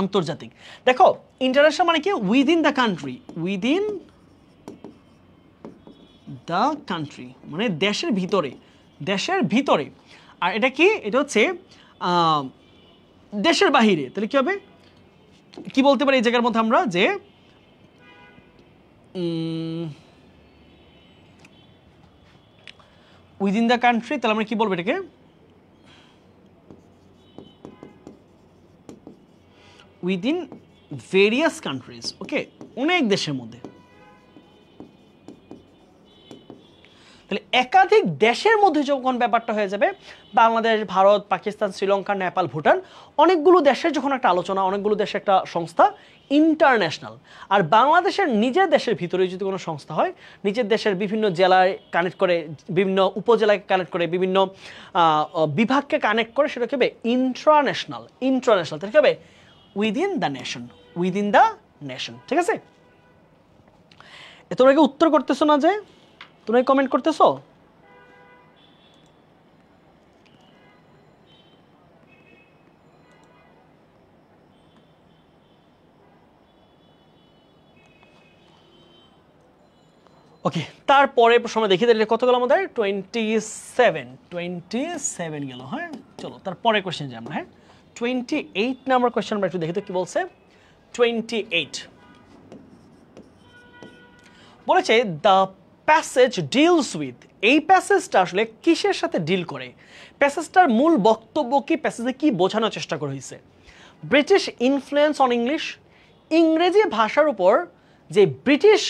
আন্তর্জাতিক। দেখো, ইন্টারন্যাশনাল মানে কি? Within the country, within the country মানে দেশের ভিতরে, দেশের ভিতরে। আর এটা কি? এটা হচ্ছে দেশের বাহিরে। তাহলে কি হবে? কি বলতে পারি এই জায়গার মধ্যে আমরা, যে উইদিন দ্য কান্ট্রি, তাহলে আমরা কি বলবো এটাকে? উইদিন ভেরিয়াস কান্ট্রিজ, ওকে, অনেক দেশের মধ্যে। তাহলে একাধিক দেশের মধ্যে যখন ব্যাপারটা হয়ে যাবে, বাংলাদেশ, ভারত, পাকিস্তান, শ্রীলঙ্কা, নেপাল, ভুটান, অনেকগুলো দেশের যখন একটা আলোচনা, অনেকগুলো দেশের একটা সংস্থা, ইন্টারন্যাশনাল। আর বাংলাদেশের নিজের দেশের ভিতরে যদি কোনো সংস্থা হয়, নিজের দেশের বিভিন্ন জেলায় কানেক্ট করে, বিভিন্ন উপজেলায় কানেক্ট করে, বিভিন্ন বিভাগকে কানেক্ট করে, সেটা কি হবে? ইন্টারন্যাশনাল। ইন্টারন্যাশনাল তাহলে কি হবে? Within the nation, within the nation, ঠিক আছে? তোমরা কি উত্তর করতেছো না? যে তোমরা কমেন্ট করতেছো? ওকে, তারপরে সময় দেখি তাহলে কত গেল আমাদের? 27 গেল। হ্যাঁ, চলো তারপরে কোয়েশ্চেন যাই আমরা। হ্যাঁ, 28 নাম্বার কোয়েশ্চেন আমরা একটু দেখি তো কি বলছে। 28 বলেছে দ্য প্যাসেজ ডিলস উইথ। এই প্যাসেজটা আসলে কিসের সাথে ডিল করে? প্যাসেজটার মূল বক্তব্য কি? প্যাসেজে কি বোঝানোর চেষ্টা করা হয়েছে? ব্রিটিশ ইনফ্লুয়েন্স অন ইংলিশ, ইংরেজি ভাষার উপর যে ব্রিটিশ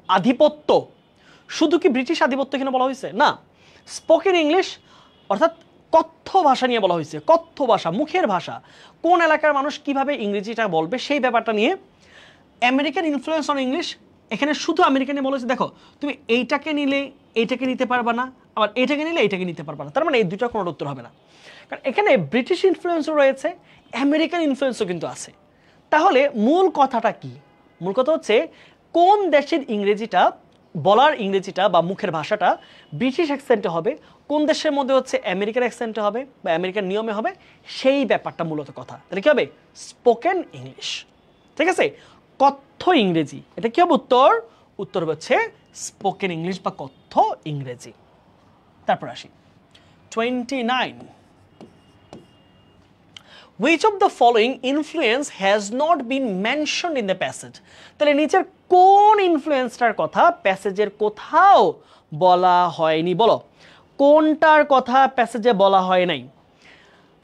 আধিপত্য। শুধু কি ব্রিটিশ আধিপত্য এখানে বলা হয়েছে? না, স্পোকেন ইংলিশ অর্থাৎ কথ্য ভাষা নিয়ে বলা হয়েছে। কথ্য ভাষা, মুখের ভাষা, কোন এলাকার মানুষ কিভাবে ইংরেজিটা বলবে সেই ব্যাপারটা নিয়ে। আমেরিকান ইনফ্লুয়েন্স অন ইংলিশ, এখানে শুধু আমেরিকানে বলেছে দেখো তুমি এইটাকে নিলে এইটাকে নিতে পারবা না, আবার এটাকে নিলে এটাকে নিতে পারবে না, তার মানে এই দুইটা কোনো উত্তর হবে না। কারণ এখানে ব্রিটিশ ইনফ্লুয়েন্সও রয়েছে, আমেরিকান ইনফ্লুয়েন্সও কিন্তু আছে। তাহলে মূল কথাটা কি? মূল কথা হচ্ছে কোন দেশের ইংরেজিটা, বলার ইংরেজিটা বা মুখের ভাষাটা ব্রিটিশ অ্যাকসেন্টে হবে, কোন দেশের মধ্যে হচ্ছে আমেরিকান অ্যাকসেন্টে হবে বা আমেরিকান নিয়মে হবে, সেই ব্যাপারটা মূলত কথা। তাহলে কি হবে? Spoken English. ঠিক আছে, কথ্য ইংরেজি, এটা কি হবে উত্তর? উত্তর হচ্ছে স্পোকেন ইংলিশ বা কথ্য ইংরেজি। তারপর আসি 29, which of the following influence has not been mentioned in the passage? তাহলে নিচের কোন ইনফ্লুয়েন্সটার কথা প্যাসেজের কোথাও বলা হয়নি? বলো কোনটার কথা প্যাসেজে বলা হয় নাই?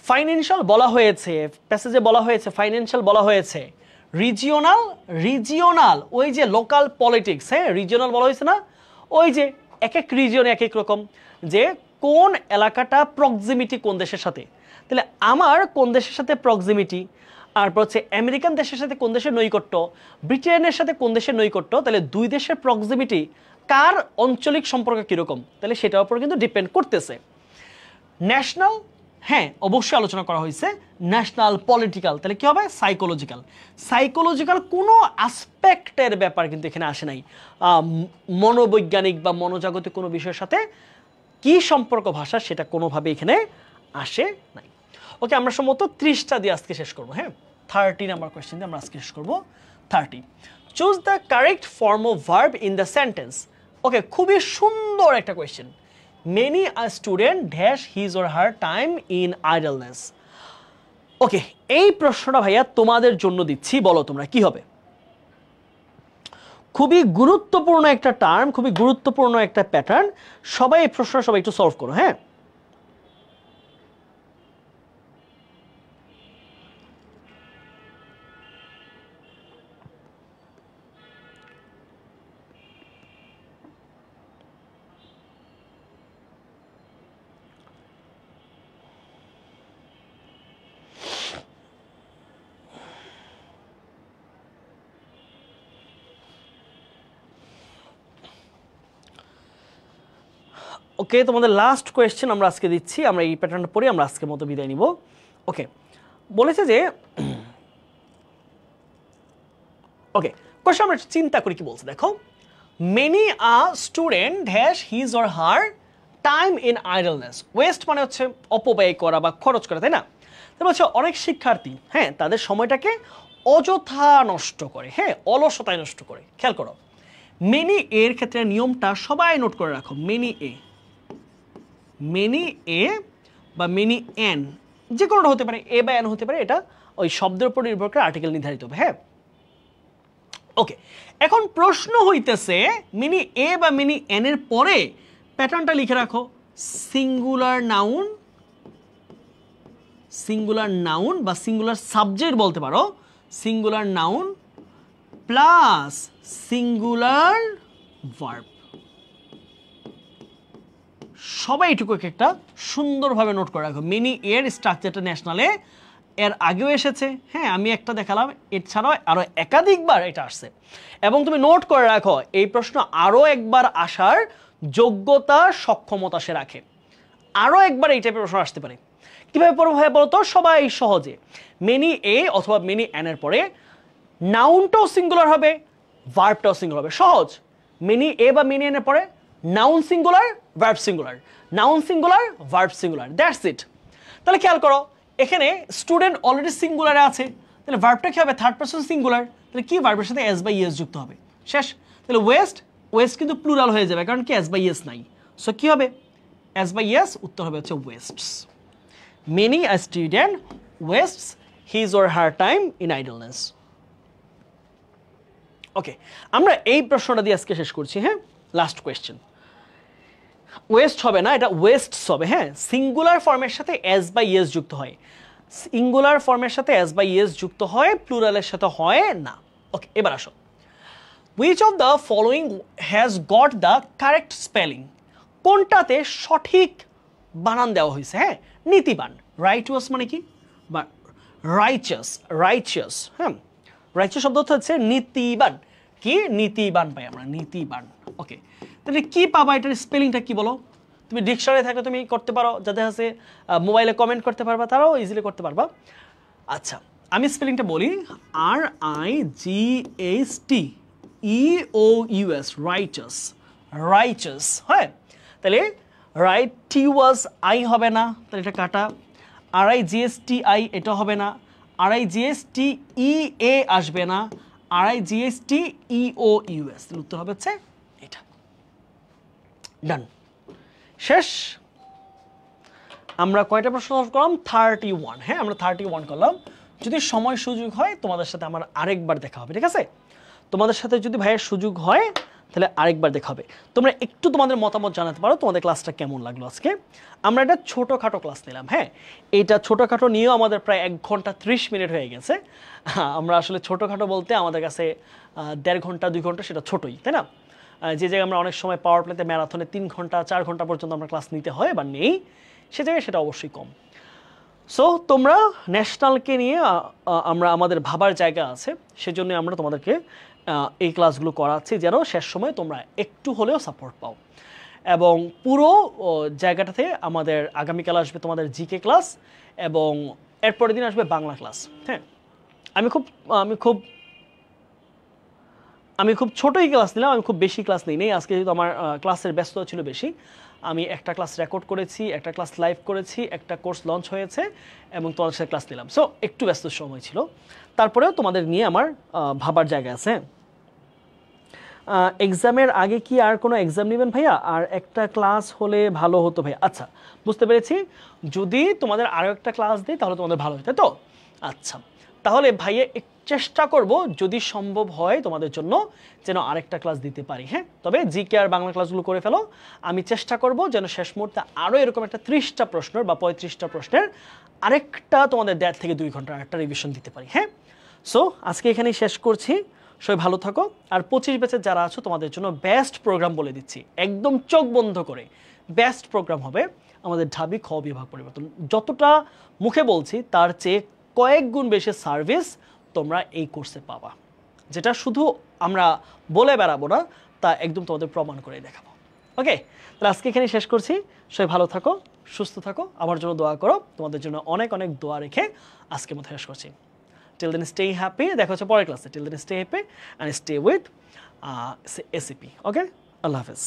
ফাইন্যান্সিয়াল বলা হয়েছে, প্যাসেজে বলা হয়েছে, ফাইন্যান্সিয়াল বলা হয়েছে, রিজিওনাল ওই যে লোকাল পলিটিক্স, হ্যাঁ রিজিওনাল বলা হয়েছে না, ওই যে এক এক রিজিয়ন এক এক রকম, যে কোন এলাকাটা প্রক্সিমিটি কোন দেশের সাথে, তাহলে আমার কোন দেশের সাথে প্রক্সিমিটি, আর হচ্ছে আমেরিকান দেশের সাথে কোন দেশের নৈকট্য, ব্রিটেনের সাথে কোন দেশের নৈকট্য, তাহলে দুই দেশের প্রক্সিমিটি কার আঞ্চলিক সম্পর্ক কীরকম, তাহলে সেটার উপর কিন্তু ডিপেন্ড করতেছে। ন্যাশনাল, হ্যাঁ অবশ্যই আলোচনা করা হয়েছে, ন্যাশনাল পলিটিক্যাল, তাহলে কি হবে? সাইকোলজিক্যাল কোনো আসপেক্টের ব্যাপার কিন্তু এখানে আসে নাই, মনোবৈজ্ঞানিক বা মনোজাগতিক কোনো বিষয়ের সাথে কি সম্পর্ক ভাষা সেটা কোনোভাবে এখানে আসে নাই। ওকে, আমরা সম্ভবত 30টা দিয়ে আজকে শেষ করবো। হ্যাঁ 30 নাম্বার কোয়েশ্চেন দিয়ে আমরা আজকে শেষ করবো। 30, choose the correct form of verb in the sentence. Okay, খুবই সুন্দর একটা question. Many a student dash his or her time in idleness. ওকে, এই প্রশ্নটা ভাইয়া তোমাদের জন্য দিচ্ছি, বলো তোমরা কি হবে? খুবই গুরুত্বপূর্ণ একটা টার্ম, খুবই গুরুত্বপূর্ণ একটা প্যাটার্ন। সবাই এই প্রশ্নটা সবাই একটু সলভ করো। হ্যাঁ ওকে, তোমাদের লাস্ট কোয়েশ্চেন আমরা আজকে দিচ্ছি, আমরা এই প্যাটার্নটা পড়ে আমরা আজকের মতো বিদায় নিব। ওকে, বলেছে যে ওকে কোয়েশ্চেন আমরা চিন্তা করি কি বলছে, দেখো many a student has his or her time in idleness. West মানে হচ্ছে অপব্যয় করা বা খরচ করা, তাই না? তাই বলছে অনেক শিক্ষার্থী হ্যাঁ তাদের সময়টাকে অযথা নষ্ট করে, হ্যাঁ অলসতায় নষ্ট করে। খেয়াল করো, মেনি এর ক্ষেত্রে নিয়মটা সবাই নোট করে রাখো। মেনি এ বা মেনি এন, যে কোনোটা হতে পারে, এ বা এন হতে পারে, এটা ওই শব্দের উপর নির্ভর করে আর্টিকেল নির্ধারিত হবে। হ্যাঁ ওকে, এখন প্রশ্ন হইতেছে মিনি এ বা মিনি এন এর পরে প্যাটার্নটা লিখে রাখো, সিঙ্গুলার নাউন বা সিঙ্গুলার সাবজেক্ট বলতে পারো, singular noun plus singular verb. সবাই এটুকু একটা সুন্দরভাবে নোট করে রাখো। মিনি এর স্ট্রাকচারটা ন্যাশনালে এর আগেও এসেছে, হ্যাঁ আমি একটা দেখালাম, এছাড়াও আরো একাধিকবার এটা আসছে। এবং তুমি নোট করে রাখো, এই প্রশ্ন আরো একবার আসার যোগ্যতা সক্ষমতা সে রাখে, আরো একবার এই টাইপের প্রশ্ন আসতে পারে। কিভাবে পড়বো ভাই বলতো? সবাই সহজে মেনি এ অথবা মেনি এন এর পরে নাউনটাও সিঙ্গুলার হবে, ভার্বটাও সিঙ্গুলার হবে। সহজ, মেনি এ বা মেনি এন এর পরে noun singular, verb singular, noun singular, verb singular, that's it. তাহলে খেয়াল করো, এখানে স্টুডেন্ট অলরেডি সিঙ্গুলারে আছে, তাহলে ভার্বটা কি হবে? থার্ড পারসন সিঙ্গুলার, তাহলে কি ভার্বের সাথে এস বাই এস যুক্ত হবে, শেষ। তাহলে ওয়েস্ট কিন্তু প্লুরাল হয়ে যাবে, কারণ কি এস বাই এস নাই। সো কি হবে? এস বাই এস, উত্তর হবে হচ্ছে wastes. Many a student wastes his or her time in idleness. Okay, আমরা এই প্রশ্নটা দিয়ে আজকে শেষ করছি। হ্যাঁ লাস্ট কোয়েশ্চেন, ওয়েস্ট হবে না, এটা ওয়েস্টস হবে। হ্যাঁ সিঙ্গুলার ফর্মের সাথে এস বাই এস যুক্ত হয়, সিঙ্গুলার ফর্মের সাথে এস বাই এস যুক্ত হয়, প্লুরালের সাথে হয় না। ওকে, এবার আসো, which of the following has got the correct spelling? কোনটাতে সঠিক বানান দেওয়া হয়েছে? হ্যাঁ নীতিবান, রাইটুয়াস মানে কি? বা রাইচাস, হ্যাঁ রাইচাস শব্দ হচ্ছে নীতিবান। কি নীতিবান পাই আমরা, নীতিবান। ওকে, তাহলে কি পাবা? এটার স্পেলিংটা কি বলো? তুমি ডিকশনারি থাকলে তুমি করতে পারো, যাদের আছে মোবাইলে কমেন্ট করতে পারবা তারাও ইজিলি করতে পারবা। আচ্ছা আমি স্পেলিংটা বলি, RIGHTEOUS, রাইচাস, রাইচাস। হ্যাঁ, তাহলে রাইটিউয়াস আই হবে না, তাহলে এটা কাটা। RIGSTI এটা হবে না, RIGSTEA আসবে না, RIGSTEOUS, উত্তর হবে হচ্ছে এটা। ডান, শেষ। আমরা কয়টা প্রশ্ন সলভ করলাম? 31। হ্যাঁ, আমরা 31 করলাম। যদি সময় সুযোগ হয় তোমাদের সাথে আমার আরেকবার দেখা হবে, ঠিক আছে? তোমাদের সাথে যদি ভাইয়ের সুযোগ হয় তাহলে আরেকবার দেখা হবে। তোমরা একটু তোমাদের মতামত জানাতে পারো তোমাদের ক্লাসটা কেমন লাগলো আজকে। আমরা এটা ছোটোখাটো ক্লাস নিলাম। হ্যাঁ, এইটা ছোটোখাটো নিয়েও আমাদের প্রায় 1 ঘন্টা 30 মিনিট হয়ে গেছে। আমরা আসলে ছোটোখাটো বলতে আমাদের কাছে 1.5 ঘন্টা 2 ঘন্টা সেটা ছোটোই, তাই না? যে জায়গায় আমরা অনেক সময় পাওয়ার প্লেতে ম্যারাথনে 3 ঘন্টা 4 ঘন্টা পর্যন্ত আমরা ক্লাস নিতে হয় বা নেই, সে জায়গায় সেটা অবশ্যই কম। সো তোমরা ন্যাশনালকে নিয়ে আমরা আমাদের ভাবার জায়গা আছে, সেজন্য আমরা তোমাদেরকে এই ক্লাসগুলো করাচ্ছি যেন শেষ সময় তোমরা একটু হলেও সাপোর্ট পাও। এবং পুরো জায়গাটাতে আমাদের আগামীকাল আসবে তোমাদের জিকে ক্লাস এবং এরপরের দিন আসবে বাংলা ক্লাস। হ্যাঁ, আমি খুব ছোটোই ক্লাস নিলাম, আমি খুব বেশি ক্লাস নিই। আজকে যেহেতু আমার ক্লাসের ব্যস্ততা ছিল বেশি, আমি একটা ক্লাস রেকর্ড করেছি, একটা ক্লাস লাইভ করেছি, একটা কোর্স লঞ্চ হয়েছে এবং তোমাদের সাথে ক্লাস নিলাম। সো একটু ব্যস্ত সময় ছিল, তারপরেও তোমাদের নিয়ে আমার ভাবার জায়গা আছে। এক্সামের আগে কি আর কোনো এক্সাম নেবেন ভাইয়া? আর একটা ক্লাস হলে ভালো হতো ভাইয়া। আচ্ছা, বুঝতে পেরেছি। যদি তোমাদের আরও একটা ক্লাস দিই তাহলে তোমাদের ভালো হয়, তাই তো? আচ্ছা, তাহলে ভাইয়া চেষ্টা করব যদি সম্ভব হয় তোমাদের জন্য যেন আরেকটা ক্লাস দিতে পারি। হ্যাঁ, তবে জিকে আর বাংলা ক্লাসগুলো করে ফেলো। আমি চেষ্টা করব যেন শেষ মুহূর্তে আরও এরকম একটা 30টা প্রশ্নের বা 35টা প্রশ্নের আরেকটা তোমাদের 1.5 থেকে 2 ঘন্টার একটা রিভিশন দিতে পারি। হ্যাঁ, সো আজকে এখানেই শেষ করছি। সবাই ভালো থাকো। আর 25 ব্যাচের যারা আছো তোমাদের জন্য বেস্ট প্রোগ্রাম বলে দিচ্ছি, একদম চোখ বন্ধ করে বেস্ট প্রোগ্রাম হবে আমাদের ঢাবি খ বিভাগ পরিবর্তন। যতটা মুখে বলছি তার চেয়ে কয়েক গুণ বেশি সার্ভিস তোমরা এই কোর্সে পাবা, যেটা শুধু আমরা বলে বেড়াবো না, তা একদম তোমাদের প্রমাণ করে দেখাবো। ওকে, তাহলে আজকে এখানে শেষ করছি। সবাই ভালো থাকো, সুস্থ থাকো, আমার জন্য দোয়া করো। তোমাদের জন্য অনেক অনেক দোয়া রেখে আজকের মতো শেষ করছি। Till then stay happy, দেখা হচ্ছে পরের ক্লাসে। Till then stay happy and stay with SCP. Okay, আল্লাহ হাফেজ।